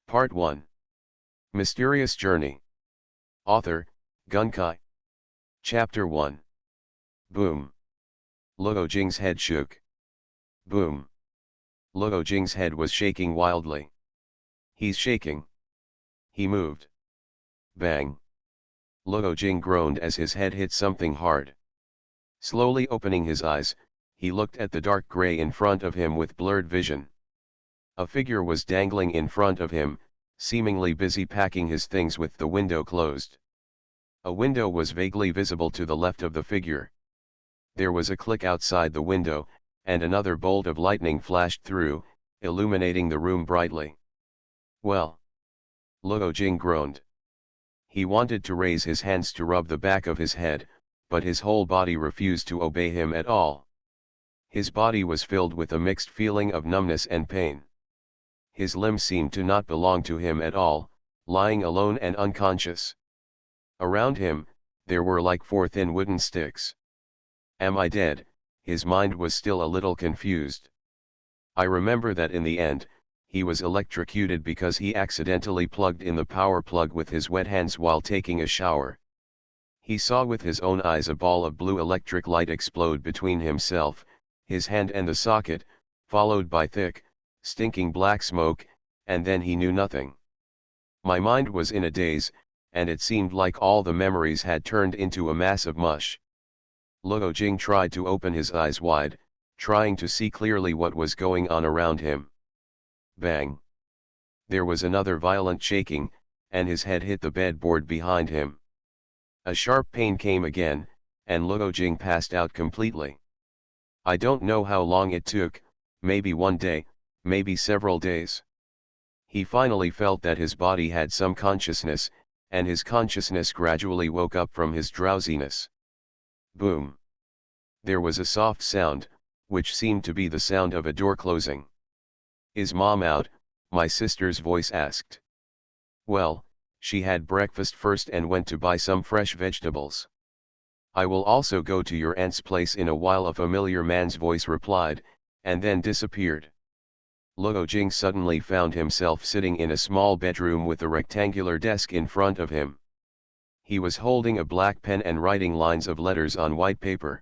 Part 1. Mysterious Journey. Author, Gunkai. Chapter 1. Boom. Luo Jing's head shook. Boom. Luo Jing's head was shaking wildly. He's shaking. He moved. Bang. Luo Jing groaned as his head hit something hard. Slowly opening his eyes, he looked at the dark gray in front of him with blurred vision. A figure was dangling in front of him, seemingly busy packing his things with the window closed. A window was vaguely visible to the left of the figure. There was a click outside the window, and another bolt of lightning flashed through, illuminating the room brightly. Well. Luo Jing groaned. He wanted to raise his hands to rub the back of his head, but his whole body refused to obey him at all. His body was filled with a mixed feeling of numbness and pain. His limbs seemed to not belong to him at all, lying alone and unconscious. Around him, there were like 4 thin wooden sticks. Am I dead? His mind was still a little confused. I remember that in the end, he was electrocuted because he accidentally plugged in the power plug with his wet hands while taking a shower. He saw with his own eyes a ball of blue electric light explode between himself, his hand and the socket, followed by thick, stinking black smoke, and then he knew nothing. My mind was in a daze, and it seemed like all the memories had turned into a mass of mush. Luo Jing tried to open his eyes wide, trying to see clearly what was going on around him. Bang! There was another violent shaking, and his head hit the bedboard behind him. A sharp pain came again, and Luo Jing passed out completely. I don't know how long it took, maybe 1 day, maybe several days. He finally felt that his body had some consciousness, and his consciousness gradually woke up from his drowsiness. Boom. There was a soft sound, which seemed to be the sound of a door closing. Is Mom out? My sister's voice asked. Well, she had breakfast first and went to buy some fresh vegetables. I will also go to your aunt's place in a while, a familiar man's voice replied, and then disappeared. Luo Jing suddenly found himself sitting in a small bedroom with a rectangular desk in front of him. He was holding a black pen and writing lines of letters on white paper.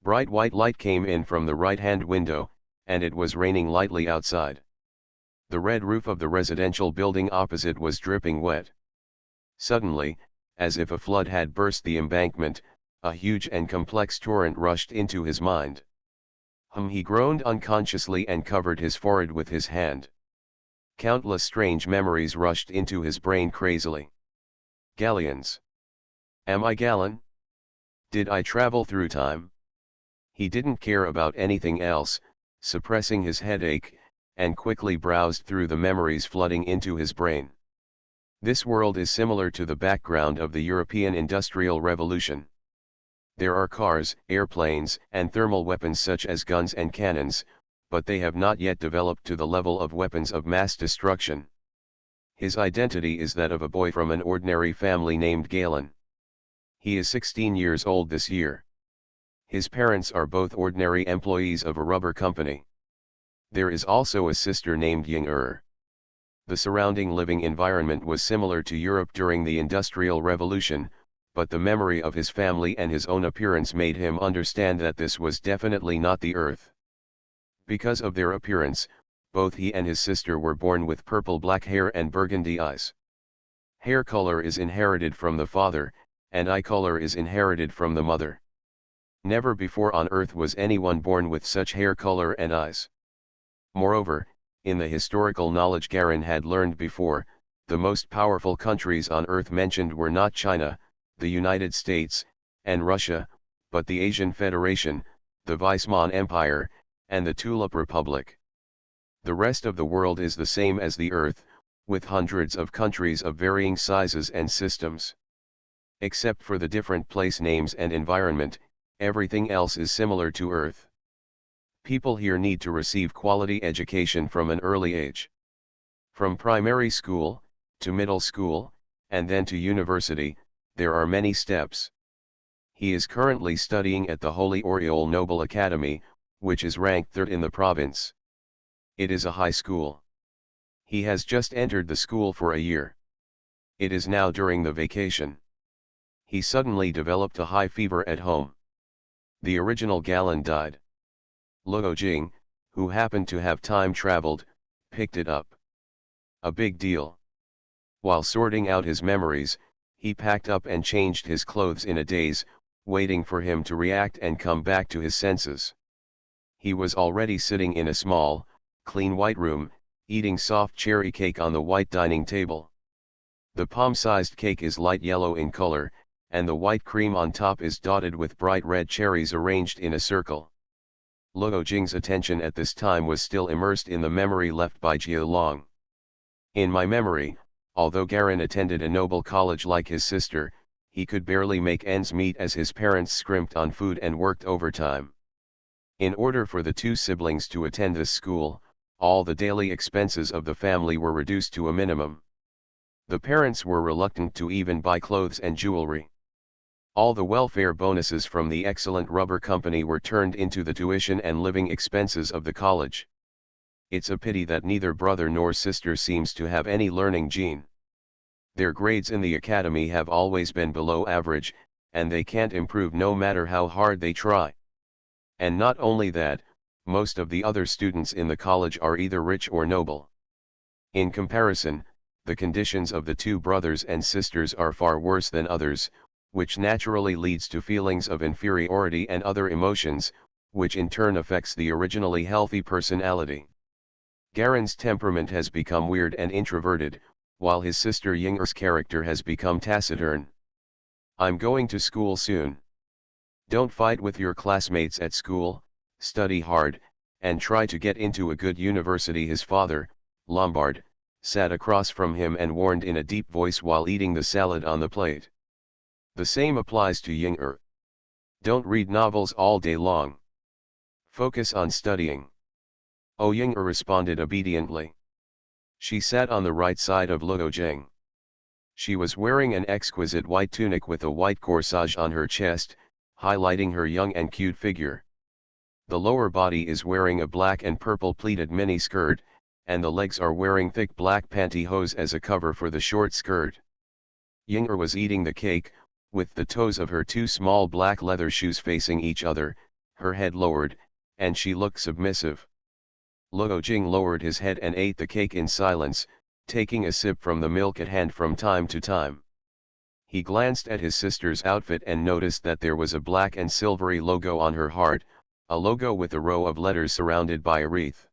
Bright white light came in from the right-hand window, and it was raining lightly outside. The red roof of the residential building opposite was dripping wet. Suddenly, as if a flood had burst the embankment, a huge and complex torrent rushed into his mind. He groaned unconsciously and covered his forehead with his hand. Countless strange memories rushed into his brain crazily. Galleons. Am I Gallon? Did I travel through time? He didn't care about anything else, suppressing his headache, and quickly browsed through the memories flooding into his brain. This world is similar to the background of the European Industrial Revolution. There are cars, airplanes, and thermal weapons such as guns and cannons, but they have not yet developed to the level of weapons of mass destruction. His identity is that of a boy from an ordinary family named Galen. He is 16 years old this year. His parents are both ordinary employees of a rubber company. There is also a sister named Ying. The surrounding living environment was similar to Europe during the Industrial Revolution, but the memory of his family and his own appearance made him understand that this was definitely not the Earth. Because of their appearance, both he and his sister were born with purple-black hair and burgundy eyes. Hair color is inherited from the father, and eye color is inherited from the mother. Never before on Earth was anyone born with such hair color and eyes. Moreover, in the historical knowledge Garen had learned before, the most powerful countries on Earth mentioned were not China, the United States, and Russia, but the Asian Federation, the Weisman Empire, and the Tulip Republic. The rest of the world is the same as the Earth, with hundreds of countries of varying sizes and systems. Except for the different place names and environment, everything else is similar to Earth. People here need to receive quality education from an early age. From primary school, to middle school, and then to university, there are many steps. He is currently studying at the Holy Oriole Noble Academy, which is ranked 3rd in the province. It is a high school. He has just entered the school for a year. It is now during the vacation. He suddenly developed a high fever at home. The original Galen died. Luo Jing, who happened to have time traveled, picked it up. A big deal. While sorting out his memories, he packed up and changed his clothes in a daze, waiting for him to react and come back to his senses. He was already sitting in a small, clean white room, eating soft cherry cake on the white dining table. The palm-sized cake is light yellow in color, and the white cream on top is dotted with bright red cherries arranged in a circle. Luo Jing's attention at this time was still immersed in the memory left by Jia Long. In my memory, although Garen attended a noble college like his sister, he could barely make ends meet as his parents scrimped on food and worked overtime. In order for the two siblings to attend this school, all the daily expenses of the family were reduced to a minimum. The parents were reluctant to even buy clothes and jewelry. All the welfare bonuses from the excellent rubber company were turned into the tuition and living expenses of the college. It's a pity that neither brother nor sister seems to have any learning gene. Their grades in the academy have always been below average, and they can't improve no matter how hard they try. And not only that, most of the other students in the college are either rich or noble. In comparison, the conditions of the two brothers and sisters are far worse than others, which naturally leads to feelings of inferiority and other emotions, which in turn affects the originally healthy personality. Garen's temperament has become weird and introverted, while his sister Ying'er's character has become taciturn. I'm going to school soon. Don't fight with your classmates at school, study hard, and try to get into a good university. His father, Lombard, sat across from him and warned in a deep voice while eating the salad on the plate. The same applies to Ying'er. Don't read novels all day long. Focus on studying. Oh, Ying'er responded obediently. She sat on the right side of Luo Jing. She was wearing an exquisite white tunic with a white corsage on her chest, highlighting her young and cute figure. The lower body is wearing a black and purple pleated mini skirt, and the legs are wearing thick black pantyhose as a cover for the short skirt. Ying'er was eating the cake, with the toes of her two small black leather shoes facing each other, her head lowered, and she looked submissive. Luo Jing lowered his head and ate the cake in silence, taking a sip from the milk at hand from time to time. He glanced at his sister's outfit and noticed that there was a black and silvery logo on her heart, a logo with a row of letters surrounded by a wreath.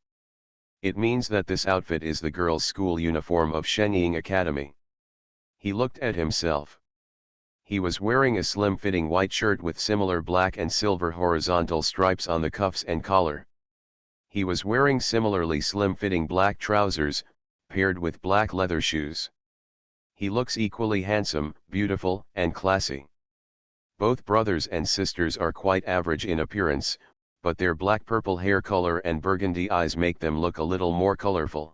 It means that this outfit is the girls' school uniform of Shenying Academy. He looked at himself. He was wearing a slim-fitting white shirt with similar black and silver horizontal stripes on the cuffs and collar. He was wearing similarly slim-fitting black trousers, paired with black leather shoes. He looks equally handsome, beautiful, and classy. Both brothers and sisters are quite average in appearance, but their black-purple hair color and burgundy eyes make them look a little more colorful.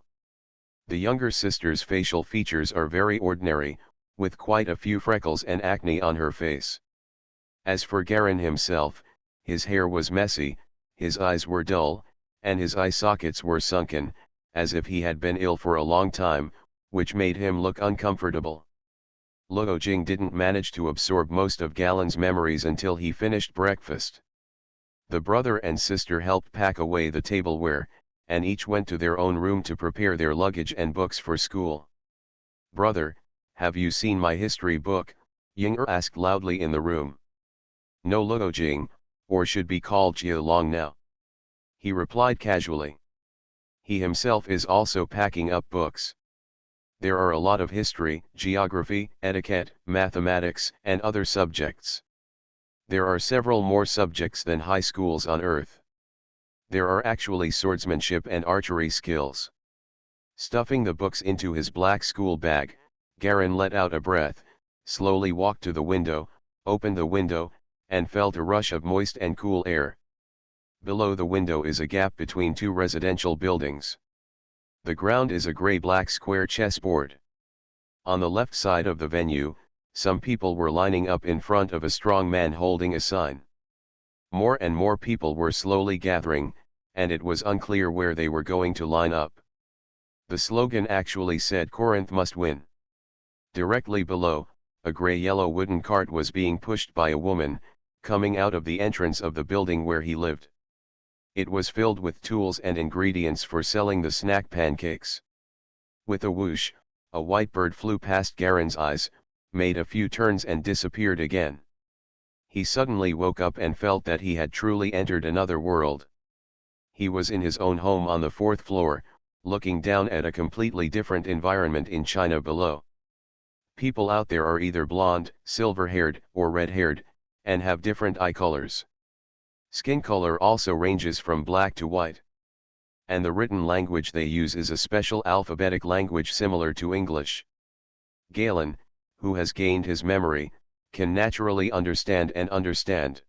The younger sister's facial features are very ordinary, with quite a few freckles and acne on her face. As for Garen himself, his hair was messy, his eyes were dull, and his eye sockets were sunken, as if he had been ill for a long time, which made him look uncomfortable. Luo Jing didn't manage to absorb most of Galen's memories until he finished breakfast. The brother and sister helped pack away the tableware, and each went to their own room to prepare their luggage and books for school. "Brother, have you seen my history book?" Ying'er asked loudly in the room. "No, Luo Jing, or should be called Jia Long now," he replied casually. He himself is also packing up books. There are a lot of history, geography, etiquette, mathematics, and other subjects. There are several more subjects than high schools on Earth. There are actually swordsmanship and archery skills. Stuffing the books into his black school bag, Garen let out a breath, slowly walked to the window, opened the window, and felt a rush of moist and cool air. Below the window is a gap between two residential buildings. The ground is a gray-black square chessboard. On the left side of the venue, some people were lining up in front of a strong man holding a sign. More and more people were slowly gathering, and it was unclear where they were going to line up. The slogan actually said Corinth must win. Directly below, a gray-yellow wooden cart was being pushed by a woman, coming out of the entrance of the building where he lived. It was filled with tools and ingredients for selling the snack pancakes. With a whoosh, a white bird flew past Garen's eyes, made a few turns and disappeared again. He suddenly woke up and felt that he had truly entered another world. He was in his own home on the 4th floor, looking down at a completely different environment in China below. People out there are either blonde, silver-haired, or red-haired, and have different eye colors. Skin color also ranges from black to white. And the written language they use is a special alphabetic language similar to English. Galen, who has gained his memory, can naturally understand and understand.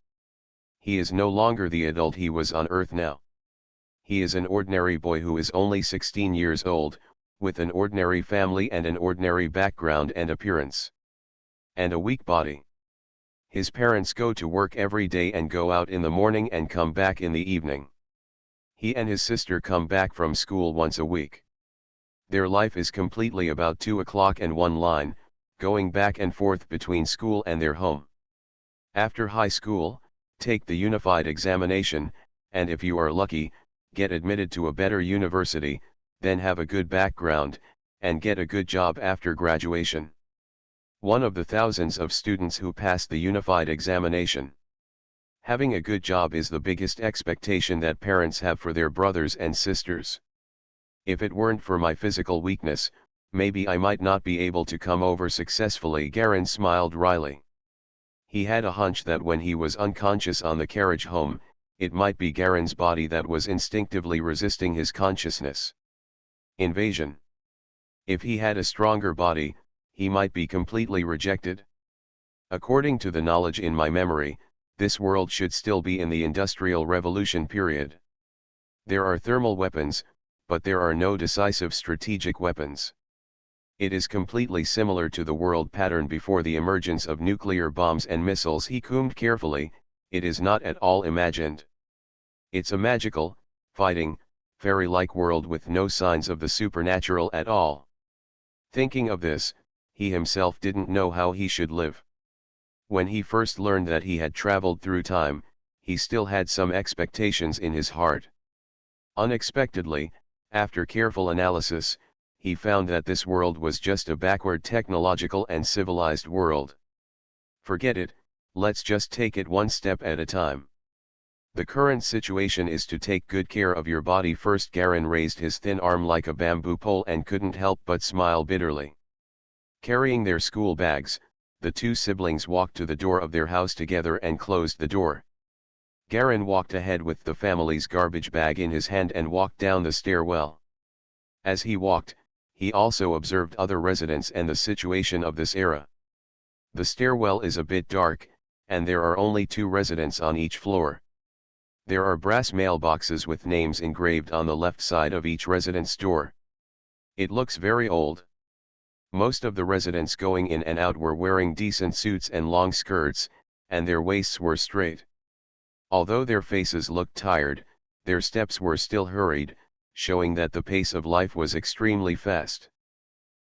He is no longer the adult he was on Earth now. He is an ordinary boy who is only 16 years old, with an ordinary family and an ordinary background and appearance. And a weak body. His parents go to work every day and go out in the morning and come back in the evening. He and his sister come back from school once a week. Their life is completely about 2 o'clock and one line, going back and forth between school and their home. After high school, take the unified examination, and if you are lucky, get admitted to a better university, then have a good background, and get a good job after graduation. One of the thousands of students who pass the unified examination. Having a good job is the biggest expectation that parents have for their brothers and sisters. If it weren't for my physical weakness, maybe I might not be able to come over successfully. Garen smiled wryly. He had a hunch that when he was unconscious on the carriage home, it might be Garen's body that was instinctively resisting his consciousness. Invasion. If he had a stronger body, he might be completely rejected. According to the knowledge in my memory, this world should still be in the Industrial Revolution period. There are thermal weapons, but there are no decisive strategic weapons. It is completely similar to the world pattern before the emergence of nuclear bombs and missiles. He combed carefully, it is not at all imagined. It's a magical, fighting, fairy-like world with no signs of the supernatural at all. Thinking of this, he himself didn't know how he should live. When he first learned that he had traveled through time, he still had some expectations in his heart. Unexpectedly, after careful analysis, he found that this world was just a backward technological and civilized world. Forget it, let's just take it one step at a time. The current situation is to take good care of your body first. Garen raised his thin arm like a bamboo pole and couldn't help but smile bitterly. Carrying their school bags, the two siblings walked to the door of their house together and closed the door. Garen walked ahead with the family's garbage bag in his hand and walked down the stairwell. As he walked, he also observed other residents and the situation of this era. The stairwell is a bit dark, and there are only 2 residents on each floor. There are brass mailboxes with names engraved on the left side of each resident's door. It looks very old. Most of the residents going in and out were wearing decent suits and long skirts, and their waists were straight. Although their faces looked tired, their steps were still hurried, showing that the pace of life was extremely fast.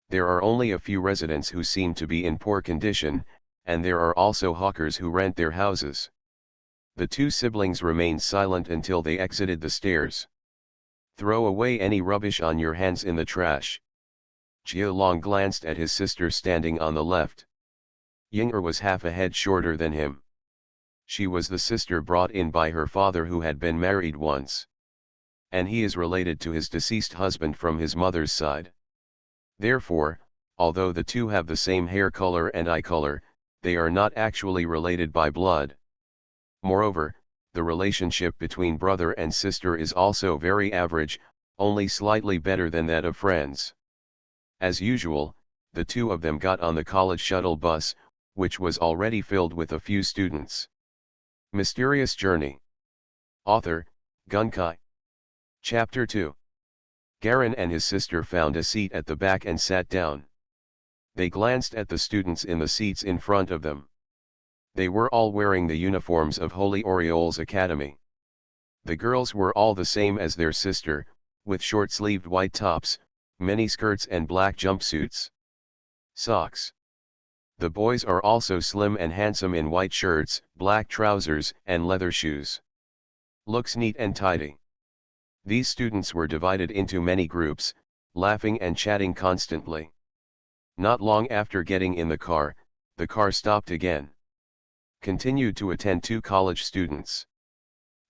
There are only a few residents who seem to be in poor condition, and there are also hawkers who rent their houses. The 2 siblings remained silent until they exited the stairs. Throw away any rubbish on your hands in the trash. Jia Long glanced at his sister standing on the left. Ying'er was half a head shorter than him. She was the sister brought in by her father who had been married once. And he is related to his deceased husband from his mother's side. Therefore, although the 2 have the same hair color and eye color, they are not actually related by blood. Moreover, the relationship between brother and sister is also very average, only slightly better than that of friends. As usual, the 2 of them got on the college shuttle bus, which was already filled with a few students. Mysterious Journey. Author, Gunkai. Chapter 2. Garen and his sister found a seat at the back and sat down. They glanced at the students in the seats in front of them. They were all wearing the uniforms of Holy Orioles Academy. The girls were all the same as their sister, with short-sleeved white tops, mini skirts and black jumpsuits. Socks. The boys are also slim and handsome in white shirts, black trousers, and leather shoes. Looks neat and tidy. These students were divided into many groups, laughing and chatting constantly. Not long after getting in the car stopped again. Continued to attend two college students.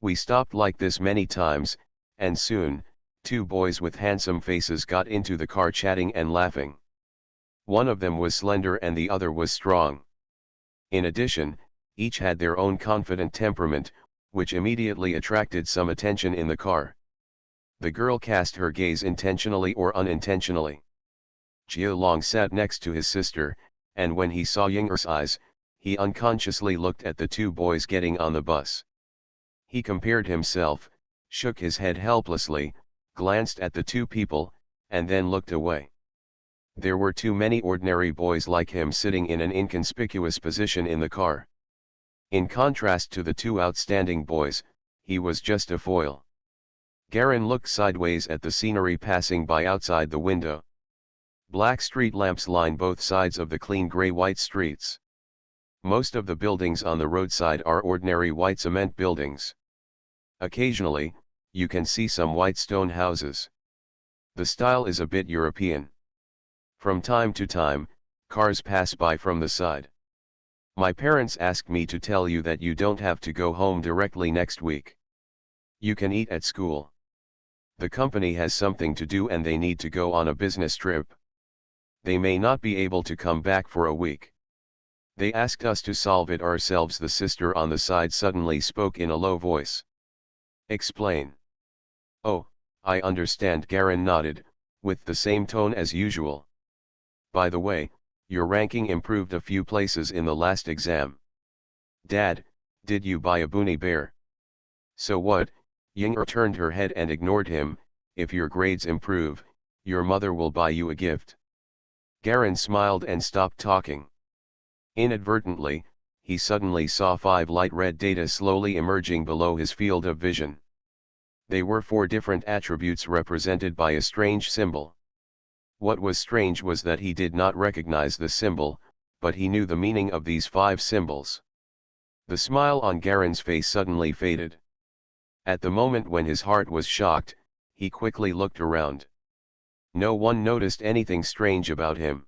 We stopped like this many times, and soon, two boys with handsome faces got into the car chatting and laughing. One of them was slender and the other was strong. In addition, each had their own confident temperament, which immediately attracted some attention in the car. The girl cast her gaze intentionally or unintentionally. Jia Long sat next to his sister, and when he saw Ying'er's eyes, he unconsciously looked at the two boys getting on the bus. He compared himself, shook his head helplessly, glanced at the two people, and then looked away. There were too many ordinary boys like him sitting in an inconspicuous position in the car. In contrast to the two outstanding boys, he was just a foil. Garen looked sideways at the scenery passing by outside the window. Black street lamps line both sides of the clean gray-white streets. Most of the buildings on the roadside are ordinary white cement buildings. Occasionally, you can see some white stone houses. The style is a bit European. From time to time, cars pass by from the side. My parents asked me to tell you that you don't have to go home directly next week. You can eat at school. The company has something to do and they need to go on a business trip. They may not be able to come back for a week. They asked us to solve it ourselves. The sister on the side suddenly spoke in a low voice. Explain. Oh, I understand. Garen nodded, with the same tone as usual. By the way, your ranking improved a few places in the last exam. Dad, did you buy a Boonie Bear? So what? Ying'er turned her head and ignored him. If your grades improve, your mother will buy you a gift. Garen smiled and stopped talking. Inadvertently, he suddenly saw 5 light red data slowly emerging below his field of vision. They were 4 different attributes represented by a strange symbol. What was strange was that he did not recognize the symbol, but he knew the meaning of these 5 symbols. The smile on Garen's face suddenly faded. At the moment when his heart was shocked, he quickly looked around. No one noticed anything strange about him.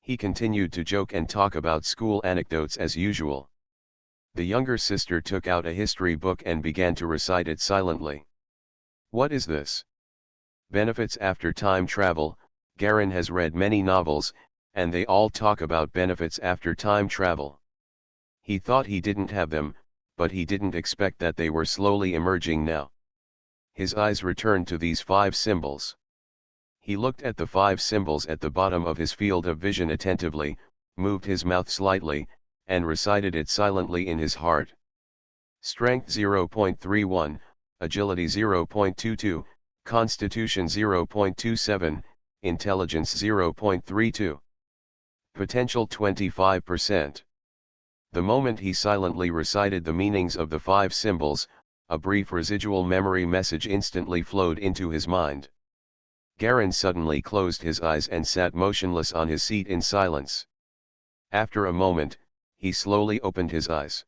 He continued to joke and talk about school anecdotes as usual. The younger sister took out a history book and began to recite it silently. What is this? Benefits after time travel. Garen has read many novels, and they all talk about benefits after time travel. He thought he didn't have them, but he didn't expect that they were slowly emerging now. His eyes returned to these 5 symbols. He looked at the 5 symbols at the bottom of his field of vision attentively, moved his mouth slightly, and recited it silently in his heart. Strength 0.31, Agility 0.22, Constitution 0.27, Intelligence 0.32. Potential 25%. The moment he silently recited the meanings of the 5 symbols, a brief residual memory message instantly flowed into his mind. Garen suddenly closed his eyes and sat motionless on his seat in silence. After a moment, he slowly opened his eyes.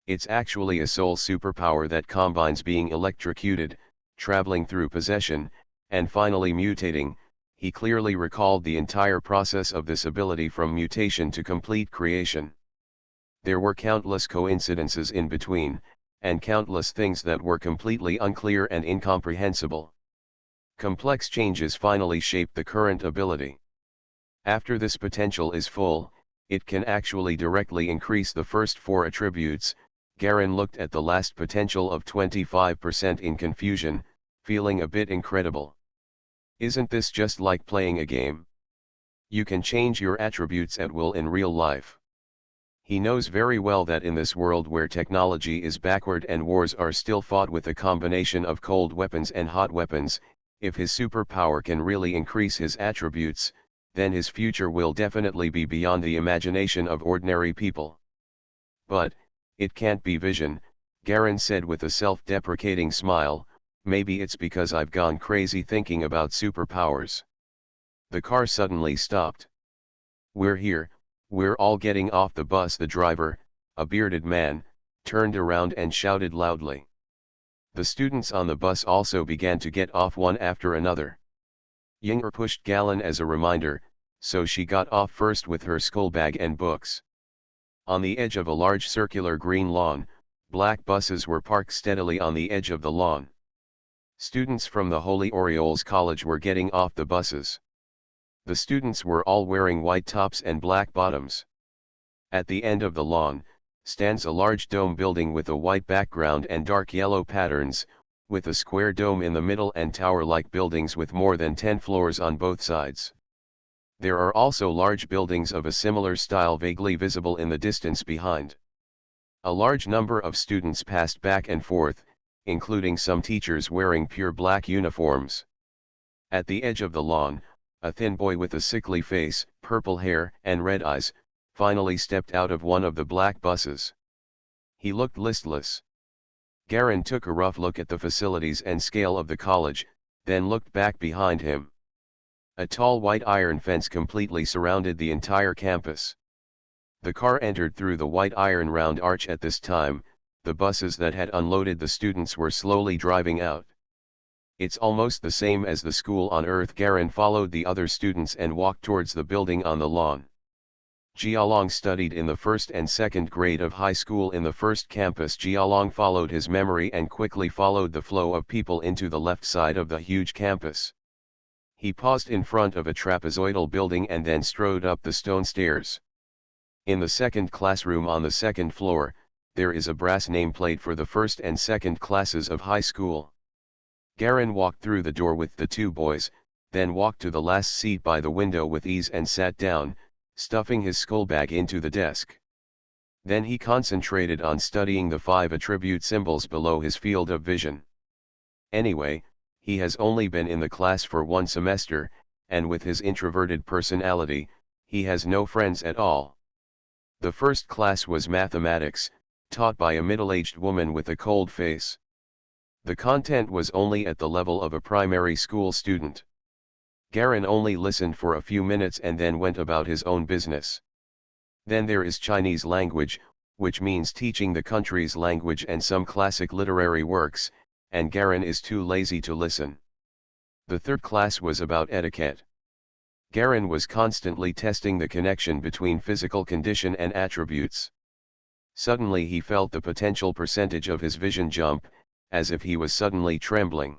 It's actually a soul superpower that combines being electrocuted, traveling through possession, and finally mutating. He clearly recalled the entire process of this ability from mutation to complete creation. There were countless coincidences in between, and countless things that were completely unclear and incomprehensible. Complex changes finally shaped the current ability. After this potential is full, it can actually directly increase the first 4 attributes. Garen looked at the last potential of 25% in confusion, feeling a bit incredible. Isn't this just like playing a game? You can change your attributes at will in real life. He knows very well that in this world where technology is backward and wars are still fought with a combination of cold weapons and hot weapons, if his superpower can really increase his attributes, then his future will definitely be beyond the imagination of ordinary people. But, it can't be vision, Garen said with a self-deprecating smile. Maybe it's because I've gone crazy thinking about superpowers. The car suddenly stopped. "We're here, we're all getting off the bus." The driver, a bearded man, turned around and shouted loudly. The students on the bus also began to get off one after another. Yinger pushed Galen as a reminder, so she got off first with her schoolbag and books. On the edge of a large circular green lawn, black buses were parked steadily on the edge of the lawn. Students from the Holy Orioles College were getting off the buses. The students were all wearing white tops and black bottoms. At the end of the lawn, stands a large dome building with a white background and dark yellow patterns, with a square dome in the middle and tower-like buildings with more than 10 floors on both sides. There are also large buildings of a similar style vaguely visible in the distance behind. A large number of students passed back and forth, including some teachers wearing pure black uniforms. At the edge of the lawn, a thin boy with a sickly face, purple hair, and red eyes, finally stepped out of one of the black buses. He looked listless. Garin took a rough look at the facilities and scale of the college, then looked back behind him. A tall white iron fence completely surrounded the entire campus. The car entered through the white iron round arch at this time. The buses that had unloaded the students were slowly driving out. "It's almost the same as the school on Earth." Garin followed the other students and walked towards the building on the lawn. Jialong studied in the first and second grade of high school in the first campus. Jialong followed his memory and quickly followed the flow of people into the left side of the huge campus. He paused in front of a trapezoidal building and then strode up the stone stairs. In the second classroom on the second floor, there is a brass nameplate for the first and second classes of high school. Garin walked through the door with the two boys, then walked to the last seat by the window with ease and sat down, stuffing his schoolbag into the desk. Then he concentrated on studying the 5 attribute symbols below his field of vision. Anyway, he has only been in the class for 1 semester, and with his introverted personality, he has no friends at all. The first class was mathematics, taught by a middle-aged woman with a cold face. The content was only at the level of a primary school student. Garin only listened for a few minutes and then went about his own business. Then there is Chinese language, which means teaching the country's language and some classic literary works, and Garin is too lazy to listen. The third class was about etiquette. Garin was constantly testing the connection between physical condition and attributes. Suddenly he felt the potential percentage of his vision jump, as if he was suddenly trembling.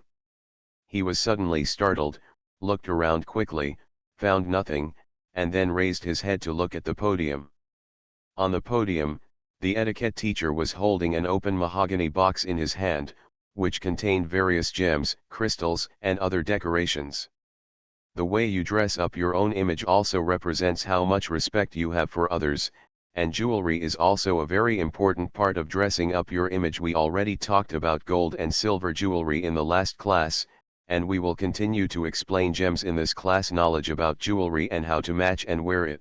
He was suddenly startled, looked around quickly, found nothing, and then raised his head to look at the podium. On the podium, the etiquette teacher was holding an open mahogany box in his hand, which contained various gems, crystals, and other decorations. The way you dress up your own image also represents how much respect you have for others, and jewelry is also a very important part of dressing up your image. We already talked about gold and silver jewelry in the last class, and we will continue to explain gems in this class. Knowledge about jewelry and how to match and wear it.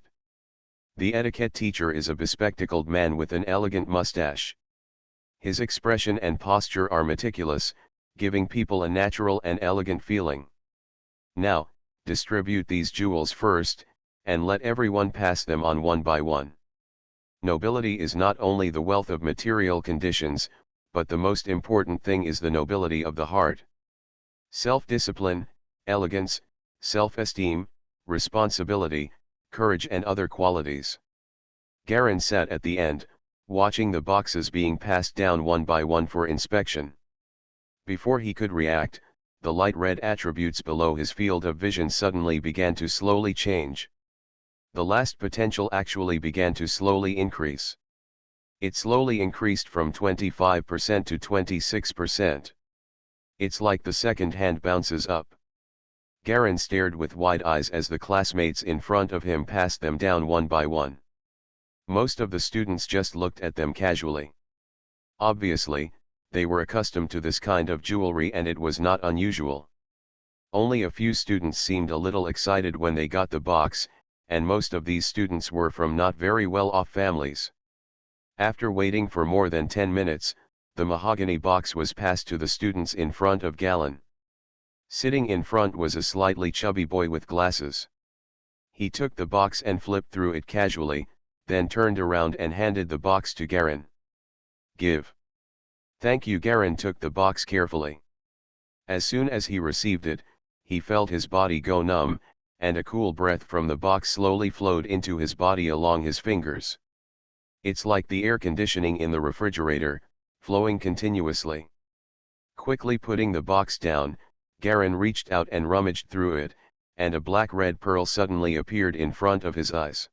The etiquette teacher is a bespectacled man with an elegant mustache. His expression and posture are meticulous, giving people a natural and elegant feeling. Now, distribute these jewels first, and let everyone pass them on one by one. Nobility is not only the wealth of material conditions, but the most important thing is the nobility of the heart. Self-discipline, elegance, self-esteem, responsibility, courage and other qualities. Garin sat at the end, watching the boxes being passed down one by one for inspection. Before he could react, the light red attributes below his field of vision suddenly began to slowly change. The last potential actually began to slowly increase. It slowly increased from 25% to 26%. It's like the second hand bounces up. Garin stared with wide eyes as the classmates in front of him passed them down one by one. Most of the students just looked at them casually. Obviously, they were accustomed to this kind of jewelry and it was not unusual. Only a few students seemed a little excited when they got the box, and most of these students were from not very well-off families. After waiting for more than 10 minutes, the mahogany box was passed to the students in front of Galen. Sitting in front was a slightly chubby boy with glasses. He took the box and flipped through it casually, then turned around and handed the box to Garen. Give. Thank you. Garen took the box carefully. As soon as he received it, he felt his body go numb, and a cool breath from the box slowly flowed into his body along his fingers. It's like the air conditioning in the refrigerator, flowing continuously. Quickly putting the box down, Garen reached out and rummaged through it, and a black-red pearl suddenly appeared in front of his eyes.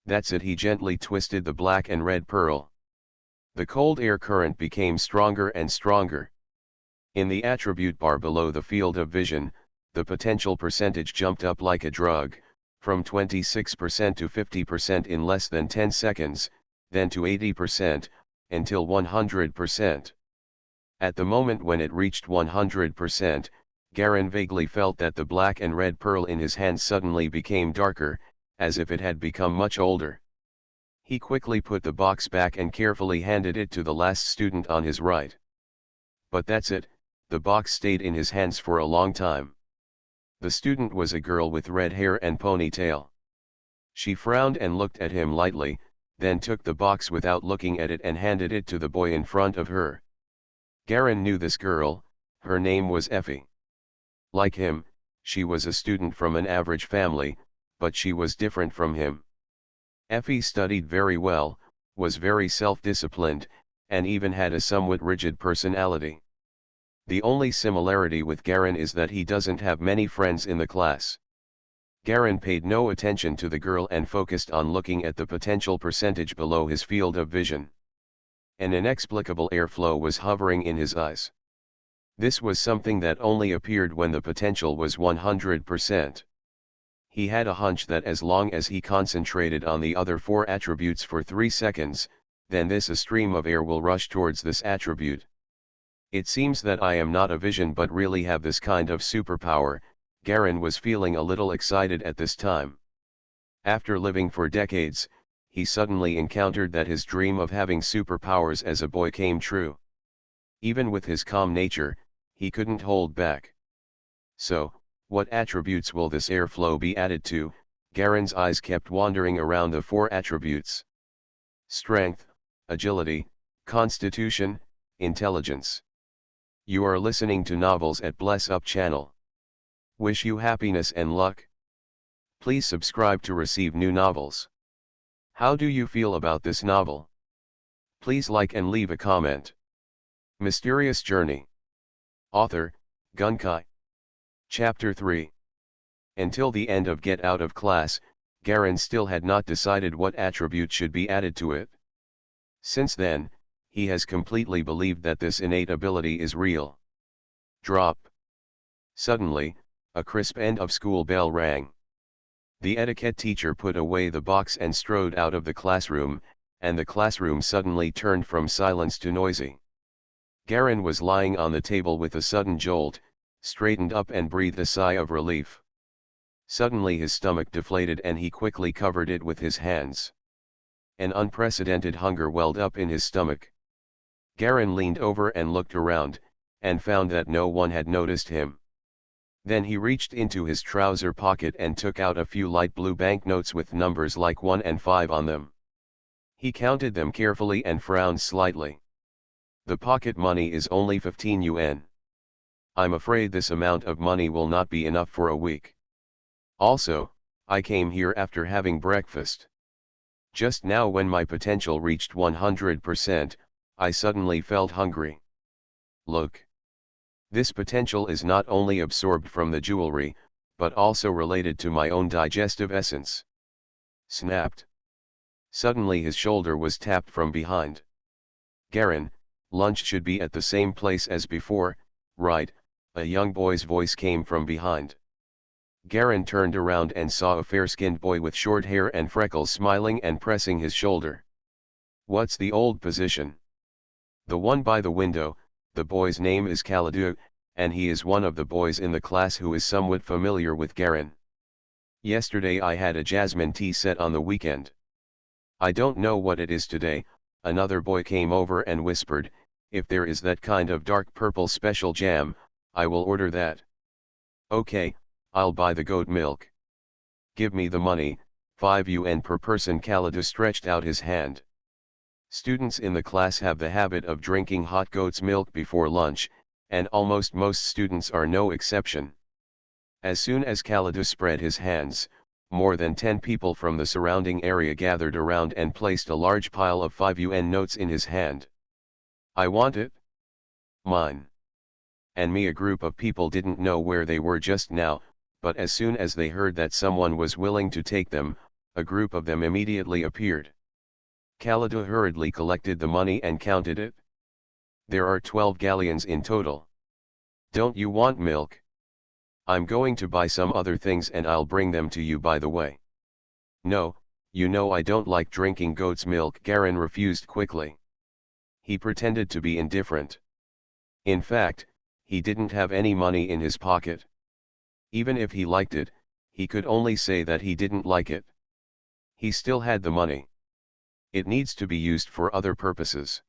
That's it. He gently twisted the black and red pearl. The cold air current became stronger and stronger. In the attribute bar below the field of vision, the potential percentage jumped up like a drug, from 26% to 50% in less than 10 seconds, then to 80%, until 100%. At the moment when it reached 100%, Garen vaguely felt that the black and red pearl in his hand suddenly became darker, as if it had become much older. He quickly put the box back and carefully handed it to the last student on his right. But that's it, the box stayed in his hands for a long time. The student was a girl with red hair and ponytail. She frowned and looked at him lightly, then took the box without looking at it and handed it to the boy in front of her. Garen knew this girl, her name was Effie. Like him, she was a student from an average family, but she was different from him. Effie studied very well, was very self-disciplined, and even had a somewhat rigid personality. The only similarity with Garen is that he doesn't have many friends in the class. Garen paid no attention to the girl and focused on looking at the potential percentage below his field of vision. An inexplicable airflow was hovering in his eyes. This was something that only appeared when the potential was 100%. He had a hunch that as long as he concentrated on the other 4 attributes for 3 seconds, then a stream of air will rush towards this attribute. It seems that I am not a vision but really have this kind of superpower. Garen was feeling a little excited at this time. After living for decades, he suddenly encountered that his dream of having superpowers as a boy came true. Even with his calm nature, he couldn't hold back. So, what attributes will this airflow be added to? Garen's eyes kept wandering around the 4 attributes. Strength, agility, constitution, intelligence. You are listening to Novels at Bless Up channel. Wish you happiness and luck. Please subscribe to receive new novels. How do you feel about this novel? Please like and leave a comment. Mysterious Journey. Author, Gunkai. Chapter 3. Until the end of Get Out of Class, Garen still had not decided what attribute should be added to it. Since then, he has completely believed that this innate ability is real. Drop. Suddenly, a crisp end of school bell rang. The etiquette teacher put away the box and strode out of the classroom, and the classroom suddenly turned from silence to noisy. Garen was lying on the table with a sudden jolt, straightened up and breathed a sigh of relief. Suddenly his stomach deflated and he quickly covered it with his hands. An unprecedented hunger welled up in his stomach. Garen leaned over and looked around, and found that no one had noticed him. Then he reached into his trouser pocket and took out a few light blue banknotes with numbers like 1 and 5 on them. He counted them carefully and frowned slightly. The pocket money is only 15 yuan. I'm afraid this amount of money will not be enough for a week. Also, I came here after having breakfast. Just now when my potential reached 100%, I suddenly felt hungry. Look. This potential is not only absorbed from the jewelry, but also related to my own digestive essence. Snapped. Suddenly his shoulder was tapped from behind. Garen, lunch should be at the same place as before, right? A young boy's voice came from behind. Garen turned around and saw a fair-skinned boy with short hair and freckles smiling and pressing his shoulder. What's the old position? The one by the window. The boy's name is Kaladu, and he is one of the boys in the class who is somewhat familiar with Garen. Yesterday I had a jasmine tea set on the weekend. I don't know what it is today. Another boy came over and whispered, if there is that kind of dark purple special jam, I will order that. Okay, I'll buy the goat milk. Give me the money, 5 UN per person. Kalida stretched out his hand. Students in the class have the habit of drinking hot goat's milk before lunch, and almost most students are no exception. As soon as Kalida spread his hands, more than 10 people from the surrounding area gathered around and placed a large pile of 5 UN notes in his hand. I want it. Mine. And me. A group of people didn't know where they were just now, but as soon as they heard that someone was willing to take them, a group of them immediately appeared. Kalida hurriedly collected the money and counted it. There are 12 galleons in total. Don't you want milk? I'm going to buy some other things and I'll bring them to you by the way. No, you know I don't like drinking goat's milk. Garin refused quickly. He pretended to be indifferent. In fact, he didn't have any money in his pocket. Even if he liked it, he could only say that he didn't like it. He still had the money. It needs to be used for other purposes.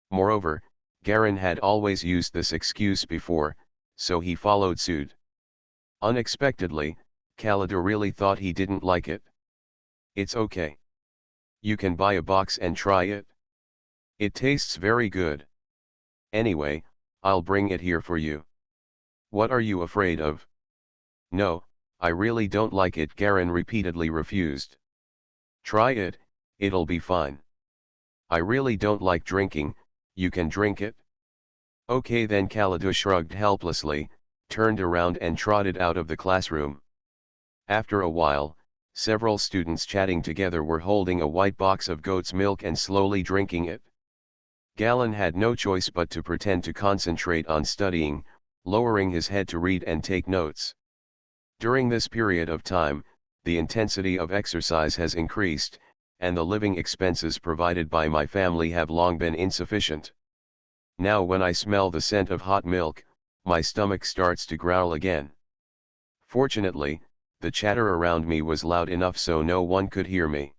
Moreover, Garin had always used this excuse before, so he followed suit. Unexpectedly, Kalida really thought he didn't like it. It's okay. You can buy a box and try it. It tastes very good. Anyway, I'll bring it here for you. What are you afraid of? No, I really don't like it. Garin repeatedly refused. Try it, it'll be fine. I really don't like drinking, you can drink it? Okay then. Kalida shrugged helplessly, turned around and trotted out of the classroom. After a while, several students chatting together were holding a white box of goat's milk and slowly drinking it. Galen had no choice but to pretend to concentrate on studying, lowering his head to read and take notes. During this period of time, the intensity of exercise has increased, and the living expenses provided by my family have long been insufficient. Now when I smell the scent of hot milk, my stomach starts to growl again. Fortunately, the chatter around me was loud enough so no one could hear me.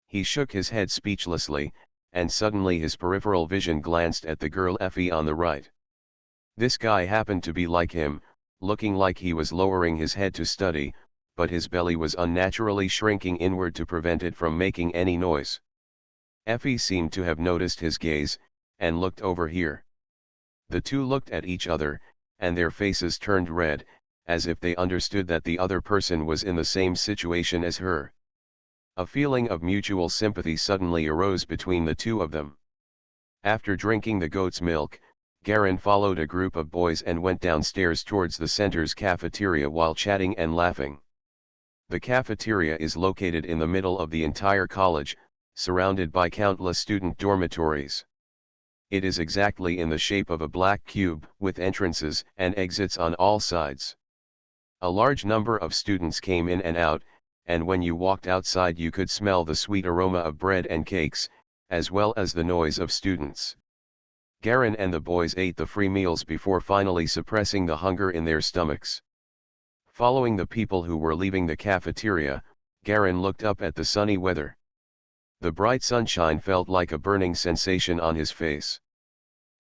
He shook his head speechlessly, and suddenly his peripheral vision glanced at the girl Effie on the right. This guy happened to be like him, looking like he was lowering his head to study, but his belly was unnaturally shrinking inward to prevent it from making any noise. Effie seemed to have noticed his gaze, and looked over here. The two looked at each other, and their faces turned red, as if they understood that the other person was in the same situation as her. A feeling of mutual sympathy suddenly arose between the two of them. After drinking the goat's milk, Garin followed a group of boys and went downstairs towards the center's cafeteria while chatting and laughing. The cafeteria is located in the middle of the entire college, surrounded by countless student dormitories. It is exactly in the shape of a black cube, with entrances and exits on all sides. A large number of students came in and out, and when you walked outside you could smell the sweet aroma of bread and cakes, as well as the noise of students. Garin and the boys ate the free meals before finally suppressing the hunger in their stomachs. Following the people who were leaving the cafeteria, Garin looked up at the sunny weather. The bright sunshine felt like a burning sensation on his face.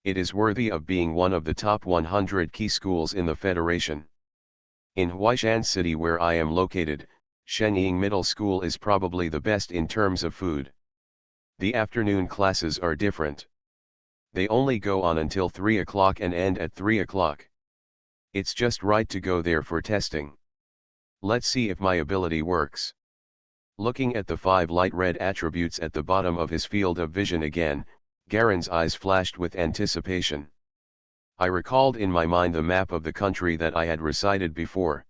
It is worthy of being one of the top 100 key schools in the Federation. In Huaishan City, where I am located, Shenying Middle School is probably the best in terms of food. The afternoon classes are different. They only go on until 3 o'clock and end at 3 o'clock. It's just right to go there for testing. Let's see if my ability works. Looking at the 5 light red attributes at the bottom of his field of vision again, Garin's eyes flashed with anticipation. I recalled in my mind the map of the country that I had recited before.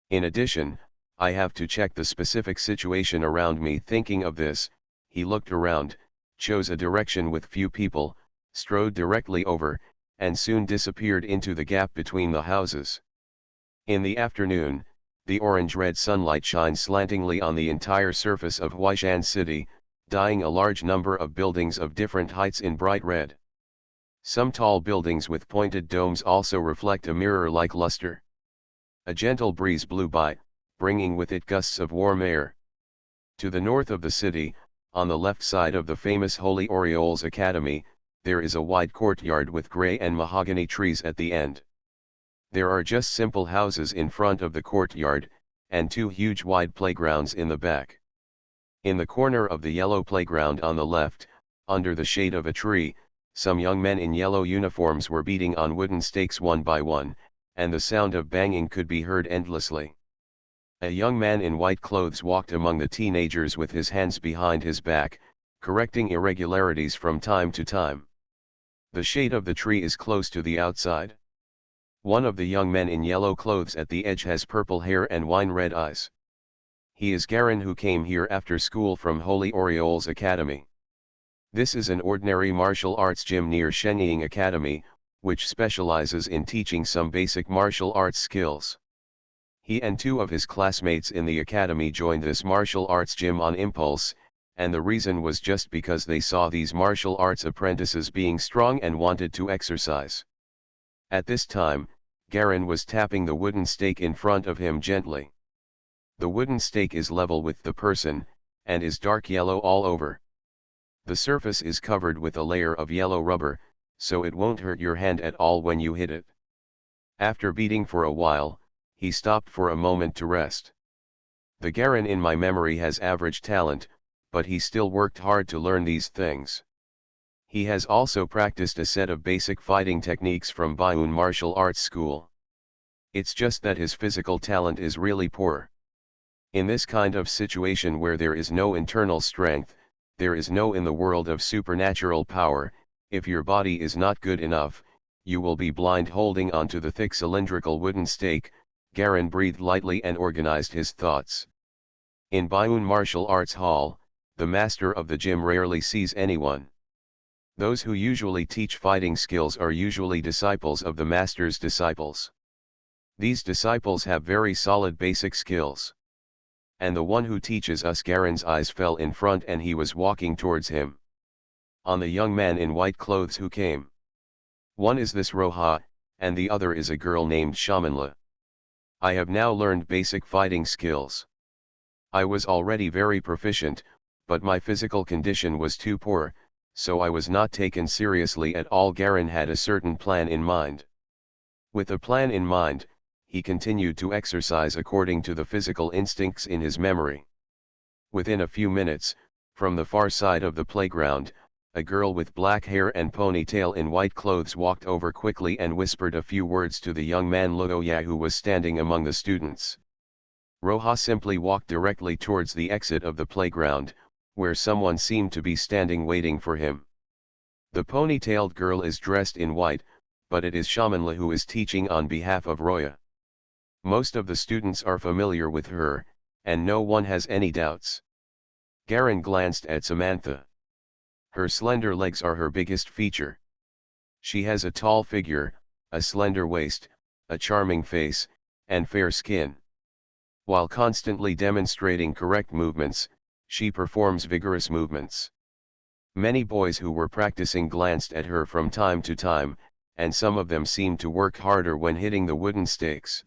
In addition, I have to check the specific situation around me. Thinking of this, he looked around, chose a direction with few people, strode directly over, and soon disappeared into the gap between the houses. In the afternoon, the orange-red sunlight shines slantingly on the entire surface of Huaishan City, dyeing a large number of buildings of different heights in bright red. Some tall buildings with pointed domes also reflect a mirror-like luster. A gentle breeze blew by, bringing with it gusts of warm air. To the north of the city, on the left side of the famous Holy Orioles Academy, there is a wide courtyard with grey and mahogany trees at the end. There are just simple houses in front of the courtyard, and two huge wide playgrounds in the back. In the corner of the yellow playground on the left, under the shade of a tree, some young men in yellow uniforms were beating on wooden stakes one by one, and the sound of banging could be heard endlessly. A young man in white clothes walked among the teenagers with his hands behind his back, correcting irregularities from time to time. The shade of the tree is close to the outside. One of the young men in yellow clothes at the edge has purple hair and wine-red eyes. He is Garen, who came here after school from Holy Orioles Academy. This is an ordinary martial arts gym near Shenyang Academy, which specializes in teaching some basic martial arts skills. He and two of his classmates in the academy joined this martial arts gym on impulse, and the reason was just because they saw these martial arts apprentices being strong and wanted to exercise. At this time, Garen was tapping the wooden stake in front of him gently. The wooden stake is level with the person, and is dark yellow all over. The surface is covered with a layer of yellow rubber, so it won't hurt your hand at all when you hit it. After beating for a while, he stopped for a moment to rest. The Garen in my memory has average talent, but he still worked hard to learn these things. He has also practiced a set of basic fighting techniques from Bayun Martial Arts School. It's just that his physical talent is really poor. In this kind of situation where there is no internal strength, there is no in the world of supernatural power, if your body is not good enough, you will be blind holding onto the thick cylindrical wooden stake. Garen breathed lightly and organized his thoughts. In Bayun Martial Arts Hall, the master of the gym rarely sees anyone. Those who usually teach fighting skills are usually disciples of the master's disciples. These disciples have very solid basic skills. And the one who teaches us, Garen's eyes fell in front and he was walking towards him. On the young man in white clothes who came. One is this Roha, and the other is a girl named Shamanla. I have now learned basic fighting skills. I was already very proficient, but my physical condition was too poor, so I was not taken seriously at all. Garen had a certain plan in mind. With a plan in mind, he continued to exercise according to the physical instincts in his memory. Within a few minutes, from the far side of the playground, a girl with black hair and ponytail in white clothes walked over quickly and whispered a few words to the young man Luoya, who was standing among the students. Roha simply walked directly towards the exit of the playground, where someone seemed to be standing waiting for him. The ponytailed girl is dressed in white, but it is Shamanla who is teaching on behalf of Roya. Most of the students are familiar with her, and no one has any doubts. Garen glanced at Samantha. Her slender legs are her biggest feature. She has a tall figure, a slender waist, a charming face, and fair skin. While constantly demonstrating correct movements, she performs vigorous movements. Many boys who were practicing glanced at her from time to time, and some of them seemed to work harder when hitting the wooden stakes.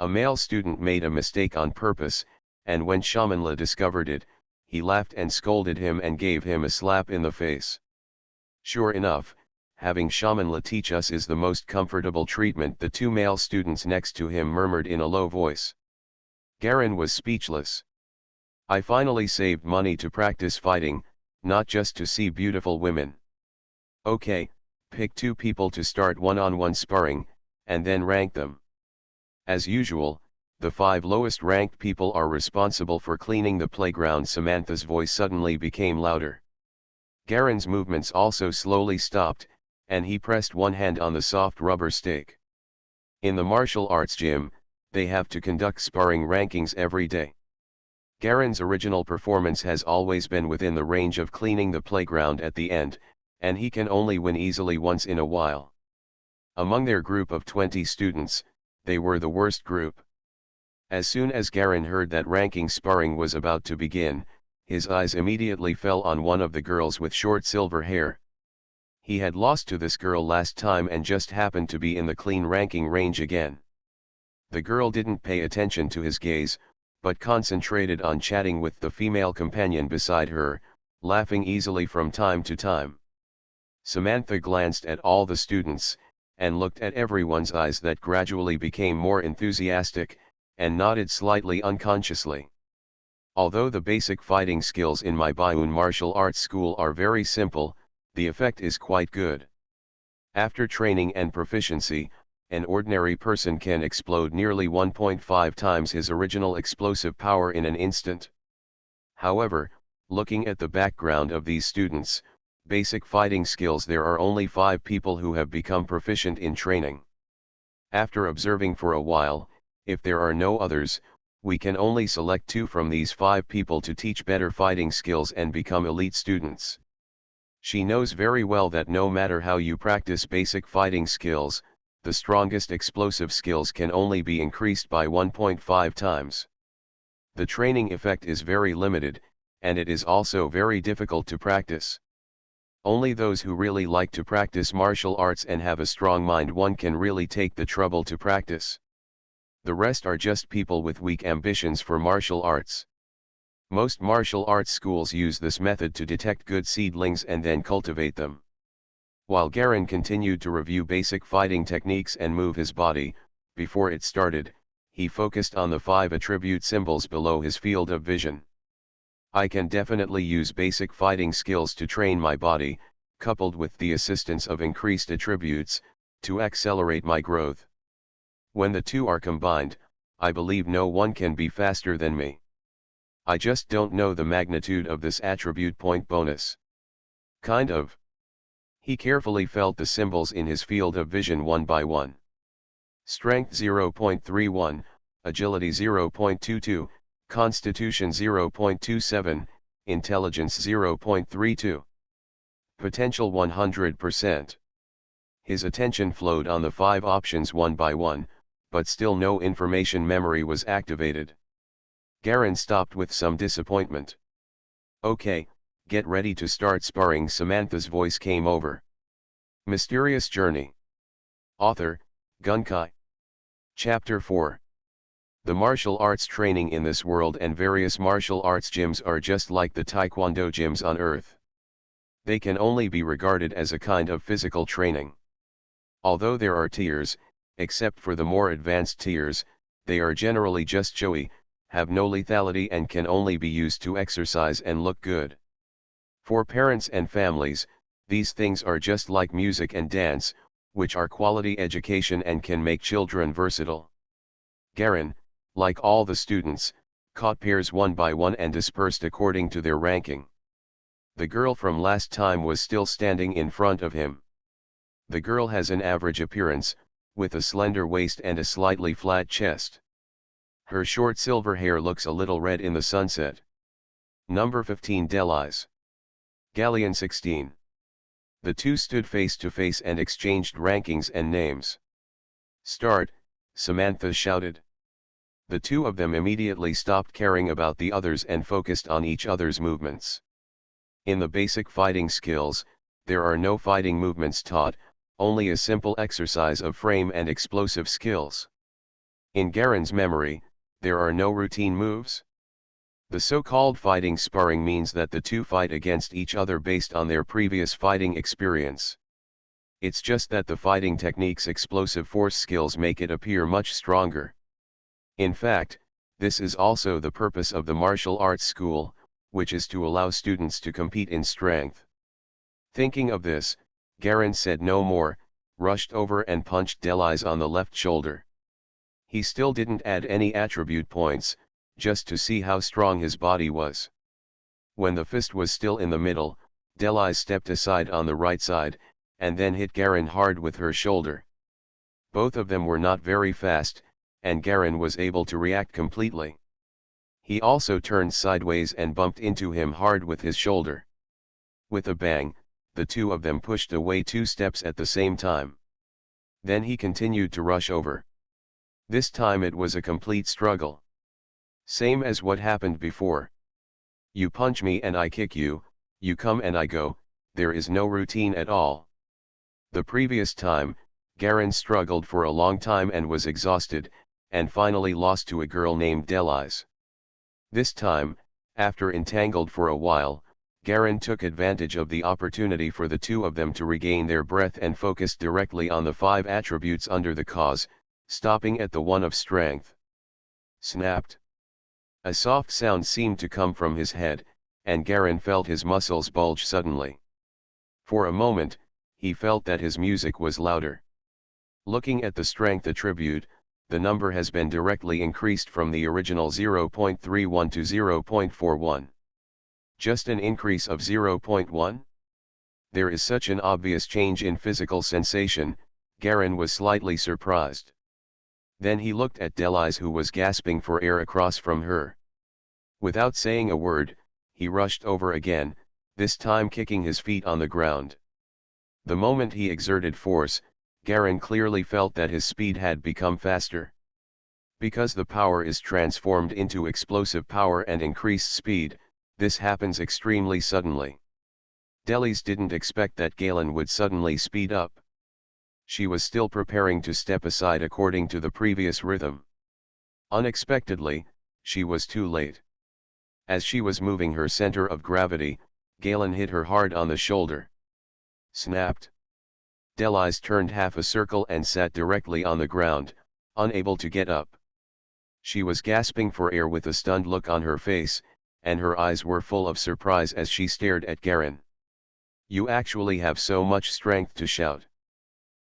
A male student made a mistake on purpose, and when Shamanla discovered it, he laughed and scolded him and gave him a slap in the face. Sure enough, having Shamanla teach us is the most comfortable treatment, the two male students next to him murmured in a low voice. Garen was speechless. I finally saved money to practice fighting, not just to see beautiful women. Okay, pick two people to start one-on-one sparring, and then rank them. As usual, the 5 lowest ranked people are responsible for cleaning the playground. Samantha's voice suddenly became louder. Garen's movements also slowly stopped, and he pressed one hand on the soft rubber stake. In the martial arts gym, they have to conduct sparring rankings every day. Garen's original performance has always been within the range of cleaning the playground at the end, and he can only win easily once in a while. Among their group of 20 students, they were the worst group. As soon as Garen heard that ranking sparring was about to begin, his eyes immediately fell on one of the girls with short silver hair. He had lost to this girl last time and just happened to be in the clean ranking range again. The girl didn't pay attention to his gaze, but concentrated on chatting with the female companion beside her, laughing easily from time to time. Samantha glanced at all the students, and looked at everyone's eyes that gradually became more enthusiastic, and nodded slightly unconsciously. Although the basic fighting skills in my Baiun martial arts school are very simple, the effect is quite good. After training and proficiency, an ordinary person can explode nearly 1.5 times his original explosive power in an instant. However, looking at the background of these students, basic fighting skills, there are only 5 people who have become proficient in training. After observing for a while, if there are no others, we can only select 2 from these 5 people to teach better fighting skills and become elite students. She knows very well that no matter how you practice basic fighting skills, the strongest explosive skills can only be increased by 1.5 times. The training effect is very limited, and it is also very difficult to practice. Only those who really like to practice martial arts and have a strong mind one can really take the trouble to practice. The rest are just people with weak ambitions for martial arts. Most martial arts schools use this method to detect good seedlings and then cultivate them. While Garen continued to review basic fighting techniques and move his body, before it started, he focused on the 5 attribute symbols below his field of vision. I can definitely use basic fighting skills to train my body, coupled with the assistance of increased attributes, to accelerate my growth. When the 2 are combined, I believe no one can be faster than me. I just don't know the magnitude of this attribute point bonus. Kind of. He carefully felt the symbols in his field of vision one by one. Strength 0.31, Agility 0.22, Constitution 0.27, Intelligence 0.32. Potential 100%. His attention flowed on the 5 options one by one, but still no information memory was activated. Garen stopped with some disappointment. Okay, get ready to start sparring. Samantha's voice came over. Mysterious Journey. Author, Gunkai. Chapter 4. The martial arts training in this world and various martial arts gyms are just like the taekwondo gyms on Earth. They can only be regarded as a kind of physical training. Although there are tiers, except for the more advanced tiers, they are generally just showy, have no lethality and can only be used to exercise and look good. For parents and families, these things are just like music and dance, which are quality education and can make children versatile. Garen, like all the students, caught pairs one by one and dispersed according to their ranking. The girl from last time was still standing in front of him. The girl has an average appearance, with a slender waist and a slightly flat chest. Her short silver hair looks a little red in the sunset. Number 15 Delis. Galleon 16. The 2 stood face to face and exchanged rankings and names. Start, Samantha shouted. The 2 of them immediately stopped caring about the others and focused on each other's movements. In the basic fighting skills, there are no fighting movements taught, only a simple exercise of frame and explosive skills. In Garen's memory, there are no routine moves. The so-called fighting sparring means that the 2 fight against each other based on their previous fighting experience. It's just that the fighting technique's explosive force skills make it appear much stronger. In fact, this is also the purpose of the martial arts school, which is to allow students to compete in strength. Thinking of this, Garen said no more, rushed over and punched Delis on the left shoulder. He still didn't add any attribute points, just to see how strong his body was. When the fist was still in the middle, Delis stepped aside on the right side, and then hit Garen hard with her shoulder. Both of them were not very fast, and Garen was able to react completely. He also turned sideways and bumped into him hard with his shoulder. With a bang, the 2 of them pushed away 2 steps at the same time. Then he continued to rush over. This time it was a complete struggle. Same as what happened before. You punch me and I kick you, you come and I go, there is no routine at all. The previous time, Garen struggled for a long time and was exhausted, and finally lost to a girl named Delis. This time, after entangled for a while, Garen took advantage of the opportunity for the 2 of them to regain their breath and focused directly on the 5 attributes under the cause, stopping at the one of strength. Snapped. A soft sound seemed to come from his head, and Garen felt his muscles bulge suddenly. For a moment, he felt that his music was louder. Looking at the strength attribute, the number has been directly increased from the original 0.31 to 0.41. Just an increase of 0.1? There is such an obvious change in physical sensation. Garen was slightly surprised. Then he looked at Delise, who was gasping for air across from her. Without saying a word, he rushed over again, this time kicking his feet on the ground. The moment he exerted force, Garen clearly felt that his speed had become faster. Because the power is transformed into explosive power and increased speed, this happens extremely suddenly. Delise didn't expect that Galen would suddenly speed up. She was still preparing to step aside according to the previous rhythm. Unexpectedly, she was too late. As she was moving her center of gravity, Galen hit her hard on the shoulder. Snapped. Delise turned half a circle and sat directly on the ground, unable to get up. She was gasping for air with a stunned look on her face, and her eyes were full of surprise as she stared at Garen. "You actually have so much strength to shout."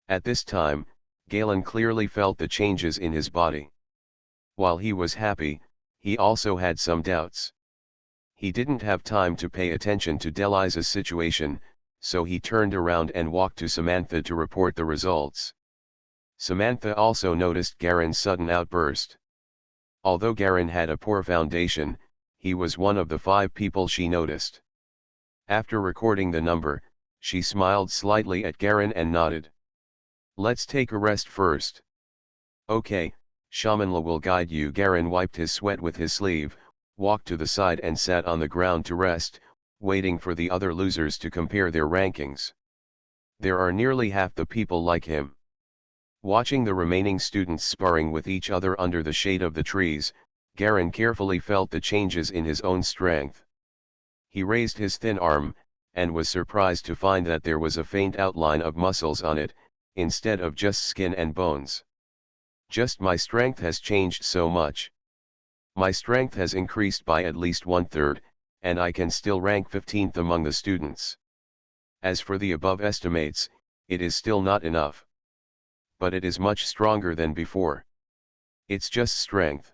At this time, Galen clearly felt the changes in his body. While he was happy, he also had some doubts. He didn't have time to pay attention to Delisa's situation, so he turned around and walked to Samantha to report the results. Samantha also noticed Garen's sudden outburst. Although Garen had a poor foundation, he was one of the 5 people she noticed. After recording the number, she smiled slightly at Garen and nodded. "Let's take a rest first." "Okay, Shamanla will guide you." Garen wiped his sweat with his sleeve, walked to the side and sat on the ground to rest, waiting for the other losers to compare their rankings. There are nearly half the people like him. Watching the remaining students sparring with each other under the shade of the trees, Garen carefully felt the changes in his own strength. He raised his thin arm, and was surprised to find that there was a faint outline of muscles on it, instead of just skin and bones. "Just my strength has changed so much. My strength has increased by at least 1/3, and I can still rank 15th among the students. As for the above estimates, it is still not enough. But it is much stronger than before. It's just strength.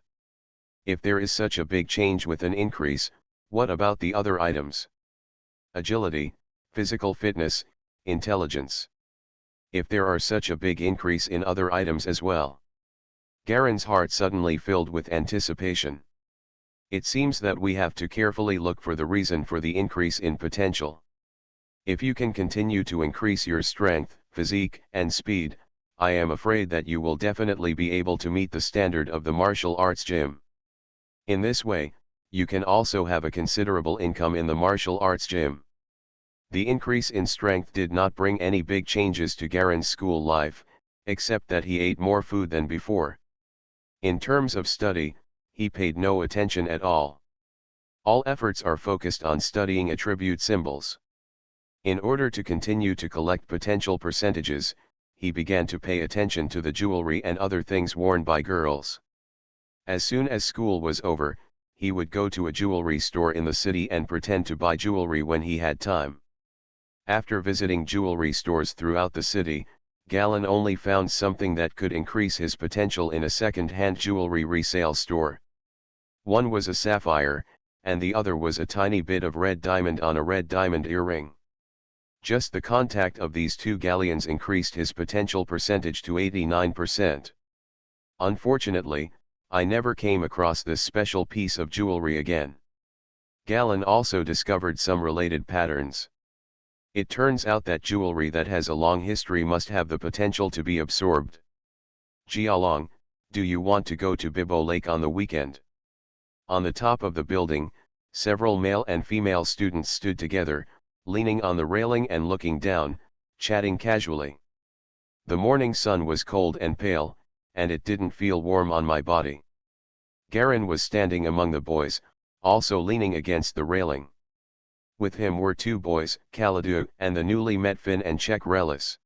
If there is such a big change with an increase, what about the other items? Agility, physical fitness, intelligence. If there are such a big increase in other items as well?" Garen's heart suddenly filled with anticipation. "It seems that we have to carefully look for the reason for the increase in potential. If you can continue to increase your strength, physique, and speed, I am afraid that you will definitely be able to meet the standard of the martial arts gym. In this way, you can also have a considerable income in the martial arts gym." The increase in strength did not bring any big changes to Garen's school life, except that he ate more food than before. In terms of study, he paid no attention at all. All efforts are focused on studying attribute symbols. In order to continue to collect potential percentages, he began to pay attention to the jewelry and other things worn by girls. As soon as school was over, he would go to a jewelry store in the city and pretend to buy jewelry when he had time. After visiting jewelry stores throughout the city, Galen only found something that could increase his potential in a second-hand jewelry resale store. One was a sapphire, and the other was a tiny bit of red diamond on a red diamond earring. Just the contact of these 2 galleons increased his potential percentage to 89%. "Unfortunately, I never came across this special piece of jewelry again." Galen also discovered some related patterns. It turns out that jewelry that has a long history must have the potential to be absorbed. "Jialong, do you want to go to Bibo Lake on the weekend?" On the top of the building, several male and female students stood together, leaning on the railing and looking down, chatting casually. The morning sun was cold and pale, and it didn't feel warm on my body. Garen was standing among the boys, also leaning against the railing. With him were 2 boys, Kaladu and the newly met Finn and Czech Relis.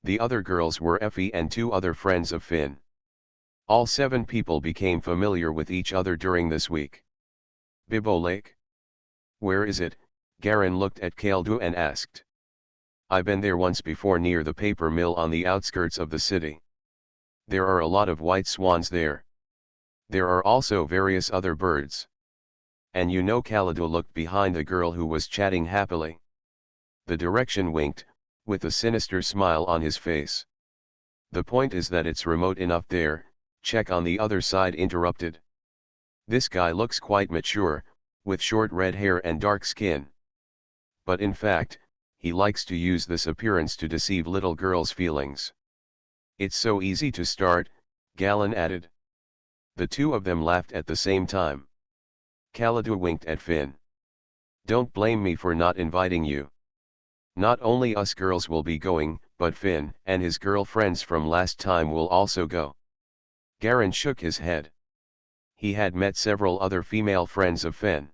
The other girls were Effie and 2 other friends of Finn. All 7 people became familiar with each other during this week. Bibo Lake? Where is it? Garen looked at Kaldu and asked. I've been there once before near the paper mill on the outskirts of the city. There are a lot of white swans there. There are also various other birds. And you know, Kaldu looked behind the girl who was chatting happily. The direction winked, with a sinister smile on his face. The point is that it's remote enough there, check on the other side interrupted. This guy looks quite mature, with short red hair and dark skin. But in fact, he likes to use this appearance to deceive little girls' feelings. It's so easy to start, Galen added. The two of them laughed at the same time. Kaladu winked at Finn. Don't blame me for not inviting you. Not only us girls will be going, but Finn and his girlfriends from last time will also go. Garen shook his head. He had met several other female friends of Finn.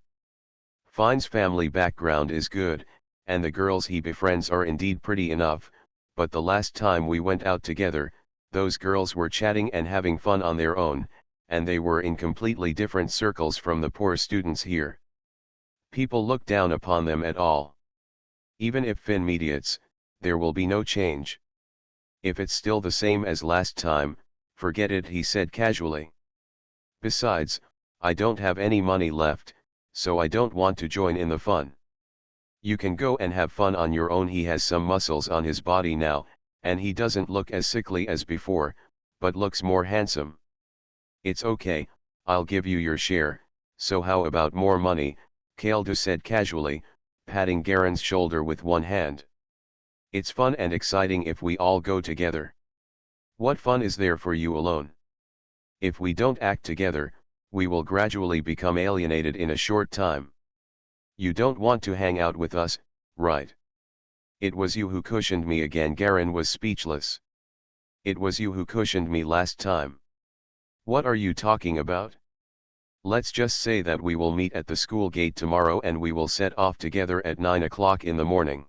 Finn's family background is good, and the girls he befriends are indeed pretty enough, but the last time we went out together, those girls were chatting and having fun on their own, and they were in completely different circles from the poor students here. People look down upon them at all. Even if Finn mediates, there will be no change. If it's still the same as last time, forget it, he said casually. Besides, I don't have any money left, so I don't want to join in the fun. You can go and have fun on your own. He has some muscles on his body now, and he doesn't look as sickly as before, but looks more handsome. It's okay, I'll give you your share, so how about more money, Kaldu said casually, patting Garen's shoulder with one hand. It's fun and exciting if we all go together. What fun is there for you alone? If we don't act together, we will gradually become alienated in a short time. You don't want to hang out with us, right? It was you who cushioned me again. Garen was speechless. It was you who cushioned me last time. What are you talking about? Let's just say that we will meet at the school gate tomorrow and we will set off together at 9 o'clock in the morning.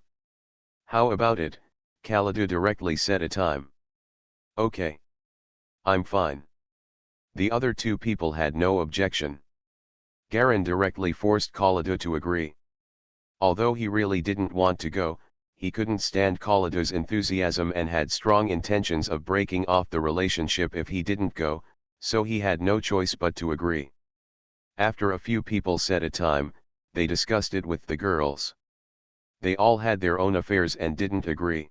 How about it? Kaladu directly set a time. Okay. I'm fine. The other two people had no objection. Garen directly forced Kaladu to agree. Although he really didn't want to go, he couldn't stand Kaladu's enthusiasm and had strong intentions of breaking off the relationship if he didn't go, so he had no choice but to agree. After a few people set a time, they discussed it with the girls. They all had their own affairs and didn't agree.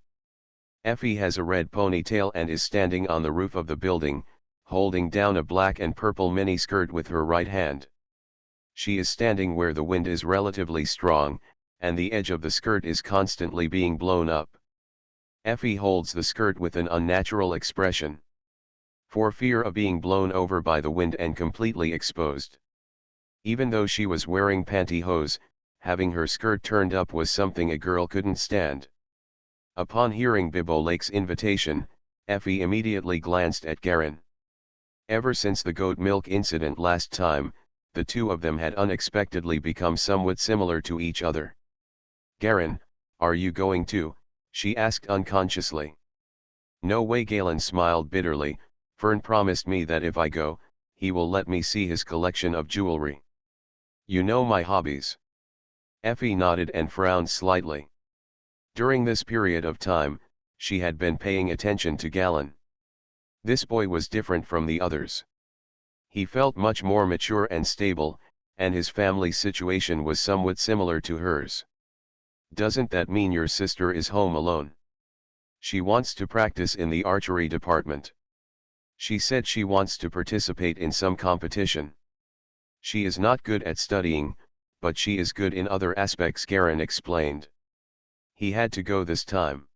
Effie has a red ponytail and is standing on the roof of the building, holding down a black and purple mini skirt with her right hand. She is standing where the wind is relatively strong, and the edge of the skirt is constantly being blown up. Effie holds the skirt with an unnatural expression. For fear of being blown over by the wind and completely exposed. Even though she was wearing pantyhose, having her skirt turned up was something a girl couldn't stand. Upon hearing Bibo Lake's invitation, Effie immediately glanced at Garen. Ever since the goat milk incident last time, the two of them had unexpectedly become somewhat similar to each other. Garen, are you going too? She asked unconsciously. No way. Galen smiled bitterly. Fern promised me that if I go, he will let me see his collection of jewelry. You know my hobbies. Effie nodded and frowned slightly. During this period of time, she had been paying attention to Galen. This boy was different from the others. He felt much more mature and stable, and his family situation was somewhat similar to hers. Doesn't that mean your sister is home alone? She wants to practice in the archery department. She said she wants to participate in some competition. She is not good at studying, but she is good in other aspects, Garen explained. He had to go this time.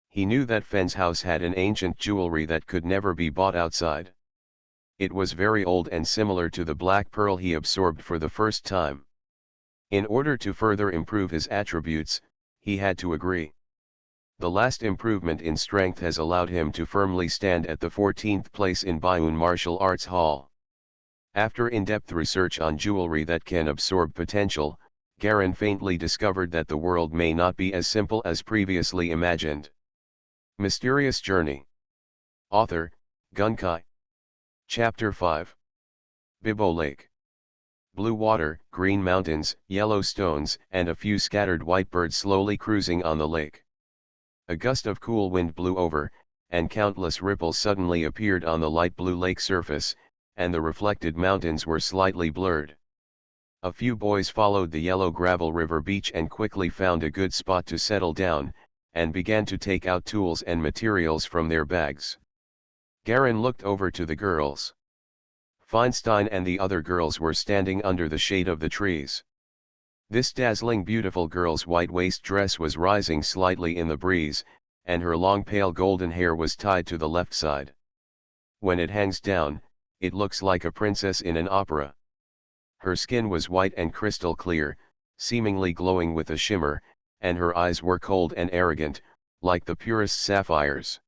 He knew that Fenn's house had an ancient jewelry that could never be bought outside. It was very old and similar to the black pearl he absorbed for the first time. In order to further improve his attributes, he had to agree. The last improvement in strength has allowed him to firmly stand at the 14th place in Bayun Martial Arts Hall. After in-depth research on jewelry that can absorb potential, Garen faintly discovered that the world may not be as simple as previously imagined. Mysterious Journey. Author, Gunkai. Chapter 5. Bibbo Lake. Blue water, green mountains, yellow stones, and a few scattered white birds slowly cruising on the lake. A gust of cool wind blew over, and countless ripples suddenly appeared on the light blue lake surface, and the reflected mountains were slightly blurred. A few boys followed the yellow gravel river beach and quickly found a good spot to settle down, and began to take out tools and materials from their bags. Garin looked over to the girls. Feinstein and the other girls were standing under the shade of the trees. This dazzling beautiful girl's white waist dress was rising slightly in the breeze, and her long pale golden hair was tied to the left side. When it hangs down, it looks like a princess in an opera. Her skin was white and crystal clear, seemingly glowing with a shimmer, and her eyes were cold and arrogant, like the purest sapphires.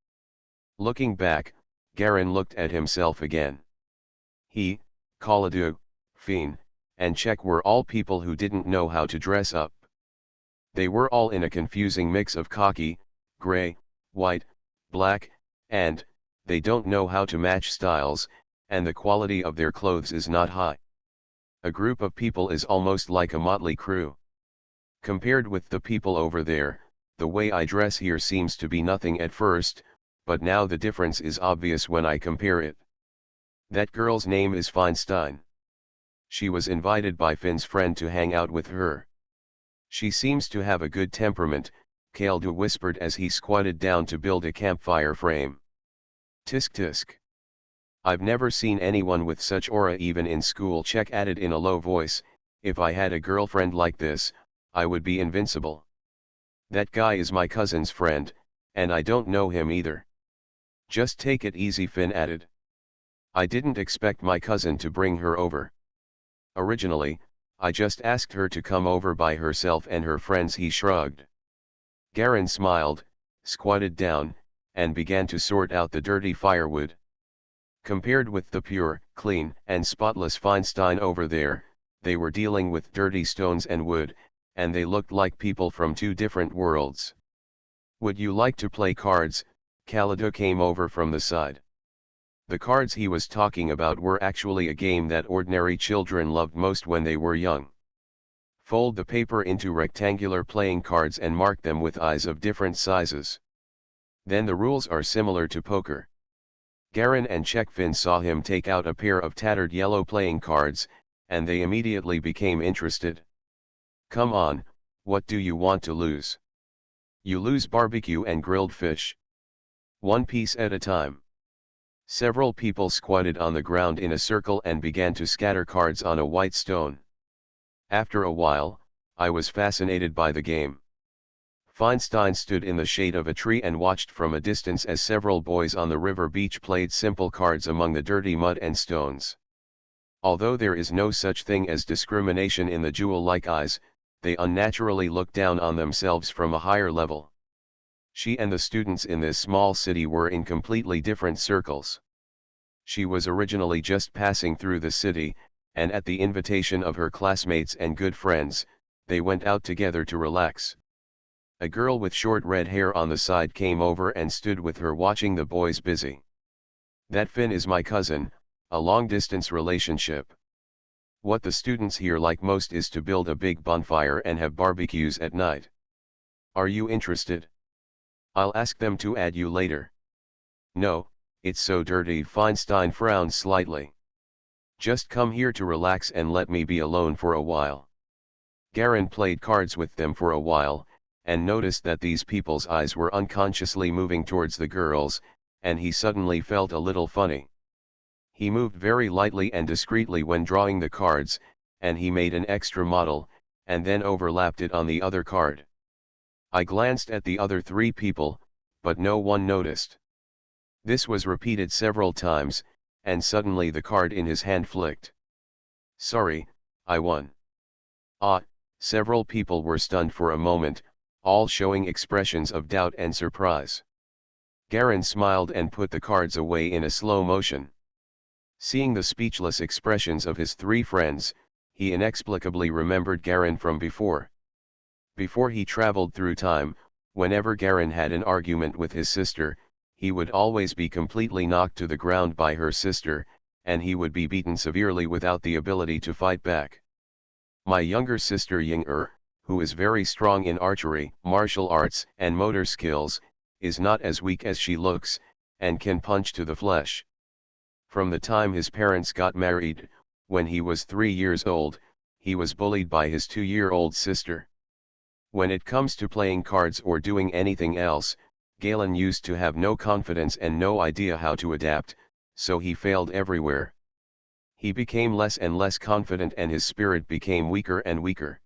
Looking back, Garin looked at himself again. He, Kaladu, Fien, and Czech were all people who didn't know how to dress up. They were all in a confusing mix of khaki, gray, white, black, and they don't know how to match styles, and the quality of their clothes is not high. A group of people is almost like a motley crew. Compared with the people over there, the way I dress here seems to be nothing at first, but now the difference is obvious when I compare it. That girl's name is Feinstein. She was invited by Finn's friend to hang out with her. She seems to have a good temperament, Kaldu whispered as he squatted down to build a campfire frame. Tisk tisk. I've never seen anyone with such aura even in school, Czech added in a low voice. If I had a girlfriend like this, I would be invincible. That guy is my cousin's friend, and I don't know him either. Just take it easy, Finn added. I didn't expect my cousin to bring her over. Originally, I just asked her to come over by herself and her friends, he shrugged. Garin smiled, squatted down, and began to sort out the dirty firewood. Compared with the pure, clean, and spotless Feinstein over there, they were dealing with dirty stones and wood, and they looked like people from two different worlds. Would you like to play cards? Kaladu came over from the side. The cards he was talking about were actually a game that ordinary children loved most when they were young. Fold the paper into rectangular playing cards and mark them with eyes of different sizes. Then the rules are similar to poker. Garin and Czechfin saw him take out a pair of tattered yellow playing cards, and they immediately became interested. Come on, what do you want to lose? You lose barbecue and grilled fish. One piece at a time. Several people squatted on the ground in a circle and began to scatter cards on a white stone. After a while, I was fascinated by the game. Feinstein stood in the shade of a tree and watched from a distance as several boys on the river beach played simple cards among the dirty mud and stones. Although there is no such thing as discrimination in the jewel-like eyes, they unnaturally look down on themselves from a higher level. She and the students in this small city were in completely different circles. She was originally just passing through the city, and at the invitation of her classmates and good friends, they went out together to relax. A girl with short red hair on the side came over and stood with her watching the boys busy. That Finn is my cousin, a long-distance relationship. What the students here like most is to build a big bonfire and have barbecues at night. Are you interested? I'll ask them to add you later. No, it's so dirty. Feinstein frowned slightly. Just come here to relax and let me be alone for a while. Garin played cards with them for a while, and noticed that these people's eyes were unconsciously moving towards the girls, and he suddenly felt a little funny. He moved very lightly and discreetly when drawing the cards, and he made an extra model, and then overlapped it on the other card. I glanced at the other three people, but no one noticed. This was repeated several times, and suddenly the card in his hand flicked. Sorry, I won. Ah, several people were stunned for a moment, all showing expressions of doubt and surprise. Garin smiled and put the cards away in a slow motion. Seeing the speechless expressions of his three friends, he inexplicably remembered Garin from before. Before he traveled through time, whenever Garin had an argument with his sister, he would always be completely knocked to the ground by her sister, and he would be beaten severely without the ability to fight back. My younger sister Ying-er, who is very strong in archery, martial arts, and motor skills, is not as weak as she looks, and can punch to the flesh. From the time his parents got married, when he was 3 years old, he was bullied by his 2-year-old sister. When it comes to playing cards or doing anything else, Galen used to have no confidence and no idea how to adapt, so he failed everywhere. He became less and less confident and his spirit became weaker and weaker.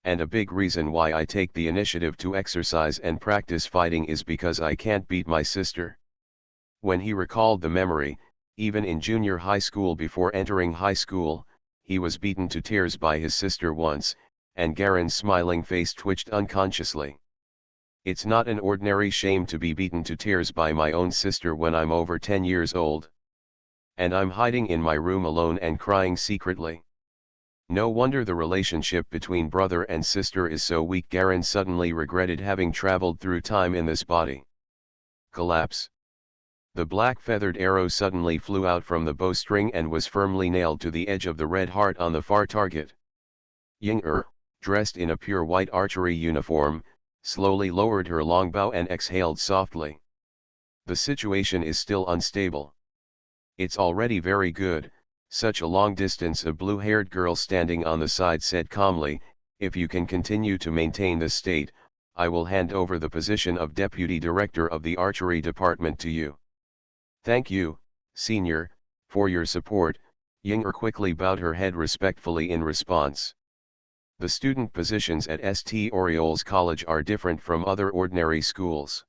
And a big reason why I take the initiative to exercise and practice fighting is because I can't beat my sister. When he recalled the memory, even in junior high school before entering high school, he was beaten to tears by his sister once, and Garen's smiling face twitched unconsciously. It's not an ordinary shame to be beaten to tears by my own sister when I'm over 10 years old. And I'm hiding in my room alone and crying secretly. No wonder the relationship between brother and sister is so weak. Garen suddenly regretted having traveled through time in this body. Collapse. The black feathered arrow suddenly flew out from the bowstring and was firmly nailed to the edge of the red heart on the far target. Ying-er, dressed in a pure white archery uniform, slowly lowered her longbow and exhaled softly. The situation is still unstable. It's already very good. Such a long distance. A blue-haired girl standing on the side said calmly, "If you can continue to maintain this state, I will hand over the position of Deputy Director of the Archery Department to you." "Thank you, Senior, for your support," Ying-er quickly bowed her head respectfully in response. The student positions at St. Orioles College are different from other ordinary schools.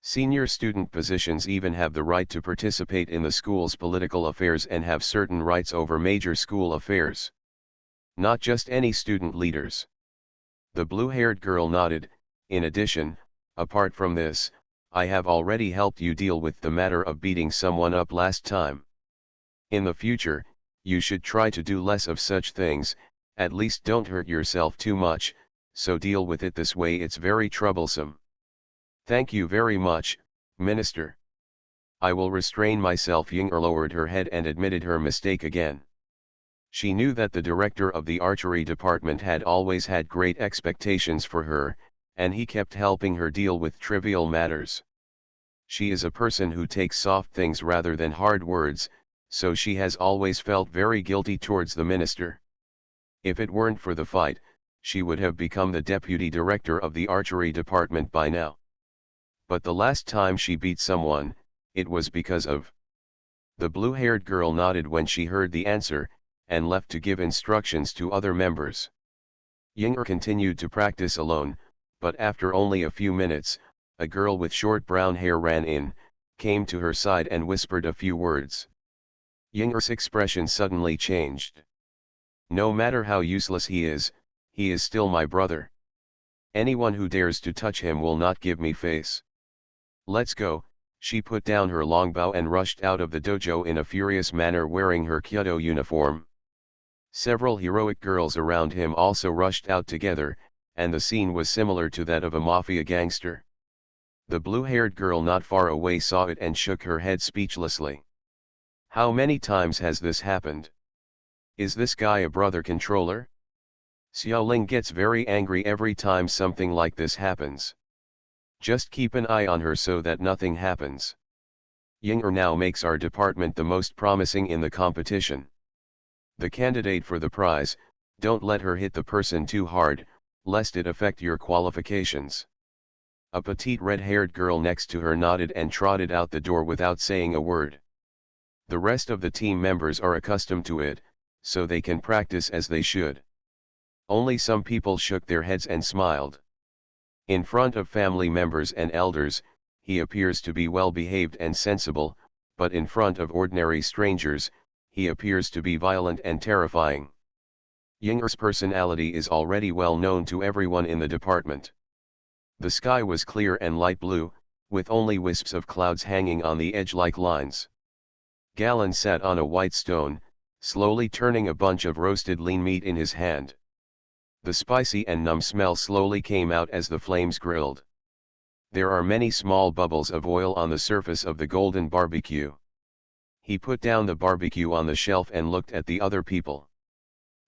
Senior student positions even have the right to participate in the school's political affairs and have certain rights over major school affairs. Not just any student leaders. The blue-haired girl nodded. "In addition, apart from this, I have already helped you deal with the matter of beating someone up last time. In the future, you should try to do less of such things, at least don't hurt yourself too much, so deal with it this way. It's very troublesome." "Thank you very much, Minister. I will restrain myself." Ying-er lowered her head and admitted her mistake again. She knew that the director of the archery department had always had great expectations for her, and he kept helping her deal with trivial matters. She is a person who takes soft things rather than hard words, so she has always felt very guilty towards the minister. If it weren't for the fight, she would have become the deputy director of the archery department by now. But the last time she beat someone, it was because of. The blue-haired girl nodded when she heard the answer, and left to give instructions to other members. Ying-er continued to practice alone, but after only a few minutes, a girl with short brown hair ran in, came to her side and whispered a few words. Ying-er's expression suddenly changed. "No matter how useless he is still my brother. Anyone who dares to touch him will not give me face. Let's go." She put down her longbow and rushed out of the dojo in a furious manner wearing her Kyoto uniform. Several heroic girls around him also rushed out together, and the scene was similar to that of a mafia gangster. The blue-haired girl not far away saw it and shook her head speechlessly. "How many times has this happened? Is this guy a brother controller? Xiaoling gets very angry every time something like this happens. Just keep an eye on her so that nothing happens. Ying-er now makes our department the most promising in the competition. The candidate for the prize, don't let her hit the person too hard, lest it affect your qualifications." A petite red-haired girl next to her nodded and trotted out the door without saying a word. The rest of the team members are accustomed to it, so they can practice as they should. Only some people shook their heads and smiled. In front of family members and elders, he appears to be well behaved and sensible, but in front of ordinary strangers, he appears to be violent and terrifying. Ying-er's personality is already well known to everyone in the department. The sky was clear and light blue, with only wisps of clouds hanging on the edge like lines. Galen sat on a white stone, slowly turning a bunch of roasted lean meat in his hand. The spicy and numb smell slowly came out as the flames grilled. There are many small bubbles of oil on the surface of the golden barbecue. He put down the barbecue on the shelf and looked at the other people.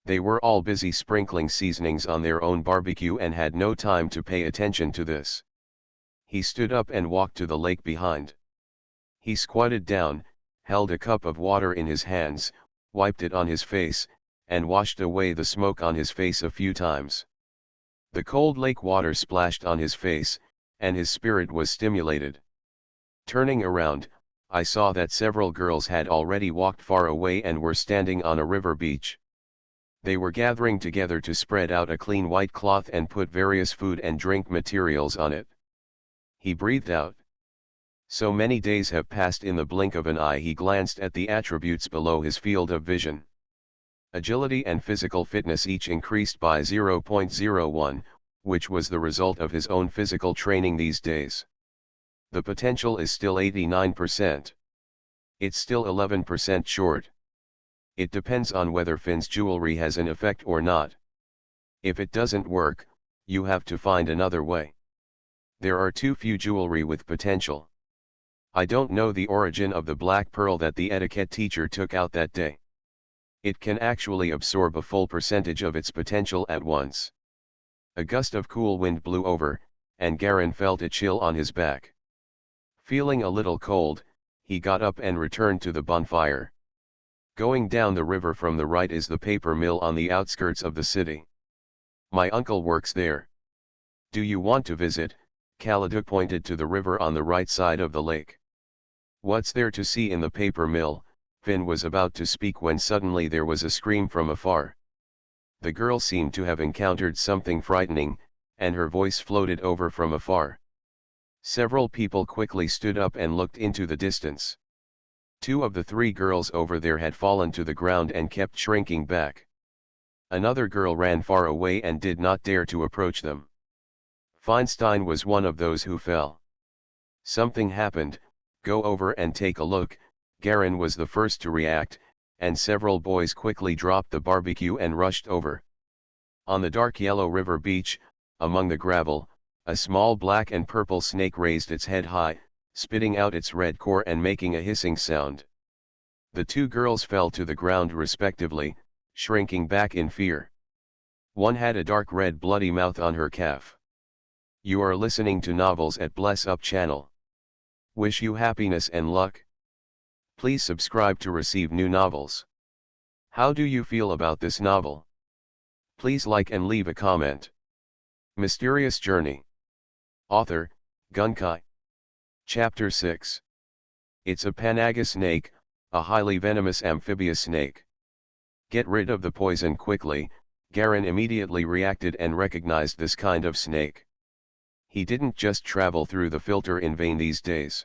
They were all busy sprinkling seasonings on their own barbecue and had no time to pay attention to this. He stood up and walked to the lake behind. He squatted down, held a cup of water in his hands, wiped it on his face, and washed away the smoke on his face a few times. The cold lake water splashed on his face, and his spirit was stimulated. Turning around, I saw that several girls had already walked far away and were standing on a river beach. They were gathering together to spread out a clean white cloth and put various food and drink materials on it. He breathed out. So many days have passed in the blink of an eye. He glanced at the attributes below his field of vision. Agility and physical fitness each increased by 0.01, which was the result of his own physical training these days. The potential is still 89%. It's still 11% short. It depends on whether Finn's jewelry has an effect or not. If it doesn't work, you have to find another way. There are too few jewelry with potential. I don't know the origin of the black pearl that the etiquette teacher took out that day. It can actually absorb a full percentage of its potential at once. A gust of cool wind blew over, and Garin felt a chill on his back. Feeling a little cold, he got up and returned to the bonfire. Going down the river from the right is the paper mill on the outskirts of the city. My uncle works there. Do you want to visit? Kaladu pointed to the river on the right side of the lake. What's there to see in the paper mill? Finn was about to speak when suddenly there was a scream from afar. The girl seemed to have encountered something frightening, and her voice floated over from afar. Several people quickly stood up and looked into the distance. 2 of the 3 girls over there had fallen to the ground and kept shrinking back. Another girl ran far away and did not dare to approach them. Feinstein was one of those who fell. Something happened, go over and take a look. Garin was the first to react, and several boys quickly dropped the barbecue and rushed over. On the dark yellow river beach, among the gravel, a small black and purple snake raised its head high, spitting out its red core and making a hissing sound. The 2 girls fell to the ground respectively, shrinking back in fear. One had a dark red bloody mouth on her calf. You are listening to Novels at Bless Up channel. Wish you happiness and luck. Please subscribe to receive new novels. How do you feel about this novel? Please like and leave a comment. Mysterious Journey. Author, Gunkai. Chapter 6. It's a panaga snake, a highly venomous amphibious snake. Get rid of the poison quickly. Garin immediately reacted and recognized this kind of snake. He didn't just travel through the filter in vain these days.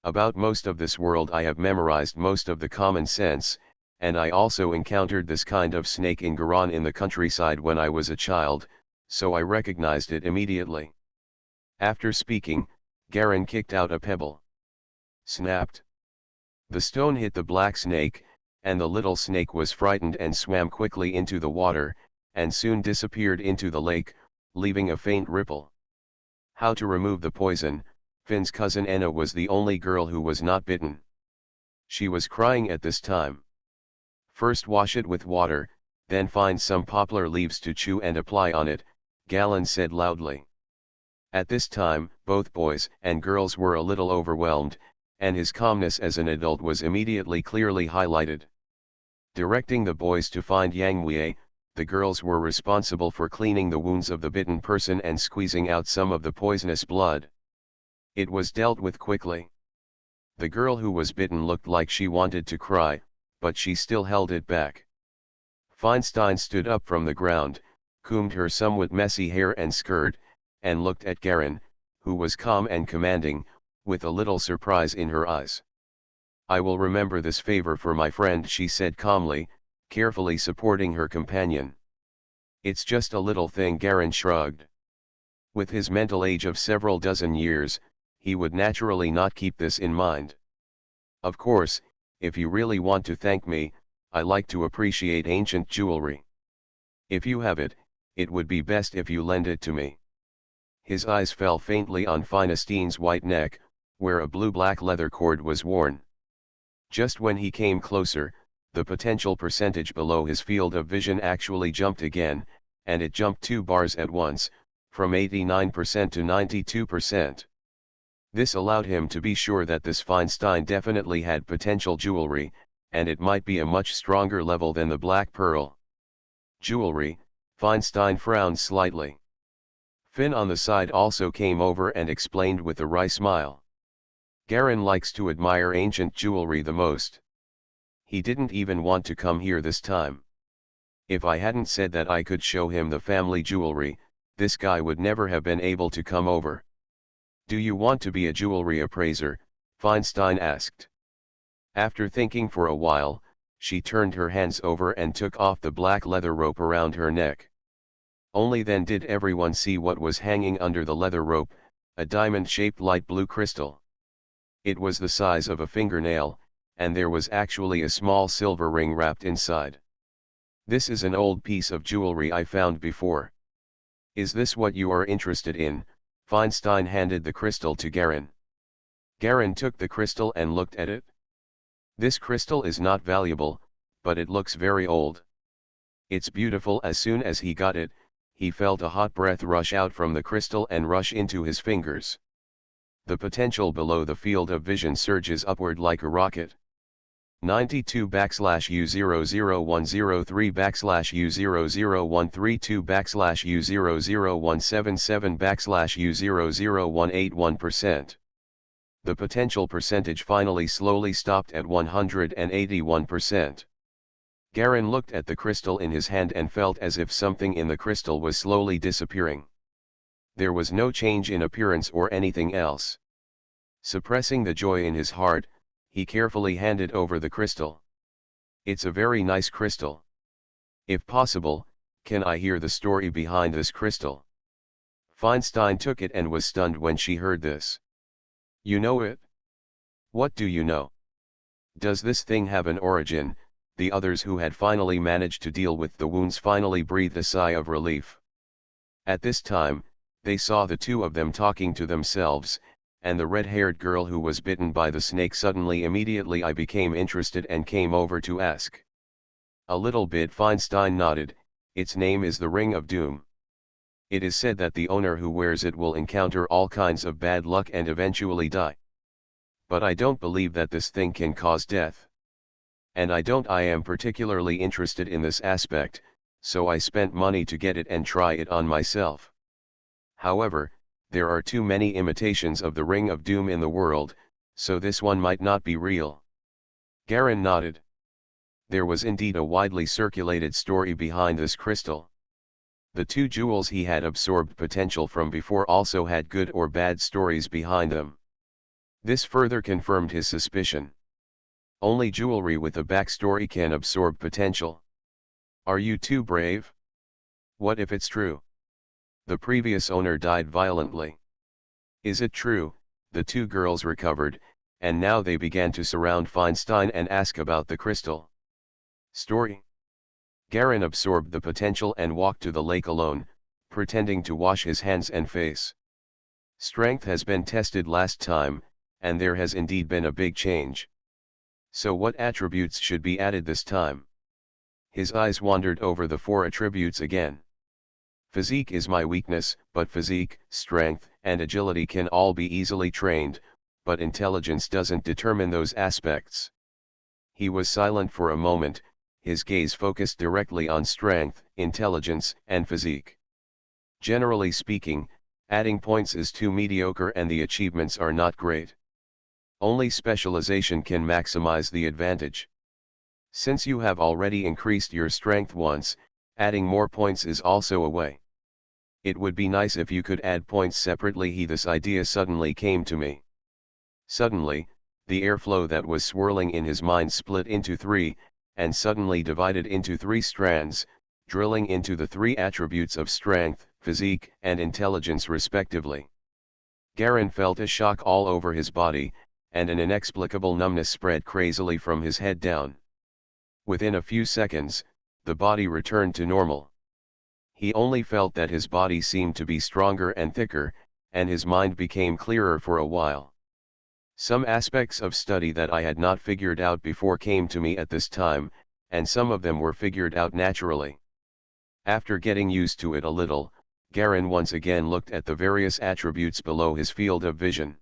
About most of this world I have memorized most of the common sense, and I also encountered this kind of snake in Garan in the countryside when I was a child, so I recognized it immediately. After speaking, Garin kicked out a pebble. Snapped. The stone hit the black snake, and the little snake was frightened and swam quickly into the water, and soon disappeared into the lake, leaving a faint ripple. How to remove the poison? Finn's cousin Enna was the only girl who was not bitten. She was crying at this time. First wash it with water, then find some poplar leaves to chew and apply on it, Galen said loudly. At this time, both boys and girls were a little overwhelmed, and his calmness as an adult was immediately clearly highlighted. Directing the boys to find Yangwei, the girls were responsible for cleaning the wounds of the bitten person and squeezing out some of the poisonous blood. It was dealt with quickly. The girl who was bitten looked like she wanted to cry, but she still held it back. Feinstein stood up from the ground, combed her somewhat messy hair and skirt, and looked at Garin, who was calm and commanding, with a little surprise in her eyes. I will remember this favor for my friend, she said calmly, carefully supporting her companion. It's just a little thing, Garin shrugged. With his mental age of several dozen years, he would naturally not keep this in mind. Of course, if you really want to thank me, I like to appreciate ancient jewelry. If you have it, it would be best if you lend it to me. His eyes fell faintly on Finestein's white neck, where a blue-black leather cord was worn. Just when he came closer, the potential percentage below his field of vision actually jumped again, and it jumped 2 bars at once, from 89% to 92%. This allowed him to be sure that this Feinstein definitely had potential jewelry, and it might be a much stronger level than the black pearl. Jewelry, Feinstein frowned slightly. Finn on the side also came over and explained with a wry smile. Garen likes to admire ancient jewelry the most. He didn't even want to come here this time. If I hadn't said that I could show him the family jewelry, this guy would never have been able to come over. Do you want to be a jewelry appraiser? Feinstein asked. After thinking for a while, she turned her hands over and took off the black leather rope around her neck. Only then did everyone see what was hanging under the leather rope, a diamond-shaped light blue crystal. It was the size of a fingernail, and there was actually a small silver ring wrapped inside. This is an old piece of jewelry I found before. Is this what you are interested in? Feinstein handed the crystal to Garen. Garen took the crystal and looked at it. This crystal is not valuable, but it looks very old. It's beautiful. As soon as he got it, he felt a hot breath rush out from the crystal and rush into his fingers. The potential below the field of vision surges upward like a rocket. 92/U00103/U00132/U00177/U00181%. The potential percentage finally slowly stopped at 181%. Garen looked at the crystal in his hand and felt as if something in the crystal was slowly disappearing. There was no change in appearance or anything else. Suppressing the joy in his heart, he carefully handed over the crystal. It's a very nice crystal. If possible, can I hear the story behind this crystal? Feinstein took it and was stunned when she heard this. You know it? What do you know? Does this thing have an origin? The others who had finally managed to deal with the wounds finally breathed a sigh of relief. At this time, they saw the two of them talking to themselves, and the red-haired girl who was bitten by the snake suddenly immediately I became interested and came over to ask. A little bit. Feinstein nodded. Its name is the Ring of Doom. It is said that the owner who wears it will encounter all kinds of bad luck and eventually die. But I don't believe that this thing can cause death. And I am particularly interested in this aspect, so I spent money to get it and try it on myself. However, there are too many imitations of the Ring of Doom in the world, so this one might not be real. Garen nodded. There was indeed a widely circulated story behind this crystal. The two jewels he had absorbed potential from before also had good or bad stories behind them. This further confirmed his suspicion. Only jewelry with a backstory can absorb potential. Are you too brave? What if it's true? The previous owner died violently. Is it true? The two girls recovered, and now they began to surround Feinstein and ask about the crystal. Story. Garen absorbed the potential and walked to the lake alone, pretending to wash his hands and face. Strength has been tested last time, and there has indeed been a big change. So what attributes should be added this time? His eyes wandered over the 4 attributes again. Physique is my weakness, but physique, strength, and agility can all be easily trained, but intelligence doesn't determine those aspects. He was silent for a moment, his gaze focused directly on strength, intelligence, and physique. Generally speaking, adding points is too mediocre and the achievements are not great. Only specialization can maximize the advantage. Since you have already increased your strength once, adding more points is also a way. It would be nice if you could add points separately. This idea suddenly came to me. Suddenly, the airflow that was swirling in his mind split into 3, and suddenly divided into 3 strands, drilling into the 3 attributes of strength, physique, and intelligence respectively. Garen felt a shock all over his body, and an inexplicable numbness spread crazily from his head down. Within a few seconds, the body returned to normal. He only felt that his body seemed to be stronger and thicker, and his mind became clearer for a while. Some aspects of study that I had not figured out before came to me at this time, and some of them were figured out naturally. After getting used to it a little, Garin once again looked at the various attributes below his field of vision.